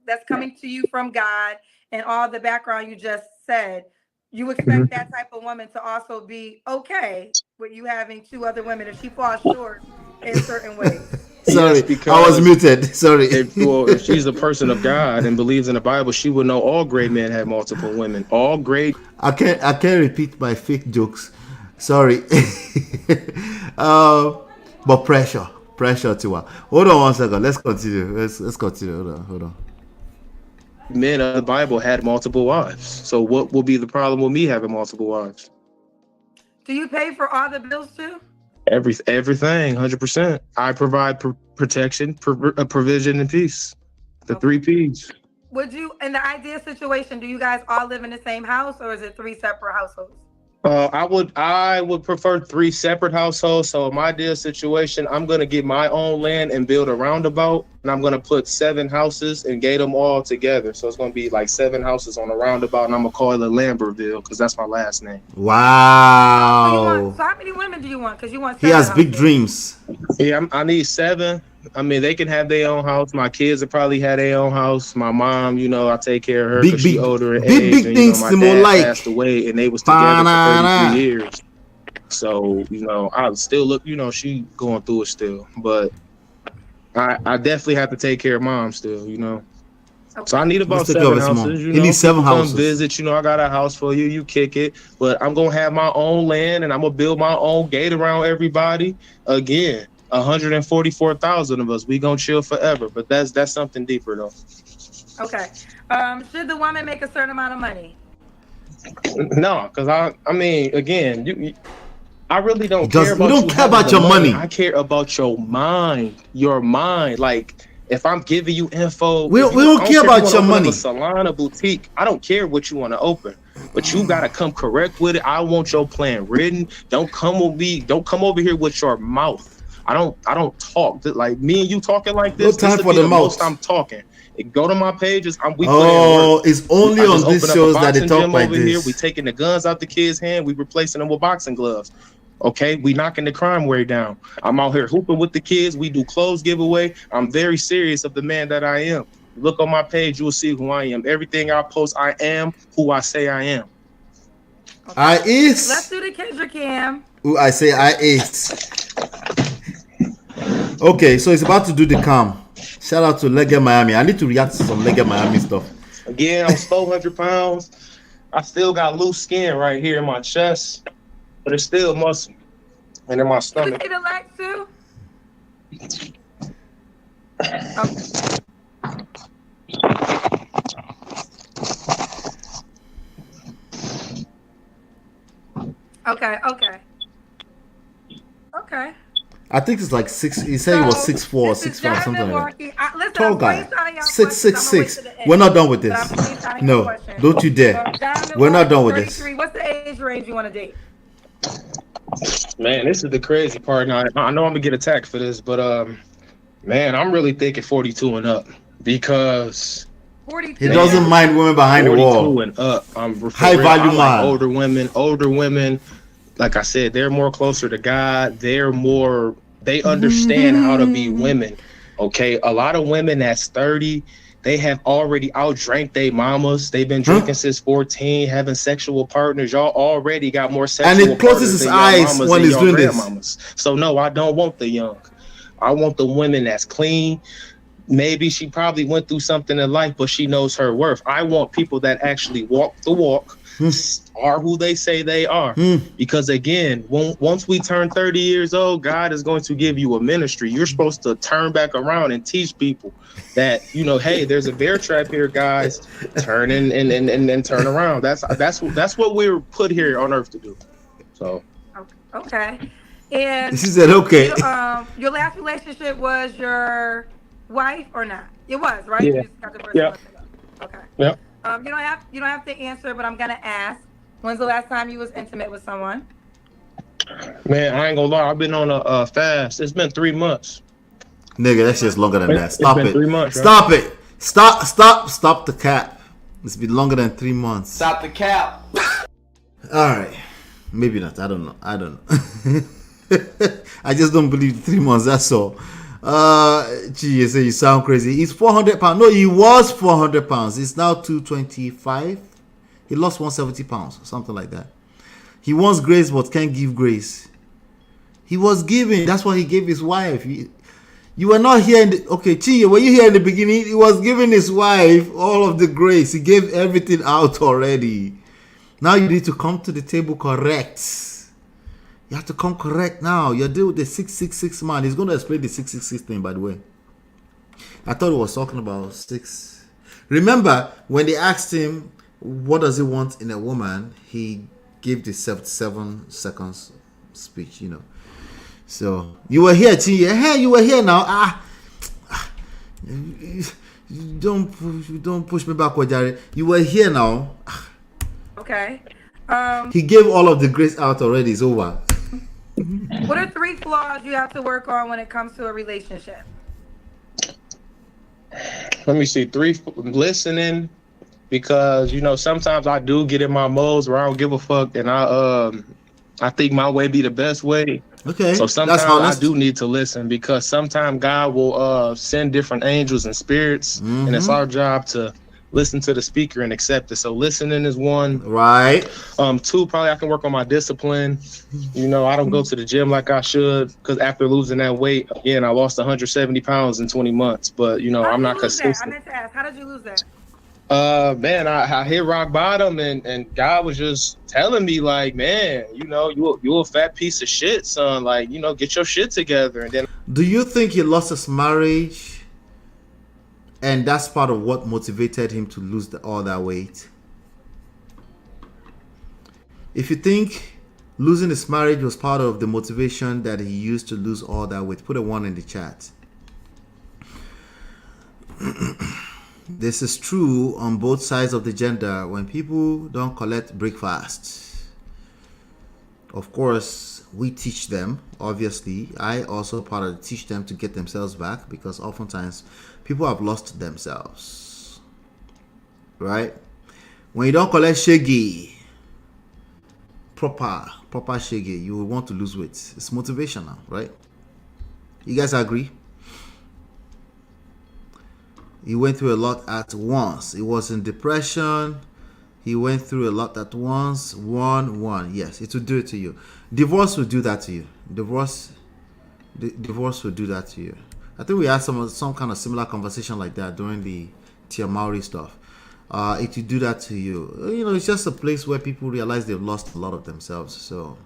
that's coming to you from God, and all the background you just said, you expect that type of woman to also be okay with you having two other women if she falls short in certain ways. Sorry, yes, I was muted. Sorry. If she's a person of God and believes in the Bible, she would know all great men have multiple women. All great. I can't repeat my fake jokes. Sorry. But pressure to her. Hold on 1 second. Let's continue. Let's continue. Hold on. Men of the Bible had multiple wives. So what will be the problem with me having multiple wives? Do you pay for all the bills too? Everything, 100%. I provide protection, provision, and peace. The 3 P's. Would you, in the ideal situation, do you guys all live in the same house, or is it 3 separate households? I would prefer 3 separate households. So in my ideal situation, I'm gonna get my own land and build a roundabout, and I'm gonna put 7 houses and gate them all together. So it's gonna be like 7 houses on a roundabout, and I'm gonna call it Lambertville because that's my last name. Wow. So how many women do you want? Because you want. He has big dreams. Yeah, I need 7. I mean, they can have their own house. My kids will probably have their own house. My mom, you know, I take care of her because she's older in age. And, you know, my dad passed away, and they was together for 33 years. So, you know, I still look, you know, she going through it still. But I definitely have to take care of mom still, you know. So I need about 7 houses. You know, needs 7 houses. Come visit, you know, I got a house for you. You kick it. But I'm going to have my own land, and I'm going to build my own gate around everybody. Again, 144,000 of us. We gonna chill forever, but that's something deeper though. Okay. Should the woman make a certain amount of money? No, because I mean, again, I really don't care about. We don't care about your money. I care about your mind. Your mind. Like, if I'm giving you info, we don't care about your money. A salon, a boutique. I don't care what you want to open, but you gotta come correct with it. I want your plan written. Don't come with me. Don't come over here with your mouth. I don't talk like me and you talking like this. No time for the mouth. Most I'm talking. Go to my pages. It's only on these shows that they talk like this. Here. We taking the guns out the kids' hand. We replacing them with boxing gloves. Okay, we knocking the crime rate down. I'm out here hooping with the kids. We do clothes giveaway. I'm very serious of the man that I am. Look on my page, you will see who I am. Everything I post, I am who I say I am. Okay. Let's do the Kendrick Cam. Who I say I is. Okay, so it's about to do the cam. Shout out to Legge Miami. I need to react to some Legge Miami stuff. Again, I'm 400 pounds. I still got loose skin right here in my chest, but it's still muscle and in my stomach. Can you say the legs too? Okay. Okay. I think it's like 6. He said he was 6'4", 6'5", something like that. Tall guy. 6'6". We're not done with this. No, don't you dare. We're not done with this. What's the age range you want to date? Man, this is the crazy part. Now, I know I'm gonna get attacked for this, but man, I'm really thinking 42 and up because 42. He doesn't mind women behind the wall. 42 and up. I'm high value man. Older women. Like I said, they're more closer to God. They understand how to be women. Okay, a lot of women that's 30, they have already outdrank their mamas. They've been drinking since 14, having sexual partners. Y'all already got more sexual partners. And it closes his eyes when he's doing this. So no, I don't want the young. I want the women that's clean. Maybe she probably went through something in life, but she knows her worth. I want people that actually walk the walk, are who they say they are. Because again, once we turn 30 years old, God is going to give you a ministry. You're supposed to turn back around and teach people that, you know, hey, there's a bear trap here, guys. Turn and turn around. That's what we're put here on earth to do. So okay. And she said okay. Your last relationship was your wife or not? It was, right? Yeah. You just got divorced. Yeah. Okay. Yeah. You don't have to answer, but I'm gonna ask. When's the last time you was intimate with someone? Man, I ain't gonna lie. I've been on a fast. It's been 3 months. Nigga, that shit's longer than that. Stop it. 3 months, Stop it. Stop the cap. It's been longer than 3 months. Stop the cap. All right. Maybe not. I don't know. I just don't believe 3 months. That's all. Gee, you sound crazy. He's 400 pounds. No, he was 400 pounds. He's now 225. He lost 170 pounds, something like that. He wants grace, but can't give grace. He was giving. That's why he gave his wife. You were not here. Okay, Chiye, were you here in the beginning? He was giving his wife all of the grace. He gave everything out already. Now you need to come to the table correct. You have to come correct now. You're dealing with the 666 man. He's going to explain the 666 thing, by the way. I thought he was talking about 6. Remember, when they asked him, what does he want in a woman? He gave the 7 seconds speech, you know. So, you were here, Chiye. Hey, you were here now. Don't push me backward, Jerry. You were here now. Okay. He gave all of the grace out already. It's over. What are 3 flaws you have to work on when it comes to a relationship? Let me see. 3, listening, because sometimes I do get in my modes where I don't give a fuck, and I think my way be the best way. Okay. So sometimes I do need to listen, because sometimes God will send different angels and spirits, and it's our job to listen to the speaker and accept it. So listening is 1. Right. 2, probably I can work on my discipline. I don't go to the gym like I should, because after losing that weight, again, I lost 170 pounds in 20 months. But I'm not consistent. I meant to ask, how did you lose that? Man, I hit rock bottom, and God was just telling me, like, man, you a fat piece of shit, son. Like, get your shit together. And then, do you think he lost his marriage, and that's part of what motivated him to lose all that weight? If you think losing his marriage was part of the motivation that he used to lose all that weight, put a 1 in the chat. This is true on both sides of the gender. When people don't collect breakfast, of course, we teach them. Obviously, I also part of teach them to get themselves back, because oftentimes people have lost themselves. Right? When you don't collect shaggy, proper shaggy, you will want to lose weight. It's motivational, right? You guys agree? He went through a lot at once. He was in depression. He went through a lot at once. 1. Yes, it will do it to you. Divorce will do that to you. Divorce will do that to you. I think we had some kind of similar conversation like that during the Tia Maori stuff. It will do that to you. It's just a place where people realize they've lost a lot of themselves. So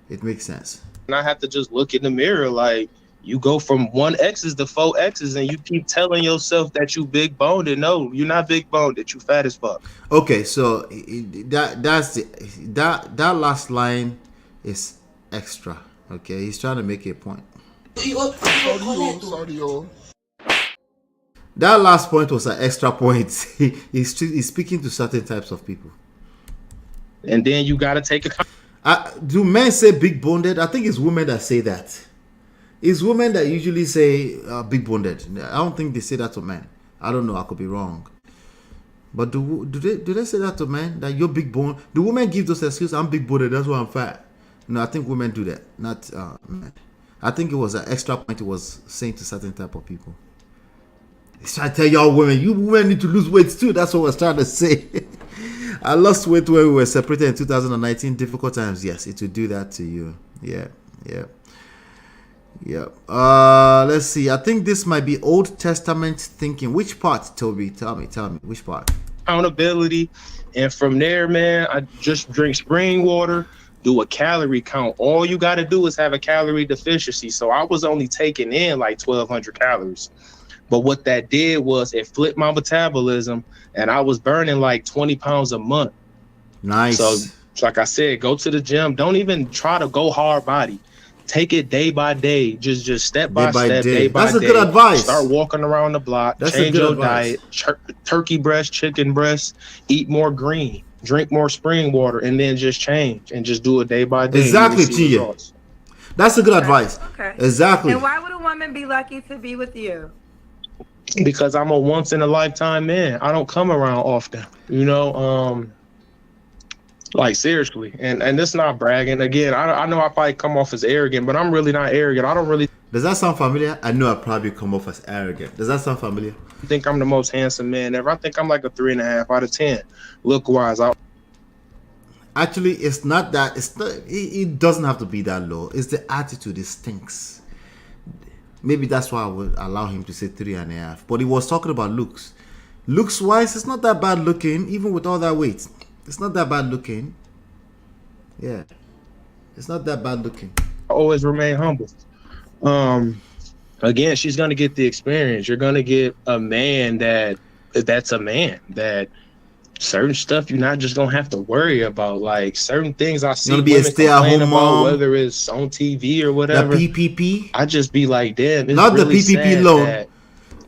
it makes sense. and I have to just look in the mirror like, you go from 1 X's to 4 X's and you keep telling yourself that you big boned, and no, you're not big boned, that you fat as fuck. Okay, so that last line is extra. Okay, he's trying to make a point. That last point was an extra point. He's speaking to certain types of people. And then you gotta take a. Do men say big boned? I think it's women that say that. It's women that usually say big boned. I don't think they say that to men. I don't know. I could be wrong. But do they say that to men, that you're big boned? Do women give those excuses? I'm big boned. That's why I'm fat. No, I think women do that. Not men. I think it was an extra point. It was saying to certain type of people. He's trying to tell y'all women, you women need to lose weight too. That's what I was trying to say. I lost weight when we were separated in 2019. Difficult times. Yes, it will do that to you. Yeah. Let's see. I think this might be Old Testament thinking. Which part, Toby? Tell me. Which part? Accountability. And from there, man, I just drink spring water, do a calorie count. All you got to do is have a calorie deficiency. So I was only taking in like 1,200 calories. But what that did was it flipped my metabolism, and I was burning like 20 pounds a month. Nice. So like I said, go to the gym. Don't even try to go hard body. Take it day by day. Just step by step, day by day. That's a good advice. Start walking around the block. That's change your advice. diet. Turkey breast, chicken breast. Eat more green. Drink more spring water, and then just change and just do it day by day. Exactly, Tia. That's a good advice. Okay. Exactly. And why would a woman be lucky to be with you? Because I'm a once in a lifetime man. I don't come around often, like seriously. And it's not bragging. Again, I know I probably come off as arrogant, but I'm really not arrogant. I don't really. Does that sound familiar? I know I probably come off as arrogant. Does that sound familiar? I think I'm the most handsome man ever. I think I'm like a 3.5 out of 10 look wise. Actually, it's not that. It doesn't have to be that low. It's the attitude. It stinks. Maybe that's why I would allow him to say 3.5. But he was talking about looks. Looks wise, it's not that bad looking, even with all that weight. It's not that bad looking. Yeah. It's not that bad looking. I always remain humble. Again, she's gonna get the experience. You're gonna get a man that's a man that certain stuff you're not just gonna have to worry about. Like certain things I see be a stay-at-home mom, whether it's on TV or whatever. The PPP. I just be like, damn, it's not really the PPP sad loan. that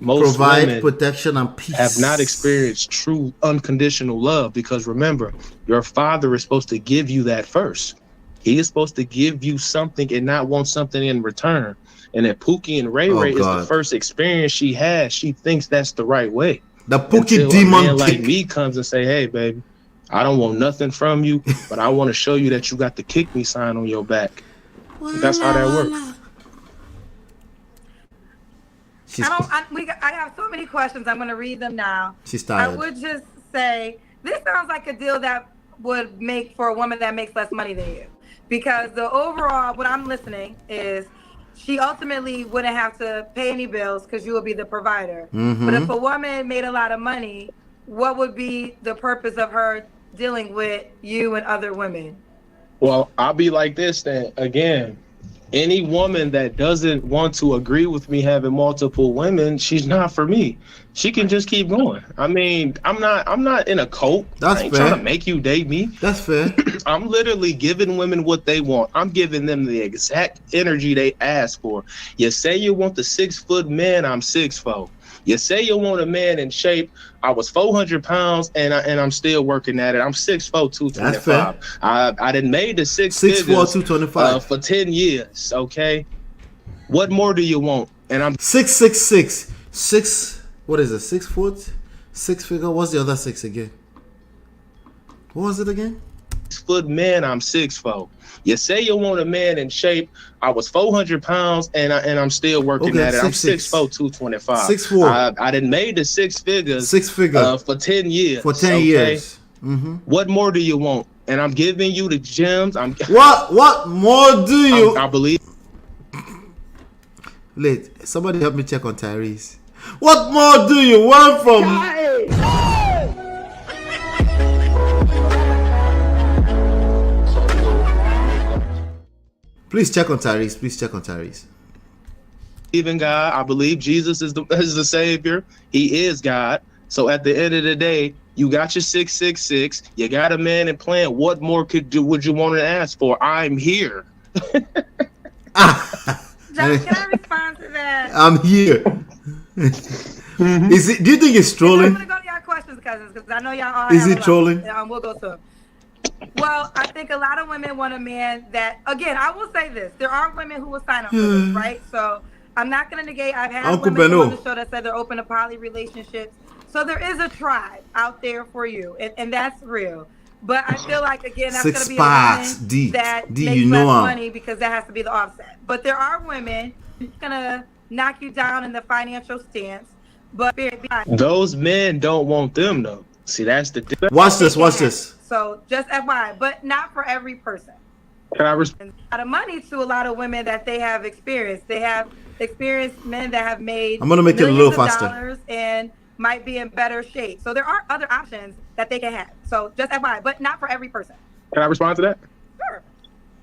most provide women protection and peace. have not experienced true unconditional love, because remember, your father is supposed to give you that first. He is supposed to give you something and not want something in return. And if Pookie and Ray Ray is the first experience she has, she thinks that's the right way. The Pookie Until demon a man like kick. me comes and say, hey, baby, I don't want nothing from you, but I want to show you that you got the kick me sign on your back. That's how that works. I have so many questions. I'm going to read them now. She's tired. I would just say this sounds like a deal that would make for a woman that makes less money than you, because the overall, what I'm listening is she ultimately wouldn't have to pay any bills because you would be the provider. Mm-hmm. But if a woman made a lot of money, what would be the purpose of her dealing with you and other women? Well, I'll be like this then. Again, any woman that doesn't want to agree with me having multiple women, she's not for me. She can just keep going. I mean, I'm not in a cult. That's I ain't fair. trying to make you date me. That's fair. I'm literally giving women what they want. I'm giving them the exact energy they ask for. You say you want the 6 foot man, I'm 6'4". You say you want a man in shape. I was 400 pounds and I'm still working at it. I'm 6'4", 225. That's fair. I done made the 6 6'4", figures 225 for 10 years. Okay, what more do you want? And I'm 6'6". 6. What is it? 6 foot, 6 figure. What's the other 6 again? What was it again? 6 foot man. I'm 6'4". You say you want a man in shape. I was 400 pounds and I'm still working at it. I'm 6'4", 225. 6'4". I done made the 6 figures. 6 figure for 10 years. For 10 years. Mm-hmm. What more do you want? And I'm giving you the gems. What more do you? I believe. Late. Somebody help me check on Tyrese. What more do you want from? Please check on Tyrese. Please check on Tyrese. Even God, I believe Jesus is the Savior. He is God. So at the end of the day, you got your 666. You got a man in plan. What more would you want to ask for? I'm here. John, can I respond to that? I'm here. Is it? Do you think it's trolling? I'm gonna go to y'all questions, cousins, because I know y'all all. Is it trolling? We'll go to them. Well, I think a lot of women want a man that. Again, I will say this: there are women who will sign up for this, right? So I'm not gonna negate. I've had Uncle women Beno on the show that said they're open to poly relationships. So there is a tribe out there for you, and that's real. But I feel like, again, that's going to be a woman that makes less money because that has to be the offset. But there are women who's going to knock you down in the financial stance. But those men don't want them, though. See, that's the difference. Watch this. Watch this. So just FYI, but not for every person. Can I respond? A lot of money to a lot of women that they have experienced. They have experienced men that have made I'm going to make it a little faster. Dollars and might be in better shape. So there are other options that they can have. So just FYI, but not for every person. Can I respond to that? Sure.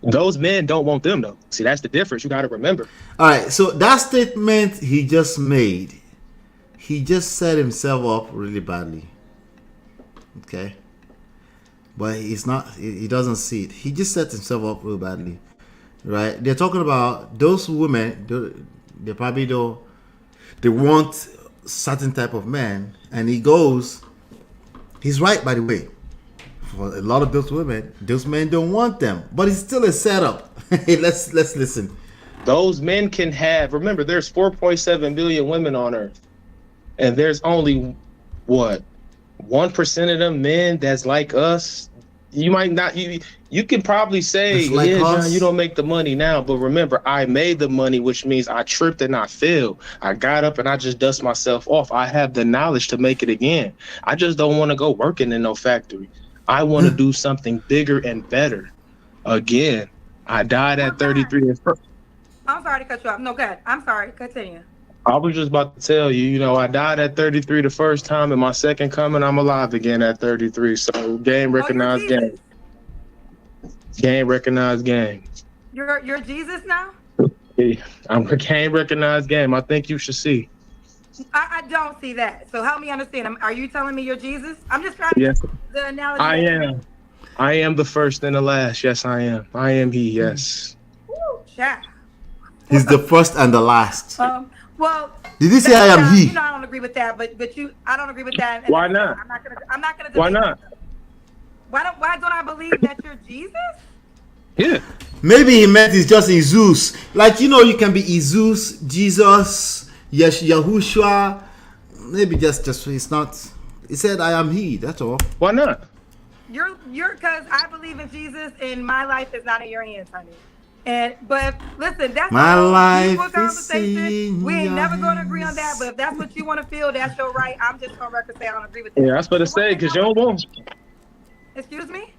Those men don't want them, though. See, that's the difference. You got to remember. All right. So that statement he just made, he just set himself up really badly. Okay. But he's not, he doesn't see it. He just set himself up real badly. Right? They're talking about those women, they probably don't, they want certain type of man, and he goes, he's right, by the way, for a lot of those women, those men don't want them, but it's still a setup. let's listen. Those men can have, remember, there's 4.7 billion women on earth, and there's only what 1% of them men that's like us. You might not, you can probably say, like yeah, us. John, you don't make the money now, but remember, I made the money, which means I tripped and I failed. I got up and I just dust myself off. I have the knowledge to make it again. I just don't want to go working in no factory. I want to do something bigger and better. Again, I died at 33. I'm sorry to cut you off. No, go ahead. I'm sorry. Continue. I was just about to tell you, I died at 33 the first time, and my second coming, I'm alive again at 33. So game recognized game. Game recognized game. You're Jesus now? Yeah, I'm a game recognized game. I think you should see. I don't see that. So help me understand. Are you telling me you're Jesus? I'm just trying to Yes. the analogy. I am. I am the first and the last. Yes, I am. I am he, yes. Woo, chat. He's the first and the last. Well, did he say I am he? I don't agree with that, but I don't agree with that. Why not? I'm not gonna. Why not? Why don't I believe that you're Jesus? Yeah. Maybe he meant it's just Jesus. Like, you can be Jesus, Jesus, Yahushua. Maybe just it's not. He said, "I am He." That's all. Why not? You're because I believe in Jesus, and my life is not in your hands, honey. But listen, that's my a life conversation. We ain't never gonna agree on that. But if that's what you want to feel, that's your right. I'm just on record say I don't agree with that. Yeah, I was about to say because you don't want. Excuse me.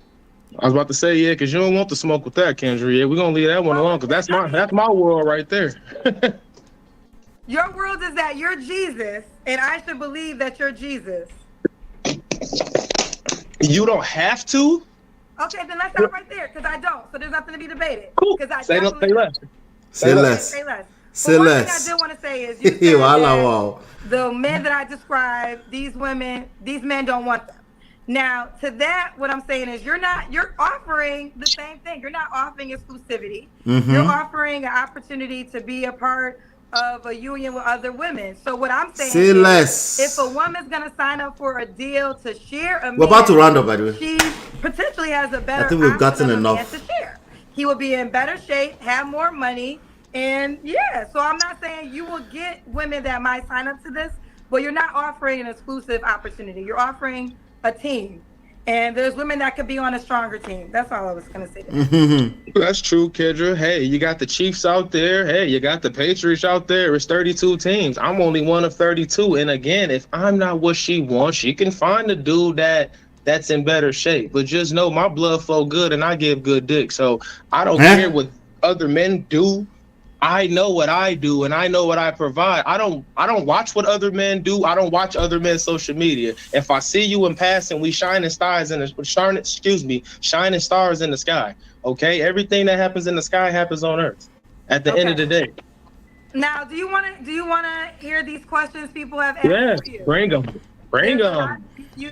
I was about to say because you don't want to smoke with that, Kendra. Yeah, we're gonna leave that one alone because that's my world right there. Your world is that you're Jesus, and I should believe that you're Jesus. You don't have to. Okay, then let's stop right there because I don't. So there's nothing to be debated. Cool. Say less. Say less. Say less. Say one less. thing I did want to say is you said wow. the men that I described, these men don't want them. Now, to that, what I'm saying is you're offering the same thing. You're not offering exclusivity. Mm-hmm. You're offering an opportunity to be a part of a union with other women. So what I'm saying Say is less. if a woman's going to sign up for a deal to share a man, we're about to round up, by the way. she potentially has a better I think we've gotten enough. to share. He will be in better shape, have more money, and so I'm not saying you will get women that might sign up to this, but you're not offering an exclusive opportunity. You're offering a team. And there's women that could be on a stronger team. That's all I was going to say. That's true, Kendra. Hey, you got the Chiefs out there. Hey, you got the Patriots out there. It's 32 teams. I'm only one of 32. And again, if I'm not what she wants, she can find a dude that's in better shape. But just know my blood flow good and I give good dick. So I don't care what other men do. I know what I do and I know what I provide. I don't watch what other men do. I don't watch other men's social media. If I see you in passing, we shining stars in the sky. Okay, everything that happens in the sky happens on Earth. At the end of the day. Now, do you want to hear these questions people have asked? Yeah, for you? bring them.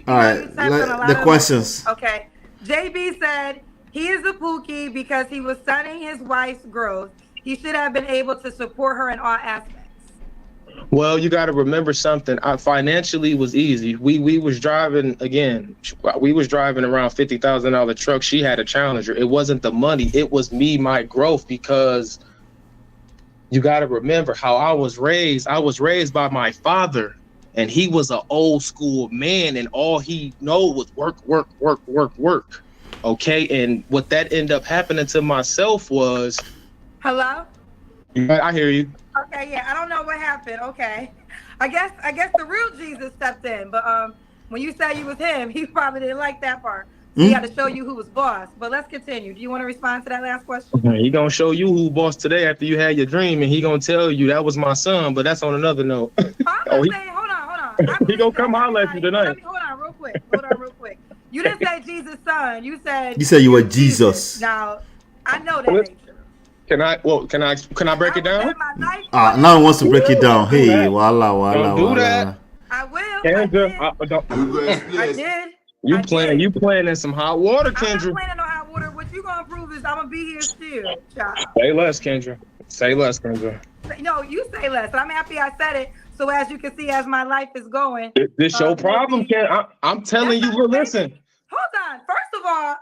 All right, the questions. Okay, JB said he is a pookie because he was stunning his wife's growth. He should have been able to support her in all aspects. Well, you got to remember something. Financially was easy. We was driving around $50,000 truck. She had a Challenger. It wasn't the money. It was me, my growth, because you got to remember how I was raised. I was raised by my father, and he was an old school man, and all he know was work. Okay, and what that ended up happening to myself was. Hello? I hear you. Okay, yeah, I don't know what happened. Okay. I guess the real Jesus stepped in, but when you said you was him, he probably didn't like that part. So he had to show you who was boss. But let's continue. Do you want to respond to that last question? He gonna show you who boss today after you had your dream, and he gonna tell you that was my son, but that's on another note. Hold on. He gonna come holler at you tonight. Hold on real quick. You didn't say Jesus' son. You said you were Jesus. Now, I know that ain't true. Can I break it down? Now he wants to break it down. Hey, voila. Don't do that. I will. I did. You playing in some hot water, Kendra. I'm not playing in no hot water. What you gonna prove is I'm gonna be here still, child. Say less, Kendra. Say less, Kendra. No, you say less. I'm happy I said it. So as you can see, as my life is going, this your problem, Ken. I'm telling you, listen. Hold on. First of all,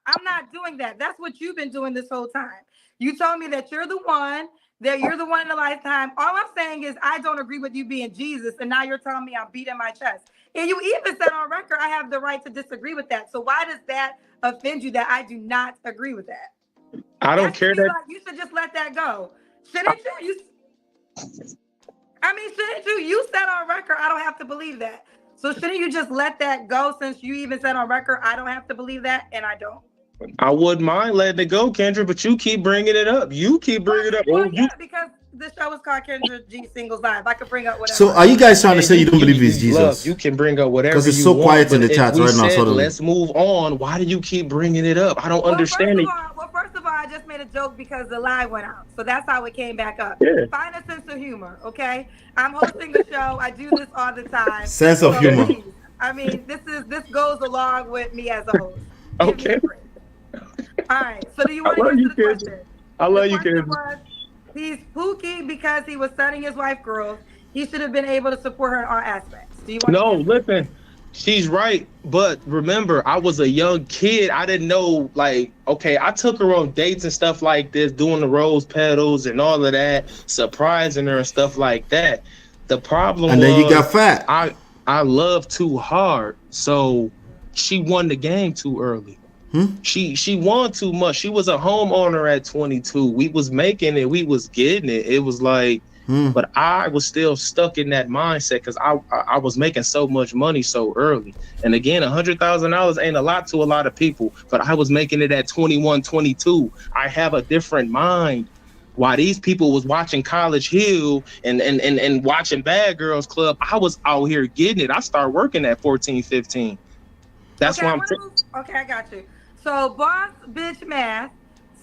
I'm not doing that. That's what you've been doing this whole time. You told me that you're the one in a lifetime. All I'm saying is I don't agree with you being Jesus, and now you're telling me I'm beating my chest. And you even said on record I have the right to disagree with that. So why does that offend you that I do not agree with that? I don't care that you should just let that go. Shouldn't you? Shouldn't you? You said on record I don't have to believe that. So shouldn't you just let that go since you even said on record I don't have to believe that, and I don't? I wouldn't mind letting it go, Kendra, but you keep bringing it up. Because the show is called Kendra G Singles Live. I could bring up whatever. So are you guys trying to say you don't believe he's Jesus? You can bring up whatever because it's so quiet in the chat right now. So let's move on. Why do you keep bringing it up? I don't understand it. First of all, I just made a joke because the live went out. So that's how it came back up. Yeah. Find a sense of humor, okay? I'm hosting the show. I do this all the time. Sense of humor. This goes along with me as a host. Okay. All right. So do you want to get to the question? I love you, kids. He's pookie because he was stunning his wife growth. he should have been able to support her in all aspects. Do you want No, to answer? listen, she's right. But remember, I was a young kid. I didn't know, like, okay, I took her on dates and stuff like this, doing the rose petals and all of that, surprising her and stuff like that. The problem And was, then you got fat. I loved too hard, so she won the game too early. She won too much. She was a homeowner at 22. We was making it. We was getting it. It was like, but I was still stuck in that mindset because I was making so much money so early. And again, $100,000 ain't a lot to a lot of people, but I was making it at 21, 22. I have a different mind. While these people was watching College Hill and watching Bad Girls Club, I was out here getting it. I started working at 14, 15. That's Okay, why I'm. okay, I got you. So, Boss Bitch Math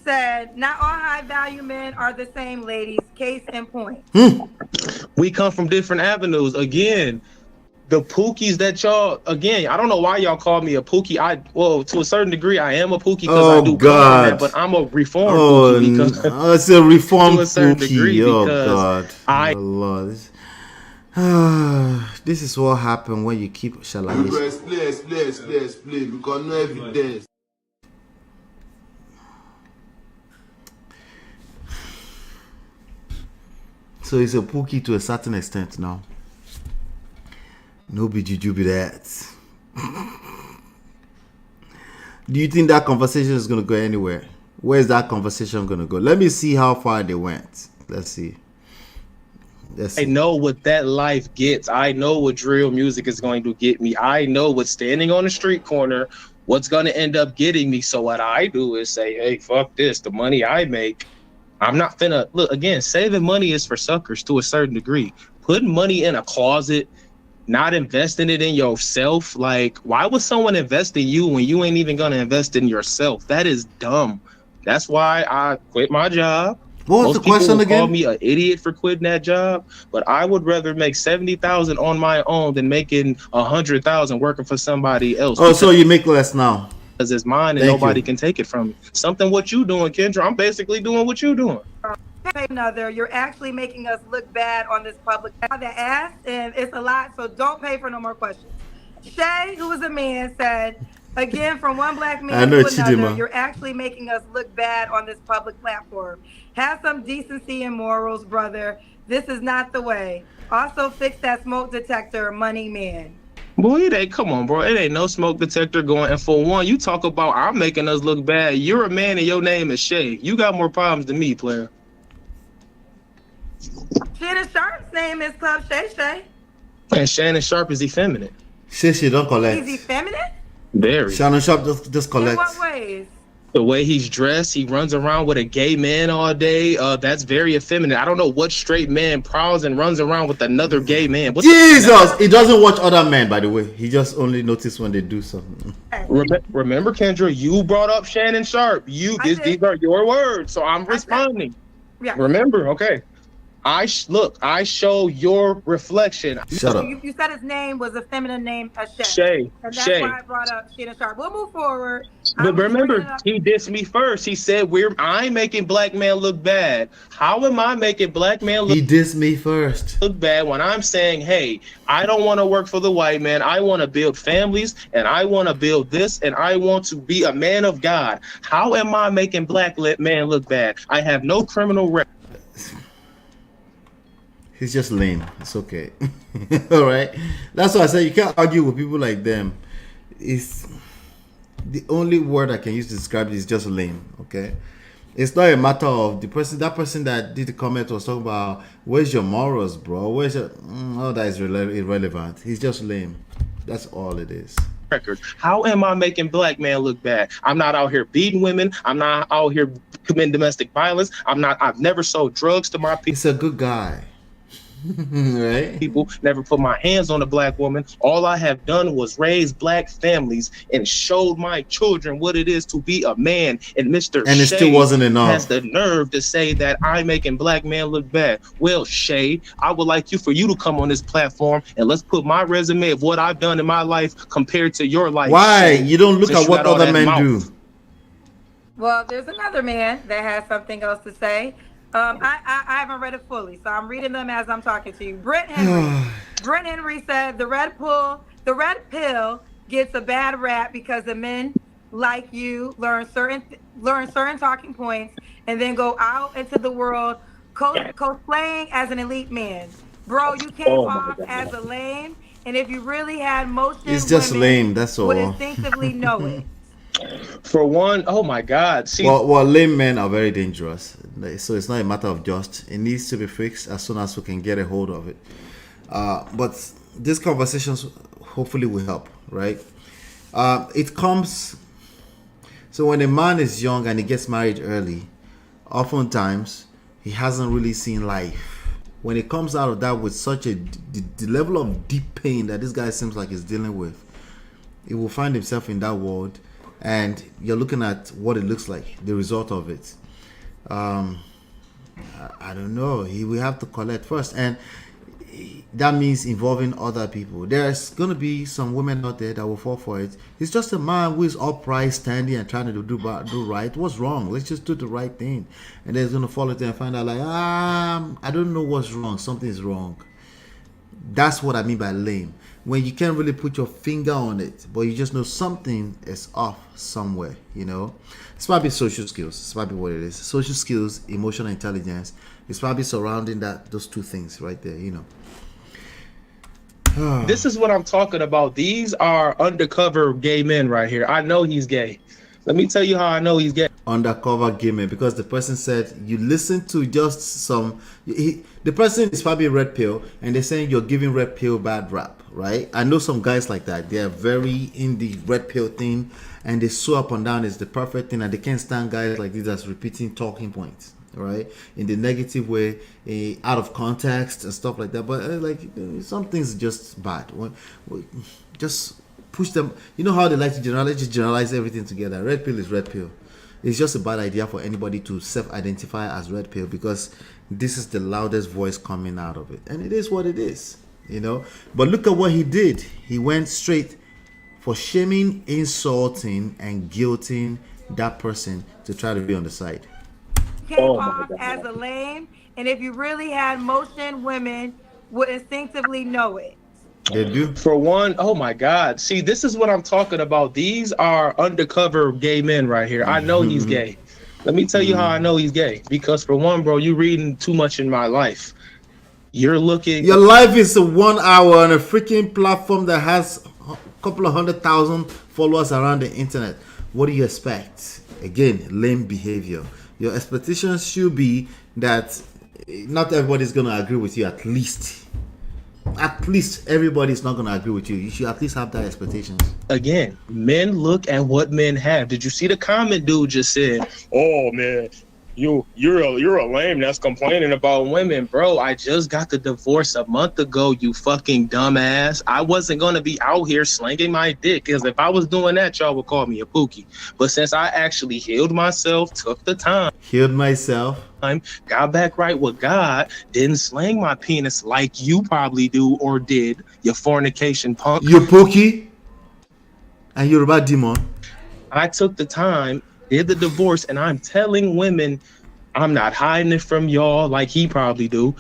said, not all high value men are the same, ladies. Case in point. We come from different avenues. Again, the pookies that y'all, again, I don't know why y'all call me a pookie. Well, to a certain degree, I am a pookie because I do God. But I'm a reformed pookie because it's a reformed to a certain pookie. degree Oh because God, oh Lord. This is what happened when you keep Explain, because no evidence. So it's a pookie to a certain extent now. No be juju be that. Do you think that conversation is going to go anywhere? Where's that conversation going to go? Let me see how far they went. Let's see. I know what that life gets. I know what drill music is going to get me. I know what standing on the street corner, what's going to end up getting me. So what I do is say, hey, fuck this. The money I make, I'm not finna, look, again, saving money is for suckers to a certain degree. Putting money in a closet, not investing it in yourself. Like, why would someone invest in you when you ain't even going to invest in yourself? That is dumb. That's why I quit my job. What was the question again? Call me an idiot for quitting that job, but I would rather make 70,000 on my own than making 100,000 working for somebody else. Oh, so you make less now? Because it's mine and nobody can take it from me. Something what you doing, Kendra? I'm basically doing what you doing. Another, you're actually making us look bad on this public. That ass, and it's a lot, so don't pay for no more questions. Shay, who is a man, said, again, from one black man to another, you're actually making us look bad on this public platform. Have some decency and morals, brother. This is not the way. Also, fix that smoke detector, money man. Boy, it ain't, come on, bro. It ain't no smoke detector going. And for one, you talk about I'm making us look bad. You're a man and your name is Shay. You got more problems than me, player. Shannon Sharp's name is Club Shay Shay. And Shannon Sharp is effeminate. She don't collect. He's effeminate? Very. Shannon Sharp just collects. In what ways? The way he's dressed, he runs around with a gay man all day. That's very effeminate. I don't know what straight man prowls and runs around with another gay man. Jesus! He doesn't watch other men, by the way. He just only notices when they do something. Remember, Kendra, you brought up Shannon Sharp. These are your words, so I'm responding. Yeah. Remember, okay. I show your reflection. Shut up. You said his name was a feminine name, Shay. Shay. And that's Shay. why I brought up Shannon Sharp. We'll move forward. But remember, he dissed me first. He said, I'm making black men look bad. How am I making black men look? He dissed me first. Look bad when I'm saying, hey, I don't want to work for the white man. I want to build families, and I want to build this, and I want to be a man of God. How am I making black men look bad? I have no criminal record. He's just lame. It's okay. All right. That's why I said you can't argue with people like them. It's the only word I can use to describe it is just lame. Okay. It's not a matter of that person that did the comment was talking about where's your morals, bro? Where's your all that is irrelevant. He's just lame. That's all it is. Record. How am I making black men look bad? I'm not out here beating women. I'm not out here committing domestic violence. I've never sold drugs to my people. He's a good guy. Right? People never put my hands on a black woman. All I have done was raise black families and showed my children what it is to be a man. And Mr. And it still wasn't enough. Has the nerve to say that I'm making black men look bad. Well, Shay, I would like for you to come on this platform and let's put my resume of what I've done in my life compared to your life. Why? Shay, you don't look at what other men do. Well, there's another man that has something else to say. I haven't read it fully, so I'm reading them as I'm talking to you. Brent Henry. Brent Henry said the red pill gets a bad rap because the men like you learn certain talking points and then go out into the world cosplaying as an elite man. Bro, you came off as a lame, and if you really had motion, It's just women lame, that's would all. instinctively know it. For one, oh my God. See, well, lame men are very dangerous. So it's not a matter of just. It needs to be fixed as soon as we can get a hold of it. But these conversations hopefully will help, right? It comes. So when a man is young and he gets married early, oftentimes he hasn't really seen life. When he comes out of that with such the level of deep pain that this guy seems like he's dealing with, he will find himself in that world, and you're looking at what it looks like, the result of it. I don't know. He will have to collect first, and that means involving other people. There's going to be some women out there that will fall for it. It's just a man who is upright, standing, and trying to do right. What's wrong? Let's just do the right thing. And then he's going to fall into and find out like, I don't know what's wrong. Something's wrong. That's what I mean by lame. When you can't really put your finger on it, but you just know something is off somewhere, you know. It's probably social skills. It's probably what it is. Social skills, emotional intelligence. It's probably surrounding those two things right there, you know. This is what I'm talking about. These are undercover gay men right here. I know he's gay. Let me tell you how I know he's gay. Undercover gay men, because the person said you listen to just some. The person is probably red pill, and they're saying you're giving red pill bad rap, right? I know some guys like that. They are very in the red pill thing, and they sew up and down is the perfect thing, and they can't stand guys like this that's repeating talking points, right, in the negative way, out of context and stuff like that. But some things are just bad. Just push them. You know how they like to generalize everything together. Red pill is red pill. It's just a bad idea for anybody to self-identify as red pill, because this is the loudest voice coming out of it, and it is what it is, you know. But look at what he did. He went straight for shaming, insulting, and guilting that person to try to be on the side. Came off as a lame, and if you really had motion, women would instinctively know it. They do. For one, oh my God. See, this is what I'm talking about. These are undercover gay men right here. I know he's gay. Let me tell you how I know he's gay. Because for one, bro, you're reading too much in my life. You're looking. Your life is a 1 hour on a freaking platform that has a couple of 100,000 followers around the internet. What do you expect? Again, lame behavior. Your expectations should be that not everybody's going to agree with you. At least everybody's not going to agree with you. You should at least have that expectations. Again, men look at what men have. Did you see the comment dude just said, oh man, you're a lame that's complaining about women? Bro, I just got the divorce a month ago, you fucking dumbass. I wasn't going to be out here slinging my dick, because if I was doing that, y'all would call me a pookie. But since I actually healed myself, took the time, got back right with God, didn't sling my penis like you probably do or did, you fornication punk. You pookie and you're a bad demon. I took the time, did the divorce, and I'm telling women, I'm not hiding it from y'all like he probably do.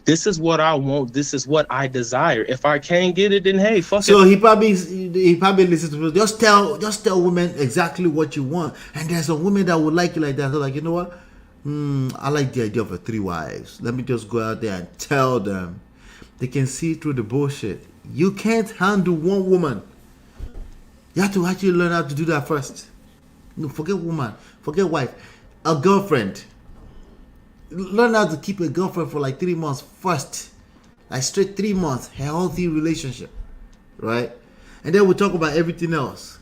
This is what I want. This is what I desire. If I can't get it, then hey, fuck it. So he probably listens to people. Just tell women exactly what you want, and there's a woman that would like you like that. So like, you know what? I like the idea of 3 wives. Let me just go out there and tell them. They can see through the bullshit. You can't handle one woman. You have to actually learn how to do that first. No, forget woman, forget wife, a girlfriend. Learn how to keep a girlfriend for like 3 months first, like straight 3 months, a healthy relationship, right? And then we'll talk about everything else.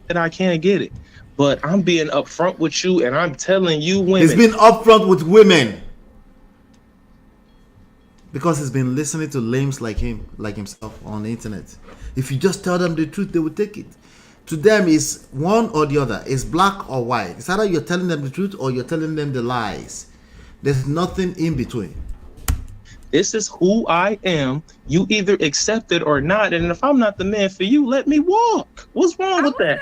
And I can't get it, but I'm being upfront with you, and I'm telling you, women. He's been upfront with women because he's been listening to lames like himself on the internet. If you just tell them the truth, they will take it. To them, it's one or the other. It's black or white. It's either you're telling them the truth or you're telling them the lies. There's nothing in between. This is who I am. You either accept it or not. And if I'm not the man for you, let me walk. What's wrong with that?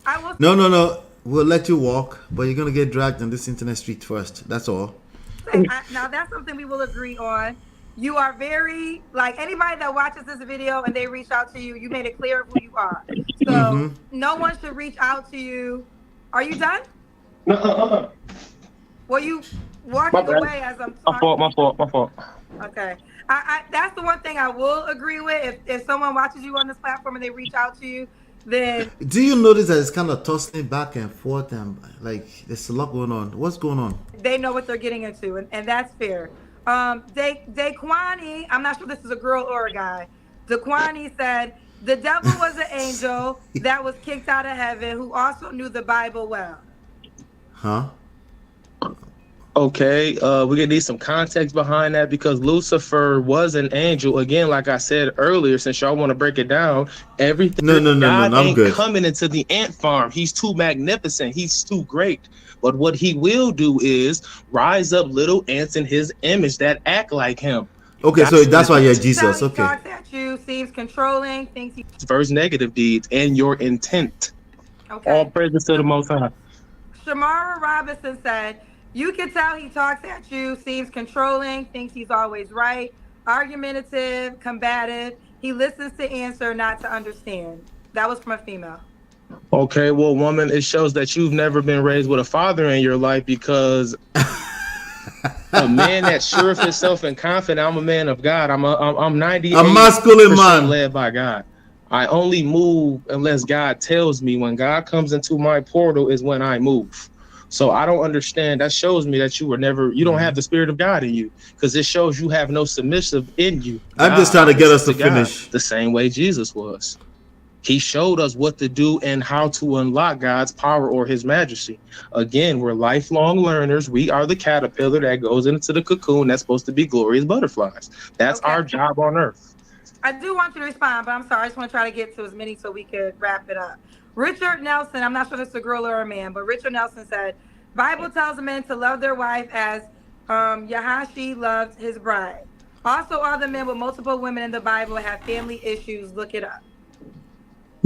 I will say this. No. We'll let you walk, but you're gonna get dragged on this internet street first. That's all. Now that's something we will agree on. You are very, like, anybody that watches this video and they reach out to you, you made it clear of who you are. So no one should reach out to you. Are you done? Well, you walking away as I'm talking. My fault. Okay. I that's the one thing I will agree with. If someone watches you on this platform and they reach out to you, then do you notice that it's kind of tossing back and forth and like there's a lot going on? What's going on? they know what they're getting into, and that's fair. Daquani, I'm not sure if this is a girl or a guy. Daquani said the devil was an angel that was kicked out of heaven who also knew the Bible well. Huh? Okay, we're gonna need some context behind that because Lucifer was an angel. Again, like I said earlier, since y'all want to break it down, everything God I'm ain't good. coming into the ant farm. He's too magnificent. He's too great. But what he will do is rise up little ants in his image that act like him. Okay, so that's why you're Jesus. He Okay. talks at you, seems controlling, thinks he. First negative deeds and your intent. Okay. All praises to the Most High. Shamara Robinson said, you can tell he talks at you, seems controlling, thinks he's always right, argumentative, combative. He listens to answer, not to understand. That was from a female. Okay, well, woman, it shows that you've never been raised with a father in your life because a man that's sure of himself and confident, I'm a man of God. I'm 98% a masculine man led by God. I only move unless God tells me. When God comes into my portal is when I move. So I don't understand. That shows me that you don't have the spirit of God in you, because it shows you have no submissive in you. I'm just trying to get us to finish. The same way Jesus was. He showed us what to do and how to unlock God's power or his majesty. Again, we're lifelong learners. We are the caterpillar that goes into the cocoon that's supposed to be glorious butterflies. That's our job on earth. I do want you to respond, but I'm sorry. I just want to try to get to as many so we could wrap it up. Richard Nelson, I'm not sure if it's a girl or a man, but Richard Nelson said, Bible tells men to love their wife as Yahashi loved his bride. Also, all the men with multiple women in the Bible have family issues. Look it up.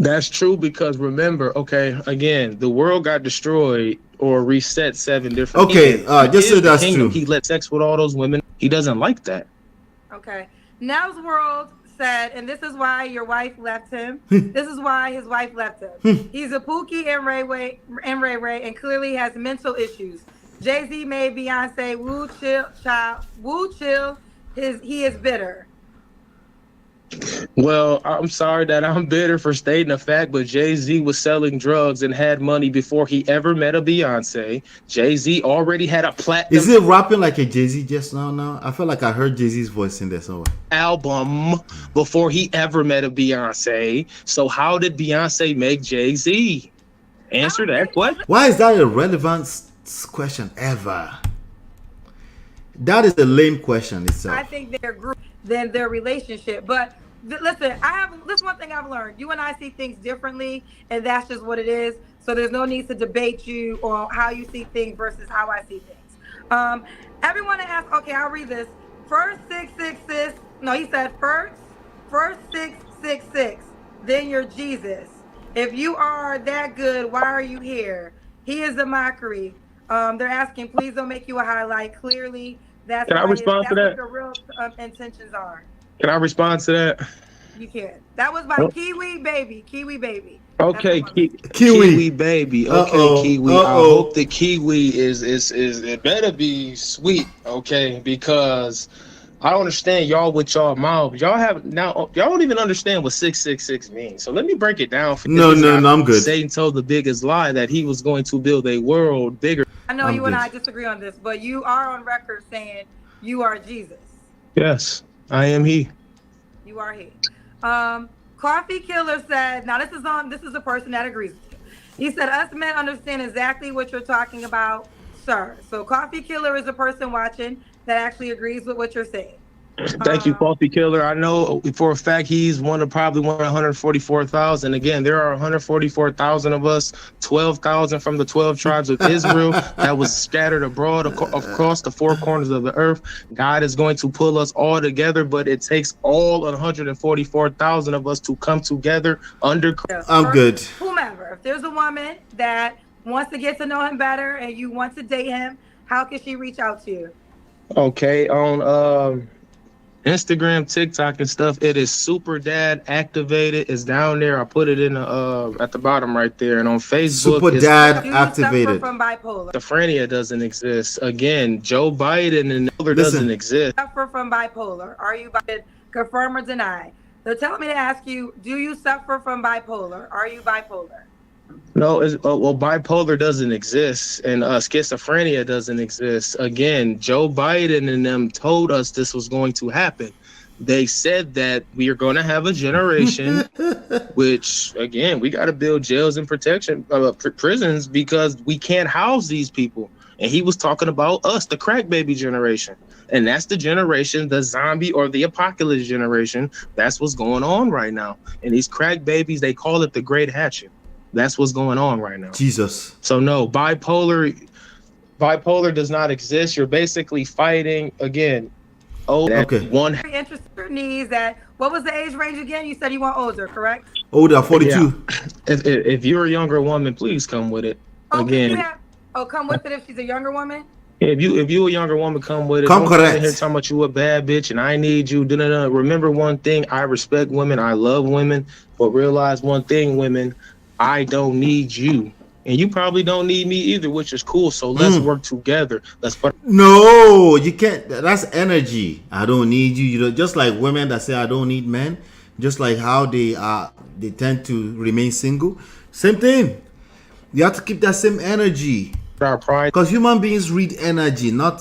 That's true, because remember, okay, again, the world got destroyed or reset 7 different Okay, just say that's true. He let sex with all those women. He doesn't like that. Okay. Now's World said, and this is why your wife left him. This is why his wife left him. He's a Pookie and Ray Ray, and clearly has mental issues. Jay-Z made Beyonce woo chill, child, woo chill. He is bitter. Well, I'm sorry that I'm bitter for stating a fact, but Jay-Z was selling drugs and had money before he ever met a Beyonce. Jay-Z already had a platinum. Is it rapping like a Jay-Z just now? I feel like I heard Jay-Z's voice in there somewhere. Album before he ever met a Beyonce. So how did Beyonce make Jay-Z? Answer that question. Why is that a relevant question ever? That is a lame question itself. I think they're group than their relationship. But listen, this one thing I've learned. You and I see things differently, and that's just what it is. So there's no need to debate you on how you see things versus how I see things. Everyone asked, okay, I'll read this. First 666. No, he said first 666. Then you're Jesus. If you are that good, why are you here? He is a mockery. They're asking, please don't make you a highlight. Clearly, that's Can I respond to that? what the real intentions are. Can I respond to that? You can. That was by Kiwi Baby. Kiwi Baby. Okay, Kiwi Baby. Okay, Kiwi. I hope the Kiwi is it better be sweet, okay? Because I don't understand y'all with y'all mouth. Y'all don't even understand what 666 means. So let me break it down for you. No, I'm good. Satan told the biggest lie that he was going to build a world bigger. I know you and I disagree on this, but you are on record saying you are Jesus. Yes, I am he. You are he. Coffee Killer said, now this is a person that agrees with you. He said, us men understand exactly what you're talking about, sir. So Coffee Killer is a person watching that actually agrees with what you're saying. Thank you, Coffee Killer. I know for a fact he's one of 144,000. Again, there are 144,000 of us, 12,000 from the 12 tribes of Israel that was scattered abroad across the 4 corners of the earth. God is going to pull us all together, but it takes all 144,000 of us to come together under. I'm good. Whomever, if there's a woman that wants to get to know him better and you want to date him, how can she reach out to you? Okay, on Instagram, TikTok, and stuff, it is Super Dad activated. It's down there. I put it in the at the bottom right there. And on Facebook, Super Dad Do you activated. suffer from bipolar? schizophrenia doesn't exist. Again, Joe Biden and Miller doesn't exist. Suffer from bipolar? Are you confirm or deny? So tell me to ask you, do you suffer from bipolar? Are you bipolar? No, well, bipolar doesn't exist, and schizophrenia doesn't exist. Again, Joe Biden and them told us this was going to happen. They said that we are going to have a generation, which, again, we got to build jails and prisons because we can't house these people. And he was talking about us, the crack baby generation. And that's the generation, the zombie or the apocalypse generation. That's what's going on right now. And these crack babies, they call it the Great Hatchet. That's what's going on right now. Jesus. So no, bipolar does not exist. You're basically fighting again. One. Very interested in your needs. That what was the age range again? You said you want older, correct? Older, 42. Yeah. If you're a younger woman, please come with it. Again. Come with it if she's a younger woman. If you a younger woman, come with it. Come Don't correct. come in here talking about you a bad bitch and I need you. Remember one thing, I respect women, I love women, but realize one thing, women, I don't need you. And you probably don't need me either, which is cool. So let's work together. No, you can't. That's energy. I don't need you. You know, just like women that say I don't need men, just like how they tend to remain single. Same thing. You have to keep that same energy. Because human beings read energy, not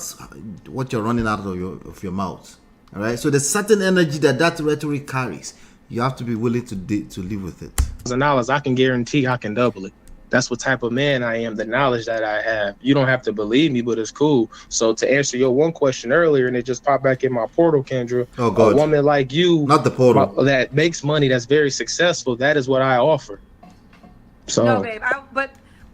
what you're running out of your mouth. All right. So there's certain energy that rhetoric carries. You have to be willing to live with it. $1,000, I can guarantee I can double it. That's what type of man I am, the knowledge that I have. You don't have to believe me, but it's cool. So to answer your one question earlier, and it just popped back in my portal, Kendra. Oh, God. A woman like you, not the portal, that makes money, that's very successful, that is what I offer. So no, babe, but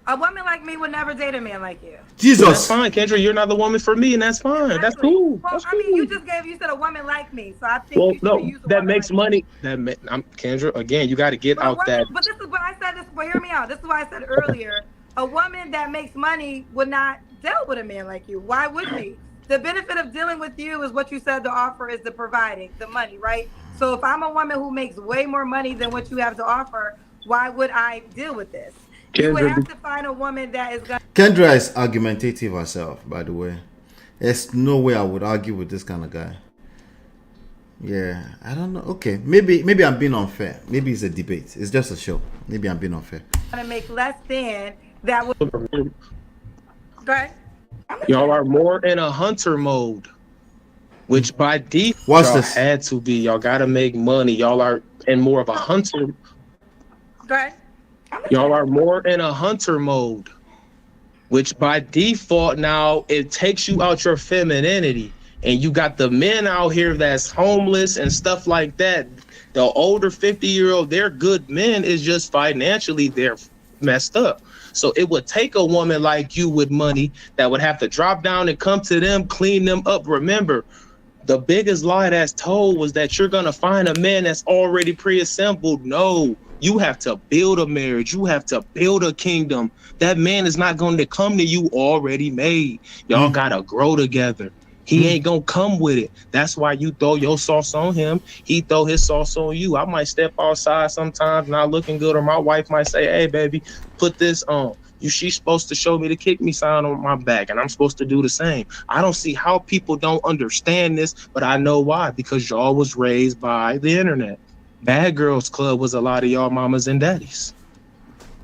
a woman like me would never date a man like you. Jesus. That's fine, Kendra. You're not the woman for me, and that's fine. Exactly. That's cool. Well, that's I mean, you said a woman like me, so I think. Well, you no, use that makes money. Kendra, again, you got to get out that. But this is what I said. But hear me out. This is what I said earlier. A woman that makes money would not deal with a man like you. Why would she? The benefit of dealing with you is what you said the offer is the providing, the money, right? So if I'm a woman who makes way more money than what you have to offer, why would I deal with this? You would have to find a woman that is going to... Kendra is argumentative herself, by the way. There's no way I would argue with this kind of guy. Yeah, I don't know. Okay, maybe I'm being unfair. Maybe it's a debate. It's just a show. Maybe I'm being unfair. ...to make less than that would... Go ahead. Y'all are more in a hunter mode, which by default y'all had to be. Y'all got to make money. Y'all are in more of a hunter... Go ahead. Y'all are more in a hunter mode, which by default now it takes you out your femininity, and you got the men out here that's homeless and stuff like that. The older 50-year-old, they're good men, is just financially they're messed up. So it would take a woman like you with money that would have to drop down and come to them, clean them up. Remember, the biggest lie that's told was that you're gonna find a man that's already pre-assembled. No. You have to build a marriage. You have to build a kingdom. That man is not going to come to you already made. Y'all got to grow together. He ain't going to come with it. That's why you throw your sauce on him. He throw his sauce on you. I might step outside sometimes not looking good, or my wife might say, hey, baby, put this on. She's supposed to show me the kick me sign on my back, and I'm supposed to do the same. I don't see how people don't understand this, but I know why, because y'all was raised by the internet. Bad Girls Club was a lot of y'all mamas and daddies.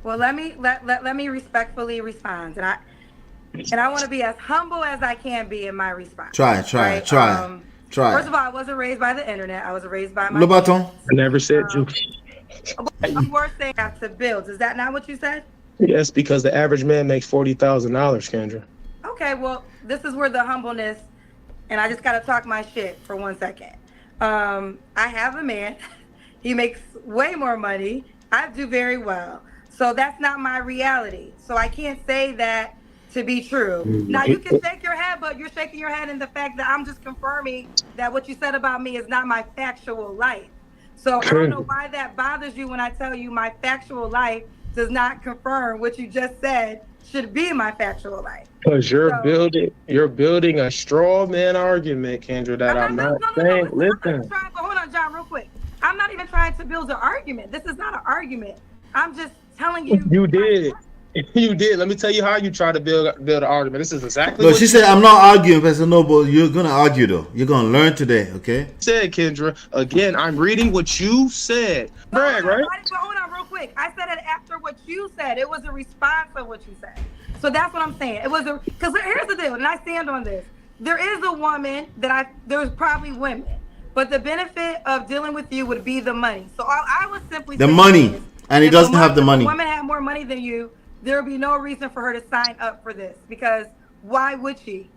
Well, let me respectfully respond, and I want to be as humble as I can be in my response. Try. First of all, I wasn't raised by the internet. I was raised by my. I never said you. You were saying I have to build. Is that not what you said? Yes, because the average man makes $40,000, Kendra. Okay, well, this is where the humbleness, and I just got to talk my shit for 1 second. I have a man. He makes way more money. I do very well. So that's not my reality. So I can't say that to be true. Now, you can shake your head, but you're shaking your head in the fact that I'm just confirming that what you said about me is not my factual life. So I don't know why that bothers you when I tell you my factual life does not confirm what you just said should be my factual life. Because you're building a straw man argument, Kendra, that I'm not saying. Listen. But hold on, John, real quick. I'm not even trying to build an argument. This is not an argument. I'm just telling you. You did. You did. Let me tell you how you try to build an argument. This is exactly No, she said, I'm not arguing, Pastor No, but you're going to argue, though. You're going to learn today, okay? Said, Kendra. Again, I'm reading what you said. Brag, right? But hold on, real quick. I said it after what you said. It was a response of what you said. So that's what I'm saying. It was because here's the deal, and I stand on this. There is a woman there's probably women, but the benefit of dealing with you would be the money. So all I was simply the money, and he doesn't have the money. If a woman had more money than you, there would be no reason for her to sign up for this, because why would she?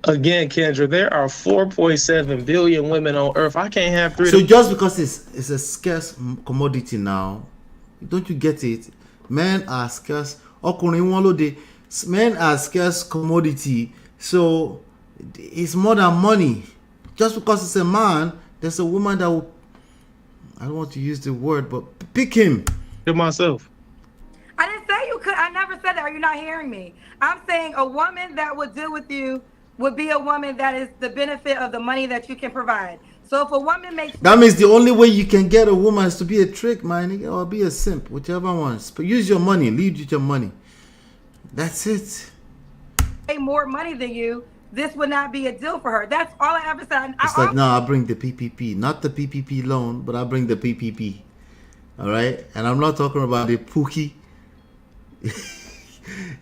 Again, Kendra, there are 4.7 billion women on Earth. I can't have 3. So just because it's a scarce commodity now, don't you get it? Men are scarce. Men are scarce commodity. So it's more than money. Just because it's a man, there's a woman that will, I don't want to use the word, but pick him. To myself. I didn't say you could. I never said that. Are you not hearing me? I'm saying a woman that would deal with you would be a woman that is the benefit of the money that you can provide. So if a woman makes... That means the only way you can get a woman is to be a trick, man, or be a simp, whichever one. But use your money. Lead with your money. That's it. More money than you, this would not be a deal for her. That's all I ever said. It's like, no, I bring the PPP. Not the PPP loan, but I bring the PPP. All right? And I'm not talking about the Pookie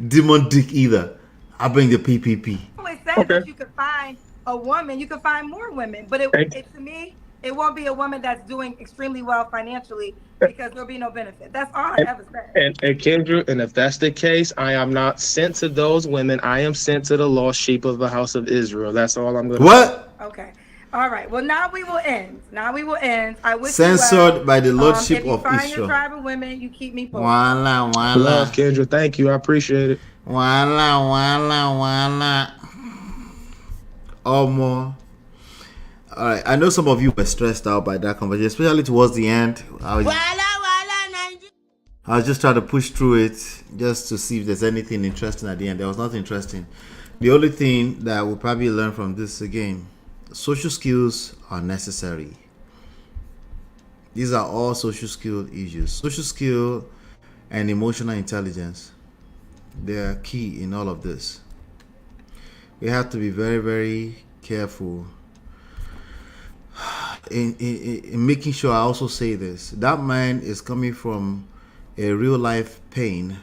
Demon Dick either. I bring the PPP. I always say that you could find a woman, you could find more women, but it to me, it won't be a woman that's doing extremely well financially, because there'll be no benefit. That's all I ever said. And Kendra, and if that's the case, I am not sent to those women. I am sent to the lost sheep of the house of Israel. That's all I'm going to say. Okay. All right. Well, now we will end. I wish censored by the lordship of Israel. If you find your tribe of women, you keep me posted. Love, Kendra. Thank you. I appreciate it. More. All right. I know some of you were stressed out by that conversation, especially towards the end. I was just trying to push through it just to see if there's anything interesting at the end. There was nothing interesting. The only thing that we'll probably learn from this again, social skills are necessary. These are all social skill issues. Social skill and emotional intelligence, they are key in all of this. We have to be very, very careful in making sure. I also say this, that man is coming from a real life pain.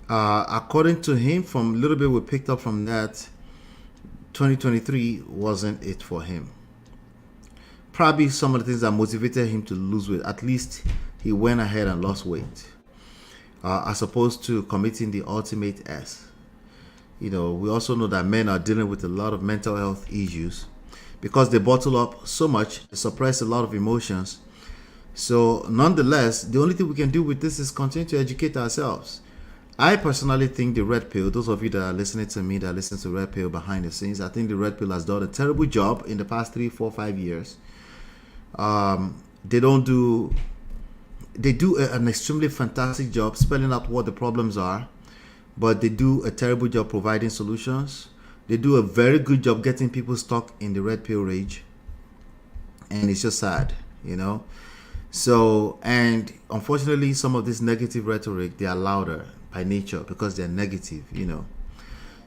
According to him, from a little bit we picked up from that, 2023 wasn't it for him. Probably some of the things that motivated him to lose weight, at least he went ahead and lost weight, as opposed to committing the ultimate S. You know, we also know that men are dealing with a lot of mental health issues because they bottle up so much, they suppress a lot of emotions. So nonetheless, the only thing we can do with this is continue to educate ourselves. I personally think the red pill, those of you that are listening to me, that listen to red pill behind the scenes, I think the red pill has done a terrible job in the past 3, 4, 5 years. They do an extremely fantastic job spelling out what the problems are, but they do a terrible job providing solutions. They do a very good job getting people stuck in the red pill rage, and it's just sad, you know. So, and unfortunately, some of this negative rhetoric, they are louder by nature because they're negative, you know.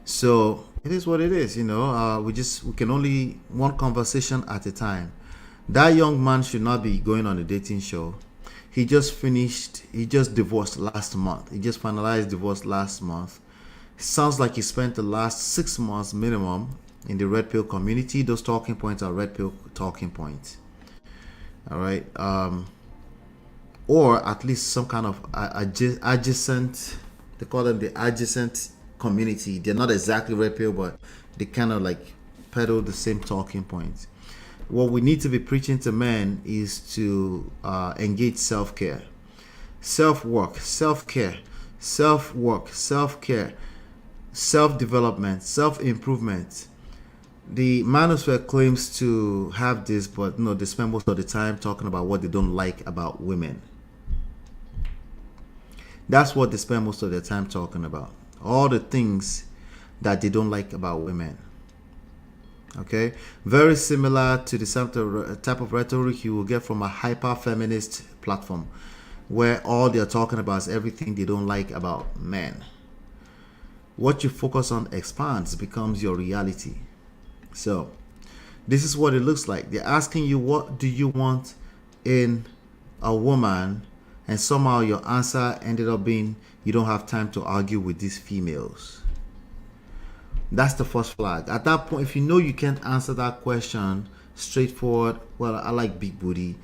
So it is what it is, you know. We can only one conversation at a time. That young man should not be going on a dating show. He just divorced last month. He just finalized divorce last month. It sounds like he spent the last 6 months minimum in the red pill community. Those talking points are red pill talking points. All right. Or at least some kind of adjacent, they call them the adjacent community. They're not exactly red pill, but they kind of like peddle the same talking points. What we need to be preaching to men is to engage self-care, self-work, self-care, self-work, self-care, self-development, self-improvement. The manosphere claims to have this, but no, they spend most of the time talking about what they don't like about women. That's what they spend most of their time talking about. All the things that they don't like about women. Okay, very similar to the type of rhetoric you will get from a hyper feminist platform, where all they're talking about is everything they don't like about men. What you focus on expands, becomes your reality. So this is what it looks like. They're asking you, what do you want in a woman? And somehow your answer ended up being, you don't have time to argue with these females. That's the first flag. At that point, if you know you can't answer that question straightforward, well, I like big booty,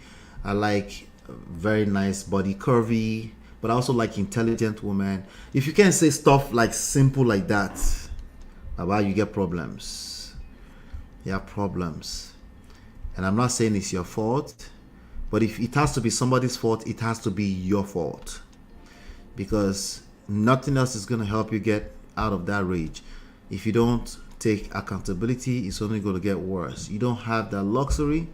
I like very nice body, curvy, but I also like intelligent women. If you can't say stuff like simple like that, about you get problems. You have problems. And I'm not saying it's your fault, but if it has to be somebody's fault, it has to be your fault. Because nothing else is going to help you get out of that rage. If you don't take accountability, it's only going to get worse. You don't have that luxury.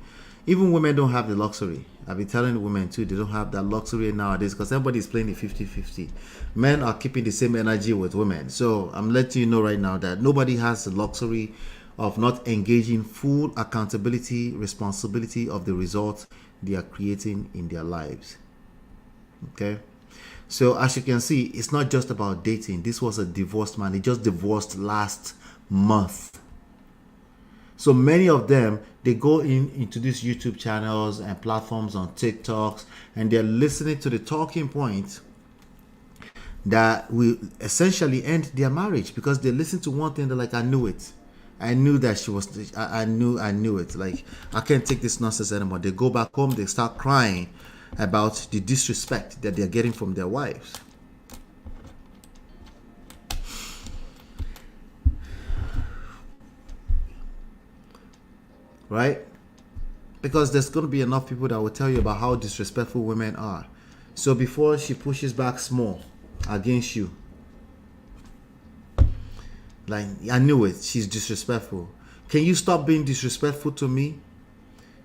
Even women don't have the luxury. I've been telling women too, they don't have that luxury nowadays because everybody's playing the 50-50. Men are keeping the same energy with women. So I'm letting you know right now that nobody has the luxury of not engaging full accountability, responsibility of the results they are creating in their lives. Okay? So as you can see, it's not just about dating. This was a divorced man. He just divorced last month. So many of them, they go into these YouTube channels and platforms on TikToks, and they're listening to the talking point that will essentially end their marriage, because they listen to one thing, they're like, I knew it. I knew that she was, I knew it. Like, I can't take this nonsense anymore. They go back home, they start crying about the disrespect that they're getting from their wives. Right? Because there's going to be enough people that will tell you about how disrespectful women are. So before she pushes back small against you, like, I knew it, she's disrespectful. Can you stop being disrespectful to me?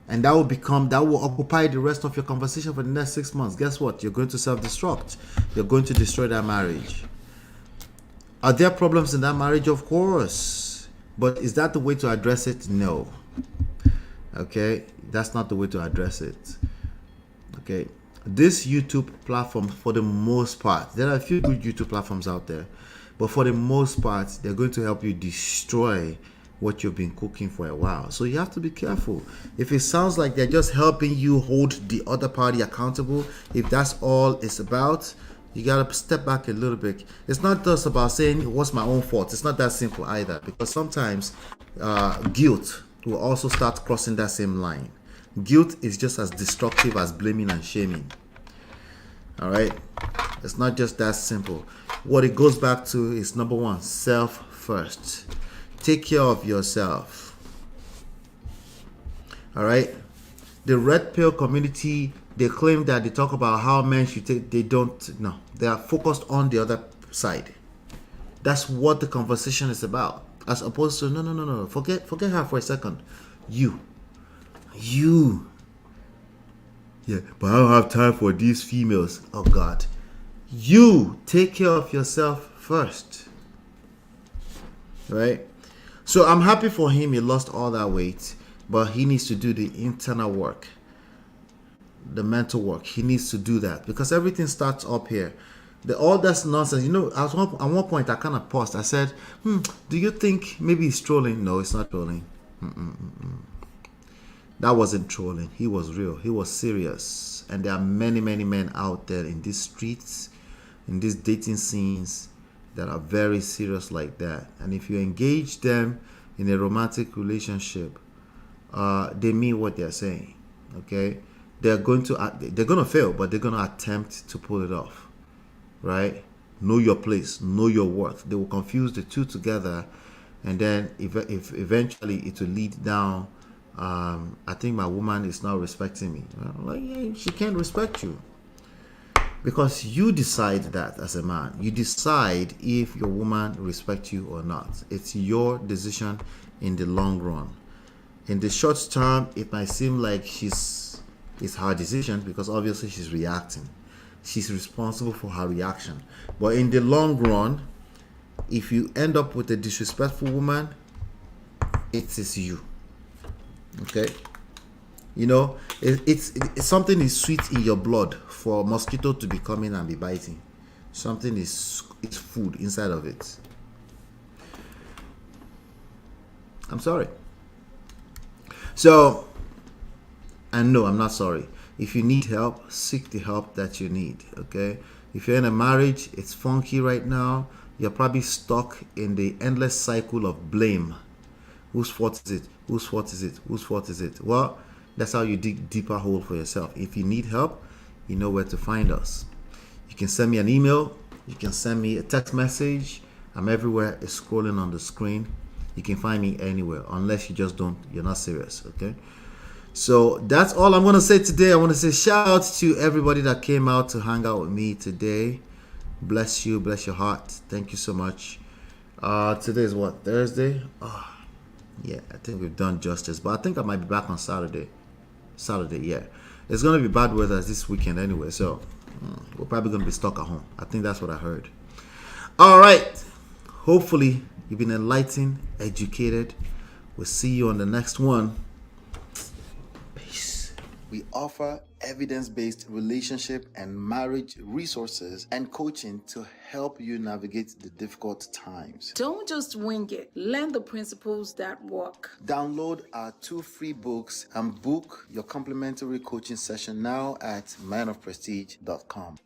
And that will occupy the rest of your conversation for the next 6 months. Guess what? You're going to self-destruct. You're going to destroy that marriage. Are there problems in that marriage? Of course. But is that the way to address it? No. Okay? That's not the way to address it. Okay? This YouTube platform, for the most part, there are a few good YouTube platforms out there, but for the most part, they're going to help you destroy what you've been cooking for a while. So you have to be careful. If it sounds like they're just helping you hold the other party accountable, if that's all it's about, you gotta step back a little bit. It's not just about saying what's my own fault. It's not that simple either, because sometimes guilt will also start crossing that same line. Guilt is just as destructive as blaming and shaming. All right, it's not just that simple. What it goes back to is, number one, self first. Take care of yourself. All right. The red pill community, they claim that they talk about how men should take. They don't. No, they are focused on the other side. That's what the conversation is about. As opposed to no. Forget her for a second. You. Yeah, but I don't have time for these females. Oh God. You take care of yourself first. Right? So I'm happy for him. He lost all that weight, but he needs to do the internal work, the mental work. He needs to do that, because everything starts up here. All that's nonsense. You know, at one point I kind of paused. I said, do you think maybe he's trolling? No, it's not trolling. That wasn't trolling. He was real. He was serious. And there are many, many men out there in these streets, in these dating scenes, that are very serious like that. And if you engage them in a romantic relationship, they mean what they're saying. Okay, they're going to fail, but they're going to attempt to pull it off. Right? Know your place, know your worth. They will confuse the two together, and then if eventually it will lead down. I think my woman is not respecting me. Like, yeah, she can't respect you. Because you decide that as a man. You decide if your woman respects you or not. It's your decision in the long run. In the short term, it might seem like it's her decision, because obviously she's reacting. she's responsible for her reaction. But in the long run, if you end up with a disrespectful woman, it is you. Okay? You know, it's something is sweet in your blood for a mosquito to be coming and be biting. Something is food inside of it. I'm sorry. So, and no, I'm not sorry. If you need help, seek the help that you need, okay? If you're in a marriage, it's funky right now. You're probably stuck in the endless cycle of blame. Whose fault is it? Whose fault is it? Whose fault is it? Well, that's how you dig deeper hole for yourself. If you need help, you know where to find us. You can send me an email. You can send me a text message. I'm everywhere. It's scrolling on the screen. You can find me anywhere, unless you're not serious, okay? So that's all I'm going to say today. I want to say shout out to everybody that came out to hang out with me today. Bless you, bless your heart. Thank you so much. Today is what, Thursday? Oh, yeah, I think we've done justice, but I think I might be back on Saturday, yeah. It's going to be bad weather this weekend anyway, so we're probably going to be stuck at home. I think that's what I heard. All right. Hopefully you've been enlightened, educated. We'll see you on the next one. Peace. We offer evidence-based relationship and marriage resources and coaching to help you navigate the difficult times. Don't just wing it. Learn the principles that work. Download our 2 free books and book your complimentary coaching session now at manofprestige.com.